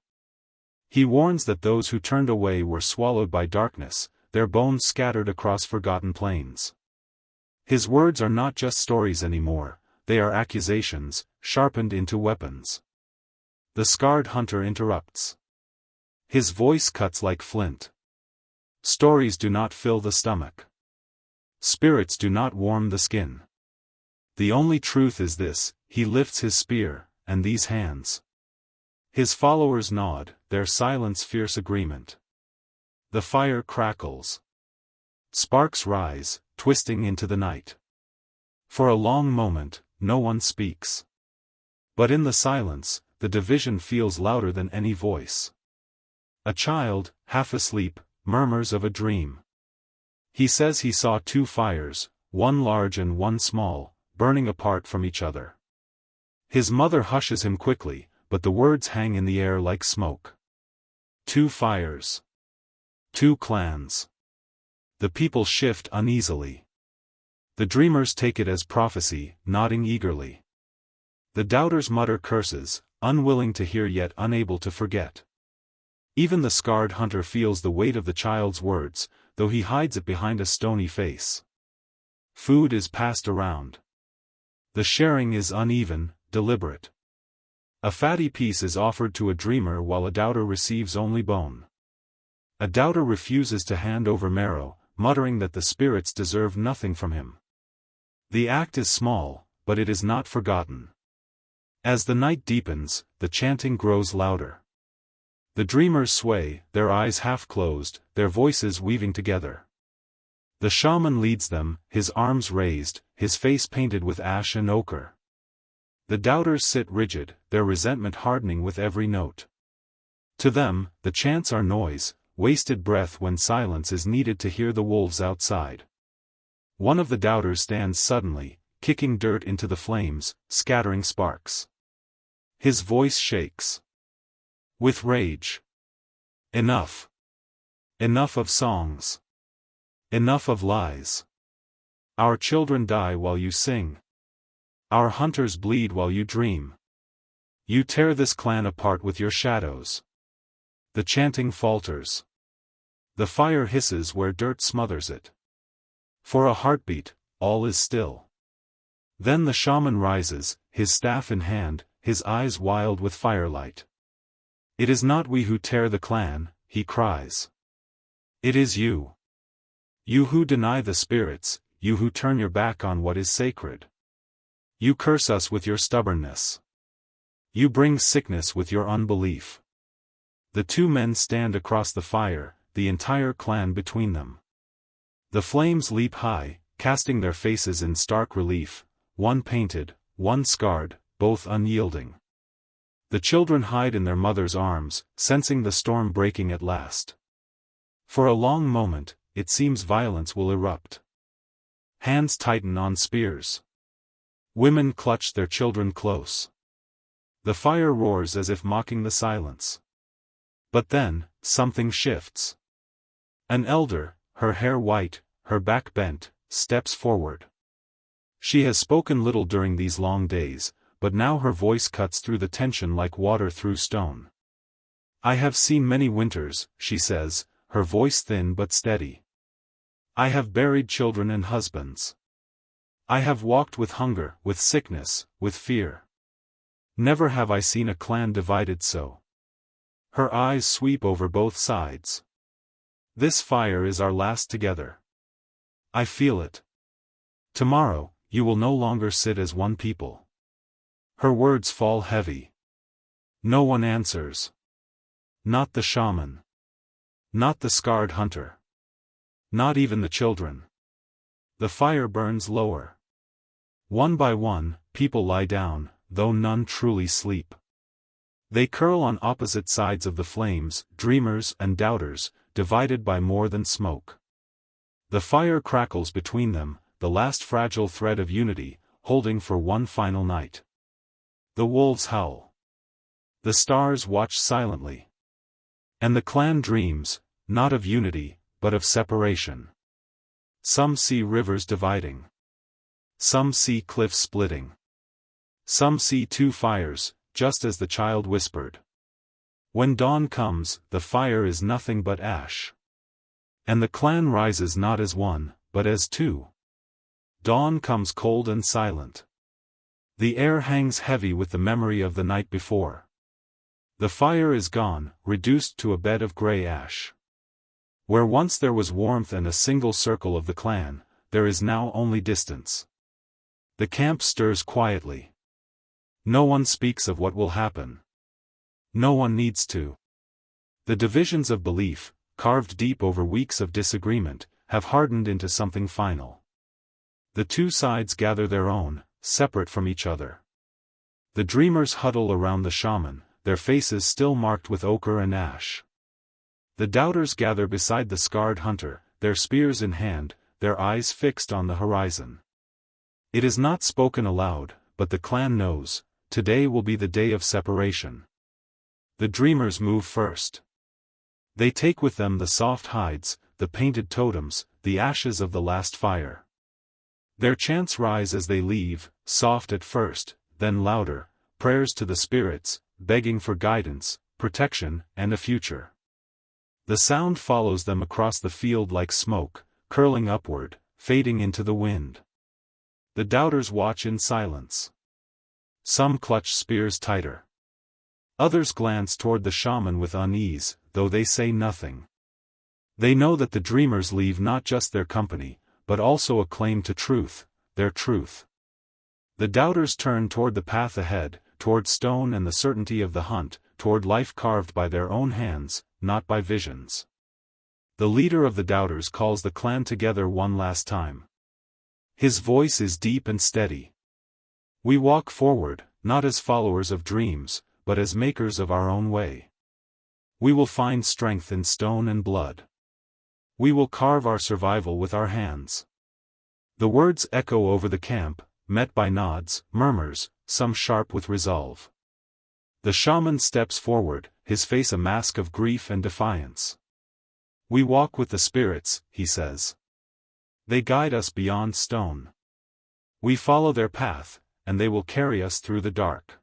He warns that those who turned away were swallowed by darkness, their bones scattered across forgotten plains. His words are not just stories anymore, they are accusations, sharpened into weapons. The scarred hunter interrupts. His voice cuts like flint. Stories do not fill the stomach. Spirits do not warm the skin. The only truth is this: he lifts his spear, and these hands. His followers nod, their silence fierce agreement. The fire crackles. Sparks rise, twisting into the night. For a long moment, no one speaks. But in the silence, the division feels louder than any voice. A child, half asleep, murmurs of a dream. He says he saw two fires, one large and one small, burning apart from each other. His mother hushes him quickly, but the words hang in the air like smoke. Two fires. Two clans. The people shift uneasily. The dreamers take it as prophecy, nodding eagerly. The doubters mutter curses, unwilling to hear yet unable to forget. Even the scarred hunter feels the weight of the child's words, though he hides it behind a stony face. Food is passed around. The sharing is uneven, deliberate. A fatty piece is offered to a dreamer while a doubter receives only bone. A doubter refuses to hand over marrow, muttering that the spirits deserve nothing from him. The act is small, but it is not forgotten. As the night deepens, the chanting grows louder. The dreamers sway, their eyes half closed, their voices weaving together. The shaman leads them, his arms raised, his face painted with ash and ochre. The doubters sit rigid, their resentment hardening with every note. To them, the chants are noise, wasted breath when silence is needed to hear the wolves outside. One of the doubters stands suddenly, kicking dirt into the flames, scattering sparks. His voice shakes with rage. Enough. Enough of songs. Enough of lies. Our children die while you sing. Our hunters bleed while you dream. You tear this clan apart with your shadows. The chanting falters. The fire hisses where dirt smothers it. For a heartbeat, all is still. Then the shaman rises, his staff in hand, his eyes wild with firelight. It is not we who tear the clan, he cries. It is you. You who deny the spirits, you who turn your back on what is sacred. You curse us with your stubbornness. You bring sickness with your unbelief. The two men stand across the fire, the entire clan between them. The flames leap high, casting their faces in stark relief, one painted, one scarred, both unyielding. The children hide in their mother's arms, sensing the storm breaking at last. For a long moment, it seems violence will erupt. Hands tighten on spears. Women clutch their children close. The fire roars as if mocking the silence. But then, something shifts. An elder, her hair white, her back bent, steps forward. She has spoken little during these long days, but now her voice cuts through the tension like water through stone. I have seen many winters, she says, her voice thin but steady. I have buried children and husbands. I have walked with hunger, with sickness, with fear. Never have I seen a clan divided so. Her eyes sweep over both sides. This fire is our last together. I feel it. Tomorrow, you will no longer sit as one people. Her words fall heavy. No one answers. Not the shaman. Not the scarred hunter. Not even the children. The fire burns lower. One by one, people lie down, though none truly sleep. They curl on opposite sides of the flames, dreamers and doubters, divided by more than smoke. The fire crackles between them, the last fragile thread of unity, holding for one final night. The wolves howl. The stars watch silently. And the clan dreams, not of unity, but of separation. Some see rivers dividing. Some see cliffs splitting. Some see two fires, just as the child whispered. When dawn comes, the fire is nothing but ash. And the clan rises not as one, but as two. Dawn comes cold and silent. The air hangs heavy with the memory of the night before. The fire is gone, reduced to a bed of gray ash. Where once there was warmth and a single circle of the clan, there is now only distance. The camp stirs quietly. No one speaks of what will happen. No one needs to. The divisions of belief, carved deep over weeks of disagreement, have hardened into something final. The two sides gather their own, separate from each other. The dreamers huddle around the shaman, their faces still marked with ochre and ash. The doubters gather beside the scarred hunter, their spears in hand, their eyes fixed on the horizon. It is not spoken aloud, but the clan knows, today will be the day of separation. The dreamers move first. They take with them the soft hides, the painted totems, the ashes of the last fire. Their chants rise as they leave, soft at first, then louder, prayers to the spirits, begging for guidance, protection, and a future. The sound follows them across the field like smoke, curling upward, fading into the wind. The doubters watch in silence. Some clutch spears tighter. Others glance toward the shaman with unease, though they say nothing. They know that the dreamers leave not just their company, but also a claim to truth, their truth. The doubters turn toward the path ahead, toward stone and the certainty of the hunt, toward life carved by their own hands, not by visions. The leader of the doubters calls the clan together one last time. His voice is deep and steady. We walk forward, not as followers of dreams, but as makers of our own way. We will find strength in stone and blood. We will carve our survival with our hands. The words echo over the camp, met by nods, murmurs, some sharp with resolve. The shaman steps forward, his face a mask of grief and defiance. "We walk with the spirits," he says. "They guide us beyond stone. We follow their path, and they will carry us through the dark."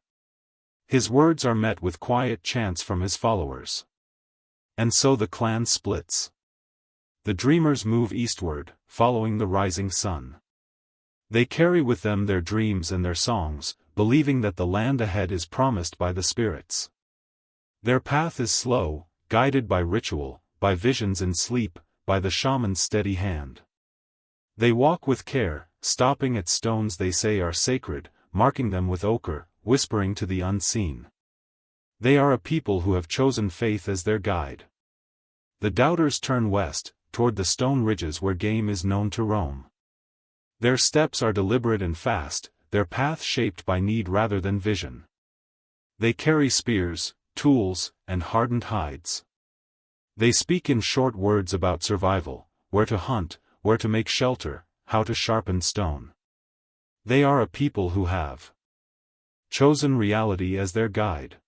His words are met with quiet chants from his followers. And so the clan splits. The dreamers move eastward, following the rising sun. They carry with them their dreams and their songs, believing that the land ahead is promised by the spirits. Their path is slow, guided by ritual, by visions in sleep, by the shaman's steady hand. They walk with care, stopping at stones they say are sacred, marking them with ochre, whispering to the unseen. They are a people who have chosen faith as their guide. The doubters turn west, toward the stone ridges where game is known to roam. Their steps are deliberate and fast, their path shaped by need rather than vision. They carry spears, tools, and hardened hides. They speak in short words about survival, where to hunt, where to make shelter, how to sharpen stone. They are a people who have chosen reality as their guide.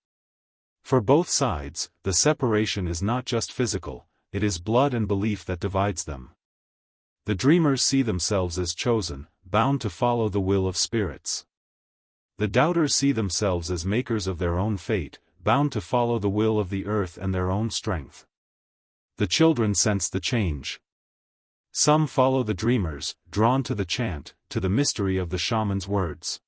For both sides, the separation is not just physical, it is blood and belief that divides them. The dreamers see themselves as chosen, bound to follow the will of spirits. The doubters see themselves as makers of their own fate, bound to follow the will of the earth and their own strength. The children sense the change. Some follow the dreamers, drawn to the chant, to the mystery of the shaman's words.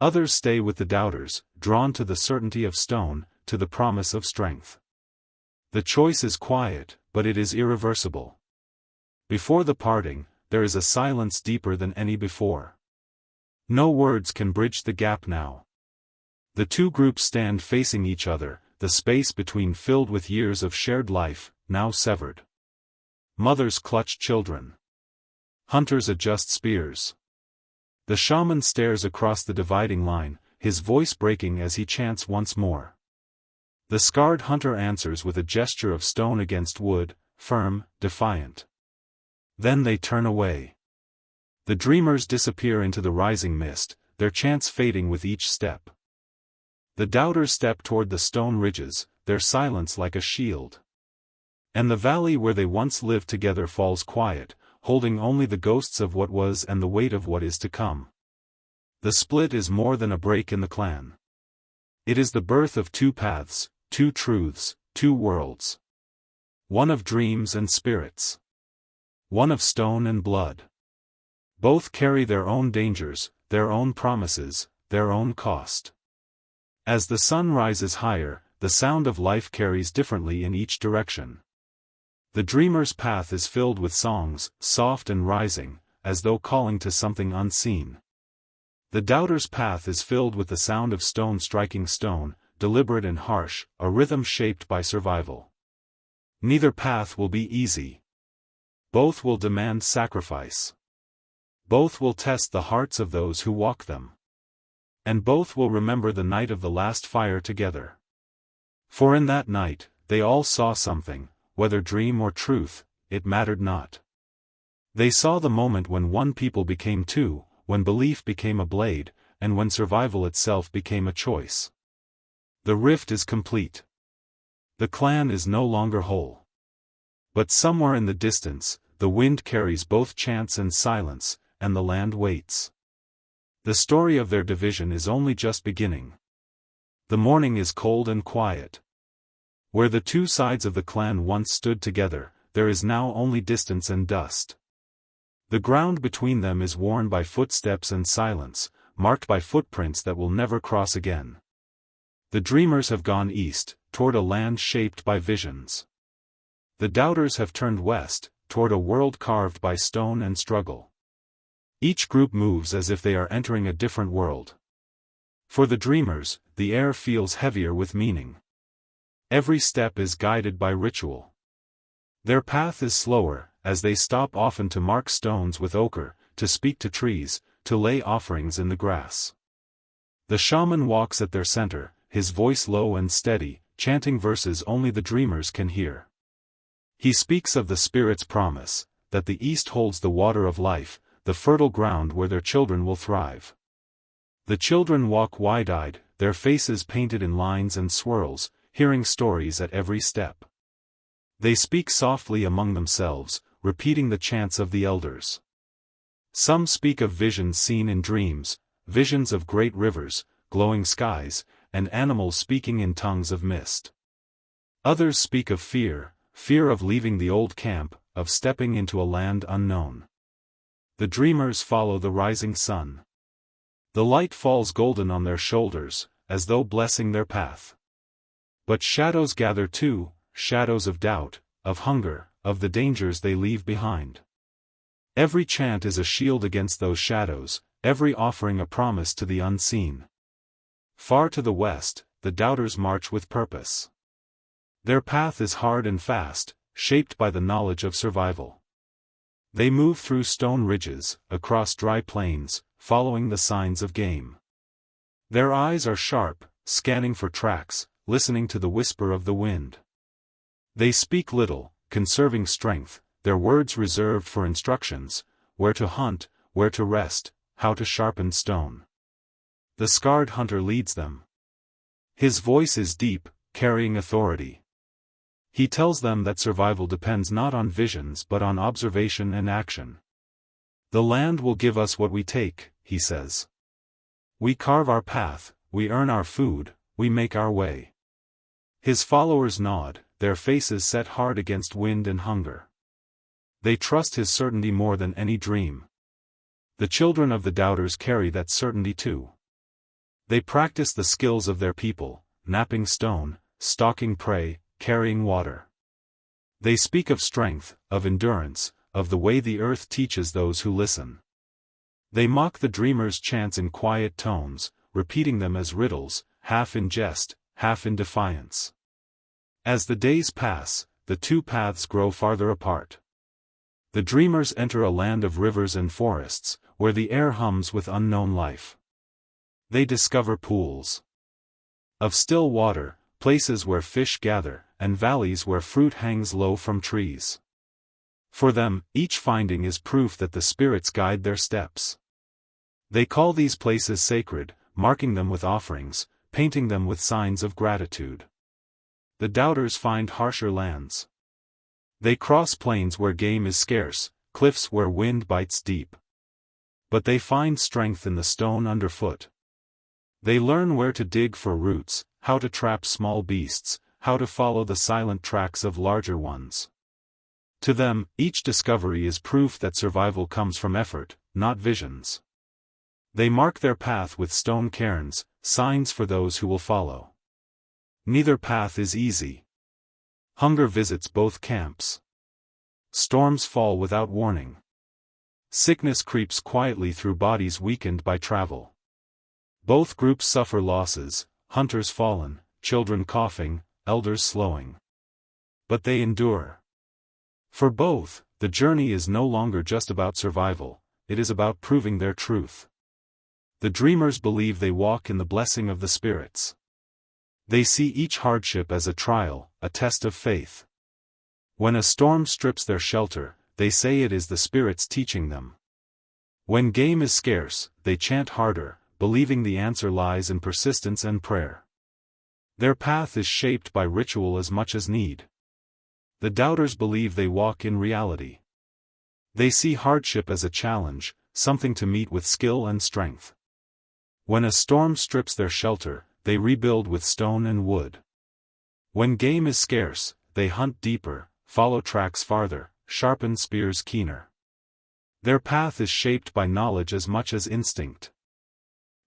Others stay with the doubters, drawn to the certainty of stone, to the promise of strength. The choice is quiet, but it is irreversible. Before the parting, there is a silence deeper than any before. No words can bridge the gap now. The two groups stand facing each other, the space between filled with years of shared life, now severed. Mothers clutch children. Hunters adjust spears. The shaman stares across the dividing line, his voice breaking as he chants once more. The scarred hunter answers with a gesture of stone against wood, firm, defiant. Then they turn away. The dreamers disappear into the rising mist, their chants fading with each step. The doubters step toward the stone ridges, their silence like a shield. And the valley where they once lived together falls quiet, holding only the ghosts of what was and the weight of what is to come. The split is more than a break in the clan. It is the birth of two paths, two truths, two worlds. One of dreams and spirits. One of stone and blood. Both carry their own dangers, their own promises, their own cost. As the sun rises higher, the sound of life carries differently in each direction. The dreamer's path is filled with songs, soft and rising, as though calling to something unseen. The doubter's path is filled with the sound of stone striking stone, deliberate and harsh, a rhythm shaped by survival. Neither path will be easy. Both will demand sacrifice. Both will test the hearts of those who walk them. And both will remember the night of the last fire together. For in that night, they all saw something, whether dream or truth, it mattered not. They saw the moment when one people became two, when belief became a blade, and when survival itself became a choice. The rift is complete. The clan is no longer whole. But somewhere in the distance, the wind carries both chants and silence, and the land waits. The story of their division is only just beginning. The morning is cold and quiet. Where the two sides of the clan once stood together, there is now only distance and dust. The ground between them is worn by footsteps and silence, marked by footprints that will never cross again. The dreamers have gone east, toward a land shaped by visions. The doubters have turned west, toward a world carved by stone and struggle. Each group moves as if they are entering a different world. For the dreamers, the air feels heavier with meaning. Every step is guided by ritual. Their path is slower, as they stop often to mark stones with ochre, to speak to trees, to lay offerings in the grass. The shaman walks at their center, his voice low and steady, chanting verses only the dreamers can hear. He speaks of the Spirit's promise, that the East holds the water of life, the fertile ground where their children will thrive. The children walk wide-eyed, their faces painted in lines and swirls, hearing stories at every step. They speak softly among themselves, repeating the chants of the elders. Some speak of visions seen in dreams, visions of great rivers, glowing skies, and animals speaking in tongues of mist. Others speak of fear, fear of leaving the old camp, of stepping into a land unknown. The dreamers follow the rising sun. The light falls golden on their shoulders, as though blessing their path. But shadows gather too, shadows of doubt, of hunger, of the dangers they leave behind. Every chant is a shield against those shadows, every offering a promise to the unseen. Far to the west, the doubters march with purpose. Their path is hard and fast, shaped by the knowledge of survival. They move through stone ridges, across dry plains, following the signs of game. Their eyes are sharp, scanning for tracks, listening to the whisper of the wind. They speak little, conserving strength, their words reserved for instructions, where to hunt, where to rest, how to sharpen stone. The scarred hunter leads them. His voice is deep, carrying authority. He tells them that survival depends not on visions but on observation and action. The land will give us what we take, he says. We carve our path, we earn our food, we make our way. His followers nod, their faces set hard against wind and hunger. They trust his certainty more than any dream. The children of the doubters carry that certainty too. They practice the skills of their people, knapping stone, stalking prey, carrying water. They speak of strength, of endurance, of the way the earth teaches those who listen. They mock the dreamers' chants in quiet tones, repeating them as riddles, half in jest, half in defiance. As the days pass, the two paths grow farther apart. The dreamers enter a land of rivers and forests, where the air hums with unknown life. They discover pools of still water, places where fish gather, and valleys where fruit hangs low from trees. For them, each finding is proof that the spirits guide their steps. They call these places sacred, marking them with offerings, painting them with signs of gratitude. The doubters find harsher lands. They cross plains where game is scarce, cliffs where wind bites deep. But they find strength in the stone underfoot. They learn where to dig for roots, how to trap small beasts, how to follow the silent tracks of larger ones. To them, each discovery is proof that survival comes from effort, not visions. They mark their path with stone cairns, signs for those who will follow. Neither path is easy. Hunger visits both camps. Storms fall without warning. Sickness creeps quietly through bodies weakened by travel. Both groups suffer losses, hunters fallen, children coughing, elders slowing. But they endure. For both, the journey is no longer just about survival, it is about proving their truth. The dreamers believe they walk in the blessing of the spirits. They see each hardship as a trial, a test of faith. When a storm strips their shelter, they say it is the spirits teaching them. When game is scarce, they chant harder, believing the answer lies in persistence and prayer. Their path is shaped by ritual as much as need. The doubters believe they walk in reality. They see hardship as a challenge, something to meet with skill and strength. When a storm strips their shelter, they rebuild with stone and wood. When game is scarce, they hunt deeper, follow tracks farther, sharpen spears keener. Their path is shaped by knowledge as much as instinct.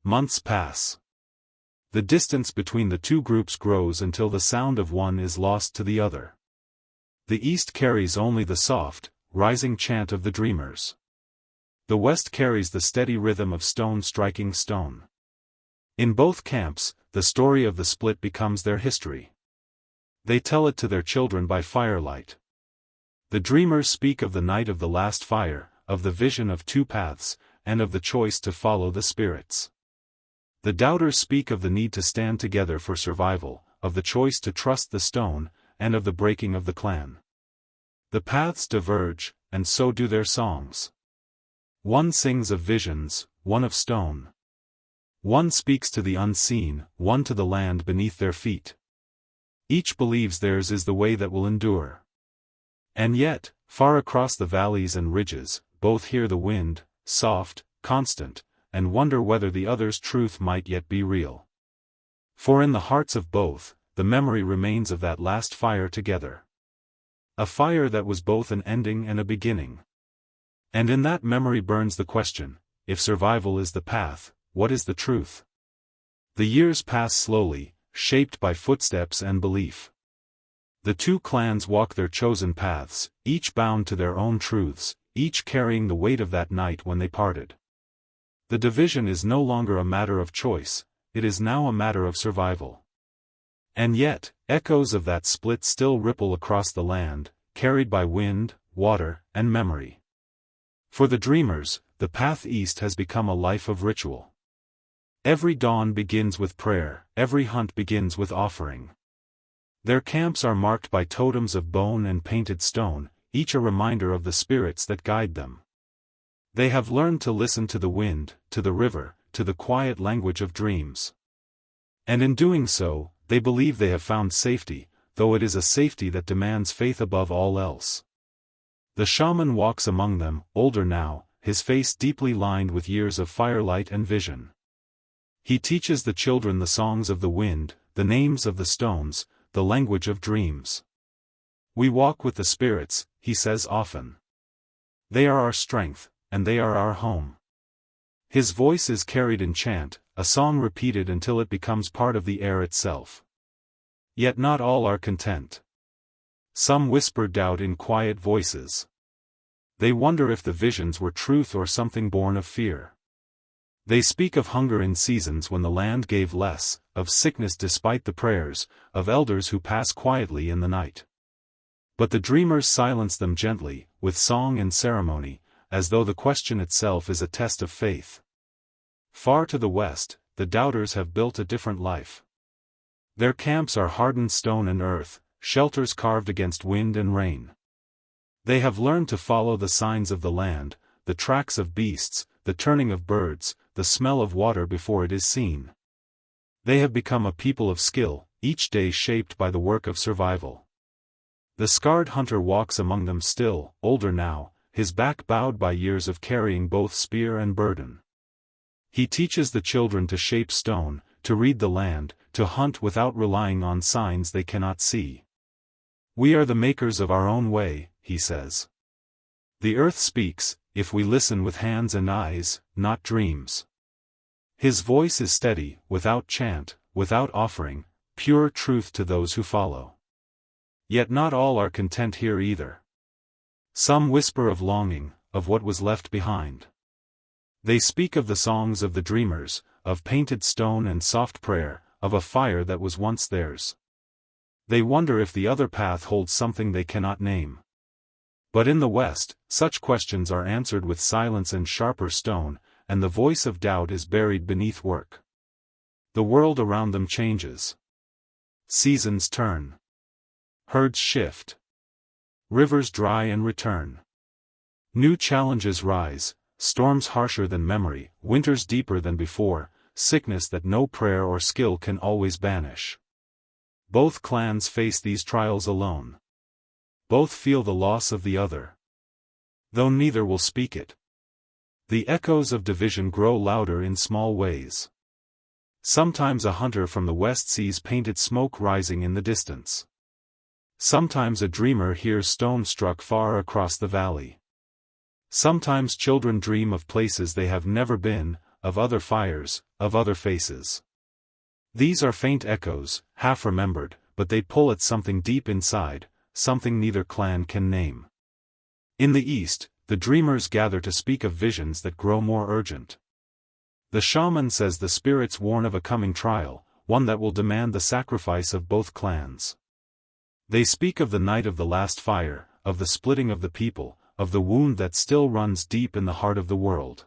Months pass. The distance between the two groups grows until the sound of one is lost to the other. The east carries only the soft, rising chant of the dreamers. The west carries the steady rhythm of stone striking stone. In both camps, the story of the split becomes their history. They tell it to their children by firelight. The dreamers speak of the night of the last fire, of the vision of two paths, and of the choice to follow the spirits. The doubters speak of the need to stand together for survival, of the choice to trust the stone, and of the breaking of the clan. The paths diverge, and so do their songs. One sings of visions, one of stone. One speaks to the unseen, one to the land beneath their feet. Each believes theirs is the way that will endure. And yet, far across the valleys and ridges, both hear the wind, soft, constant, and wonder whether the other's truth might yet be real. For in the hearts of both, the memory remains of that last fire together. A fire that was both an ending and a beginning. And in that memory burns the question, if survival is the path, what is the truth? The years pass slowly, shaped by footsteps and belief. The two clans walk their chosen paths, each bound to their own truths, each carrying the weight of that night when they parted. The division is no longer a matter of choice, it is now a matter of survival. And yet, echoes of that split still ripple across the land, carried by wind, water, and memory. For the dreamers, the path east has become a life of ritual. Every dawn begins with prayer, every hunt begins with offering. Their camps are marked by totems of bone and painted stone, each a reminder of the spirits that guide them. They have learned to listen to the wind, to the river, to the quiet language of dreams. And in doing so, they believe they have found safety, though it is a safety that demands faith above all else. The shaman walks among them, older now, his face deeply lined with years of firelight and vision. He teaches the children the songs of the wind, the names of the stones, the language of dreams. We walk with the spirits, he says often. They are our strength, and they are our home. His voice is carried in chant, a song repeated until it becomes part of the air itself. Yet not all are content. Some whisper doubt in quiet voices. They wonder if the visions were truth or something born of fear. They speak of hunger in seasons when the land gave less, of sickness despite the prayers, of elders who pass quietly in the night. But the dreamers silence them gently, with song and ceremony, as though the question itself is a test of faith. Far to the west, the doubters have built a different life. Their camps are hardened stone and earth, shelters carved against wind and rain. They have learned to follow the signs of the land, the tracks of beasts, the turning of birds, the smell of water before it is seen. They have become a people of skill, each day shaped by the work of survival. The scarred hunter walks among them still, older now, his back bowed by years of carrying both spear and burden. He teaches the children to shape stone, to read the land, to hunt without relying on signs they cannot see. We are the makers of our own way, he says. The earth speaks, if we listen with hands and eyes, not dreams. His voice is steady, without chant, without offering, pure truth to those who follow. Yet not all are content here either. Some whisper of longing, of what was left behind. They speak of the songs of the dreamers, of painted stone and soft prayer, of a fire that was once theirs. They wonder if the other path holds something they cannot name. But in the West, such questions are answered with silence and sharper stone, and the voice of doubt is buried beneath work. The world around them changes. Seasons turn. Herds shift. Rivers dry and return. New challenges rise, storms harsher than memory, winters deeper than before, sickness that no prayer or skill can always banish. Both clans face these trials alone. Both feel the loss of the other. Though neither will speak it. The echoes of division grow louder in small ways. Sometimes a hunter from the west sees painted smoke rising in the distance. Sometimes a dreamer hears stones struck far across the valley. Sometimes children dream of places they have never been, of other fires, of other faces. These are faint echoes, half remembered, but they pull at something deep inside, something neither clan can name. In the east, the dreamers gather to speak of visions that grow more urgent. The shaman says the spirits warn of a coming trial, one that will demand the sacrifice of both clans. They speak of the night of the last fire, of the splitting of the people, of the wound that still runs deep in the heart of the world.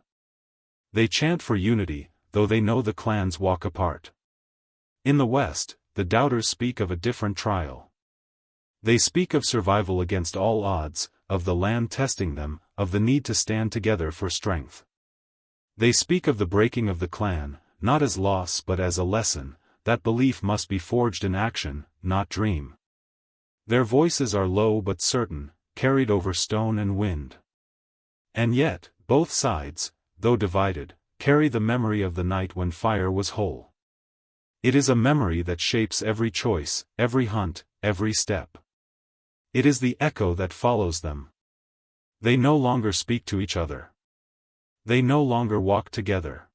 They chant for unity, though they know the clans walk apart. In the West, the doubters speak of a different trial. They speak of survival against all odds, of the land testing them, of the need to stand together for strength. They speak of the breaking of the clan, not as loss but as a lesson, that belief must be forged in action, not dream. Their voices are low but certain, carried over stone and wind. And yet, both sides, though divided, carry the memory of the night when fire was whole. It is a memory that shapes every choice, every hunt, every step. It is the echo that follows them. They no longer speak to each other. They no longer walk together.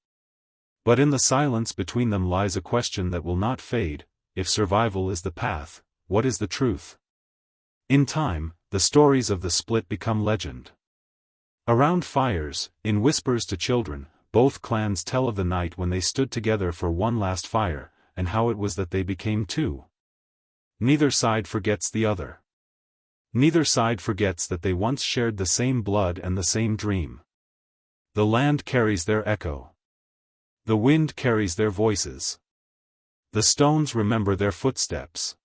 But in the silence between them lies a question that will not fade: if survival is the path, what is the truth? In time, the stories of the split become legend. Around fires, in whispers to children, both clans tell of the night when they stood together for one last fire, and how it was that they became two. Neither side forgets the other. Neither side forgets that they once shared the same blood and the same dream. The land carries their echo. The wind carries their voices. The stones remember their footsteps.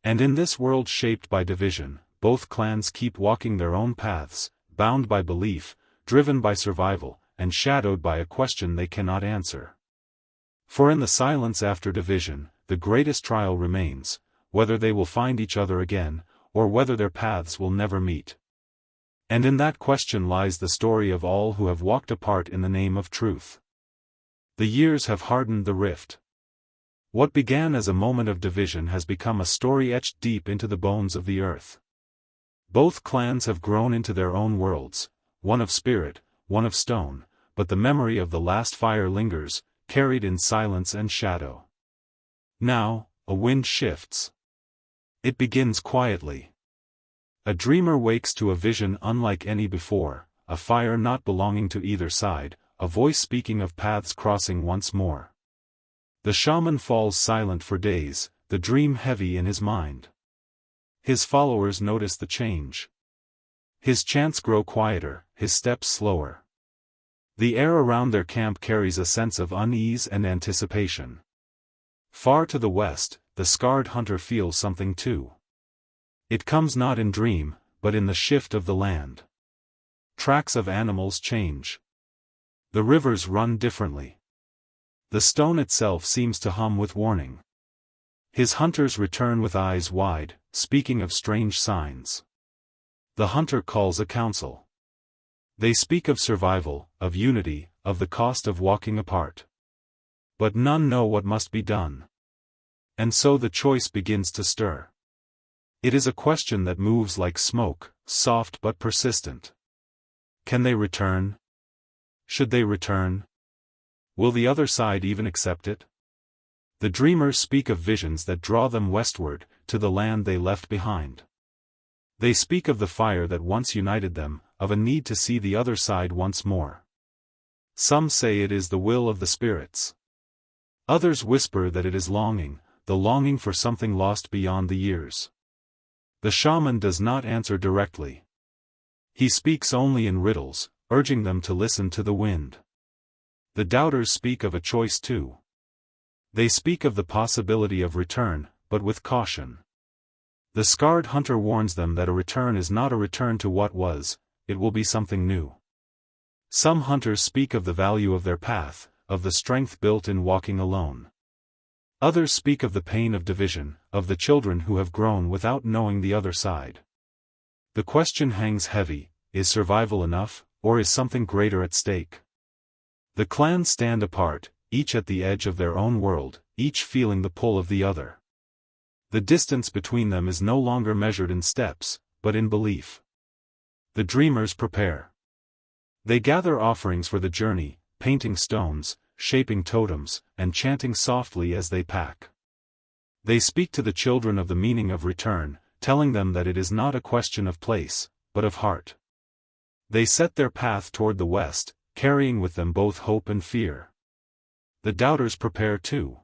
And in this world shaped by division, both clans keep walking their own paths, bound by belief, driven by survival, and shadowed by a question they cannot answer. For in the silence after division, the greatest trial remains, whether they will find each other again, or whether their paths will never meet. And in that question lies the story of all who have walked apart in the name of truth. The years have hardened the rift. What began as a moment of division has become a story etched deep into the bones of the earth. Both clans have grown into their own worlds, one of spirit, one of stone, but the memory of the last fire lingers, carried in silence and shadow. Now, a wind shifts. It begins quietly. A dreamer wakes to a vision unlike any before, a fire not belonging to either side, a voice speaking of paths crossing once more. The shaman falls silent for days, the dream heavy in his mind. His followers notice the change. His chants grow quieter, his steps slower. The air around their camp carries a sense of unease and anticipation. Far to the west, the scarred hunter feels something too. It comes not in dream, but in the shift of the land. Tracks of animals change. The rivers run differently. The stone itself seems to hum with warning. His hunters return with eyes wide, speaking of strange signs. The hunter calls a council. They speak of survival, of unity, of the cost of walking apart. But none know what must be done. And so the choice begins to stir. It is a question that moves like smoke, soft but persistent. Can they return? Should they return? Will the other side even accept it? The dreamers speak of visions that draw them westward, to the land they left behind. They speak of the fire that once united them, of a need to see the other side once more. Some say it is the will of the spirits. Others whisper that it is longing, the longing for something lost beyond the years. The shaman does not answer directly. He speaks only in riddles, urging them to listen to the wind. The doubters speak of a choice too. They speak of the possibility of return, but with caution. The scarred hunter warns them that a return is not a return to what was, it will be something new. Some hunters speak of the value of their path, of the strength built in walking alone. Others speak of the pain of division, of the children who have grown without knowing the other side. The question hangs heavy: is survival enough, or is something greater at stake? The clans stand apart, each at the edge of their own world, each feeling the pull of the other. The distance between them is no longer measured in steps, but in belief. The dreamers prepare. They gather offerings for the journey, painting stones, shaping totems, and chanting softly as they pack. They speak to the children of the meaning of return, telling them that it is not a question of place, but of heart. They set their path toward the west, carrying with them both hope and fear. The doubters prepare too.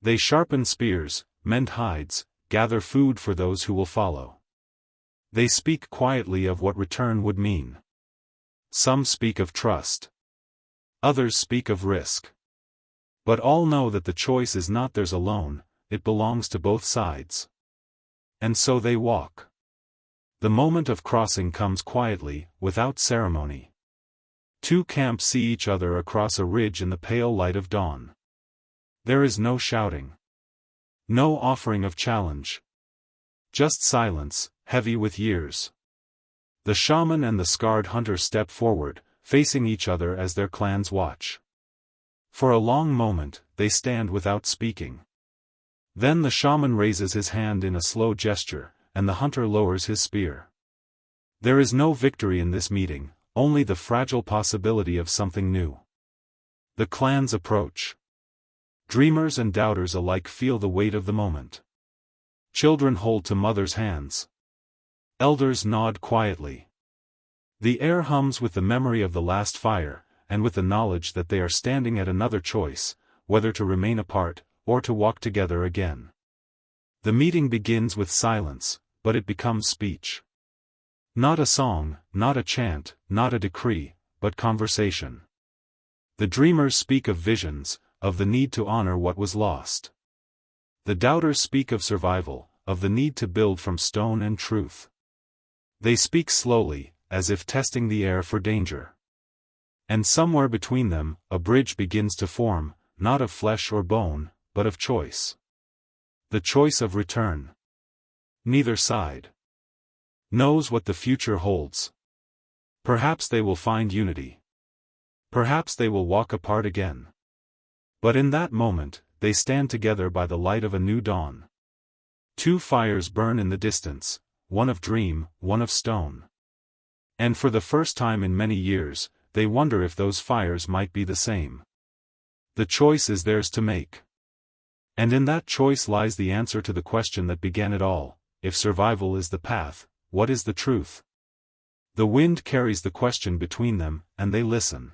They sharpen spears, mend hides, gather food for those who will follow. They speak quietly of what return would mean. Some speak of trust. Others speak of risk. But all know that the choice is not theirs alone, it belongs to both sides. And so they walk. The moment of crossing comes quietly, without ceremony. Two camps see each other across a ridge in the pale light of dawn. There is no shouting. No offering of challenge. Just silence, heavy with years. The shaman and the scarred hunter step forward, facing each other as their clans watch. For a long moment, they stand without speaking. Then the shaman raises his hand in a slow gesture, and the hunter lowers his spear. There is no victory in this meeting, only the fragile possibility of something new. The clans approach. Dreamers and doubters alike feel the weight of the moment. Children hold to mothers' hands. Elders nod quietly. The air hums with the memory of the last fire, and with the knowledge that they are standing at another choice, whether to remain apart, or to walk together again. The meeting begins with silence, but it becomes speech. Not a song, not a chant, not a decree, but conversation. The dreamers speak of visions, of the need to honor what was lost. The doubters speak of survival, of the need to build from stone and truth. They speak slowly, as if testing the air for danger. And somewhere between them, a bridge begins to form, not of flesh or bone, but of choice. The choice of return. Neither side knows what the future holds. Perhaps they will find unity. Perhaps they will walk apart again. But in that moment, they stand together by the light of a new dawn. Two fires burn in the distance, one of dream, one of stone. And for the first time in many years, they wonder if those fires might be the same. The choice is theirs to make. And in that choice lies the answer to the question that began it all: if survival is the path, what is the truth? The wind carries the question between them, and they listen.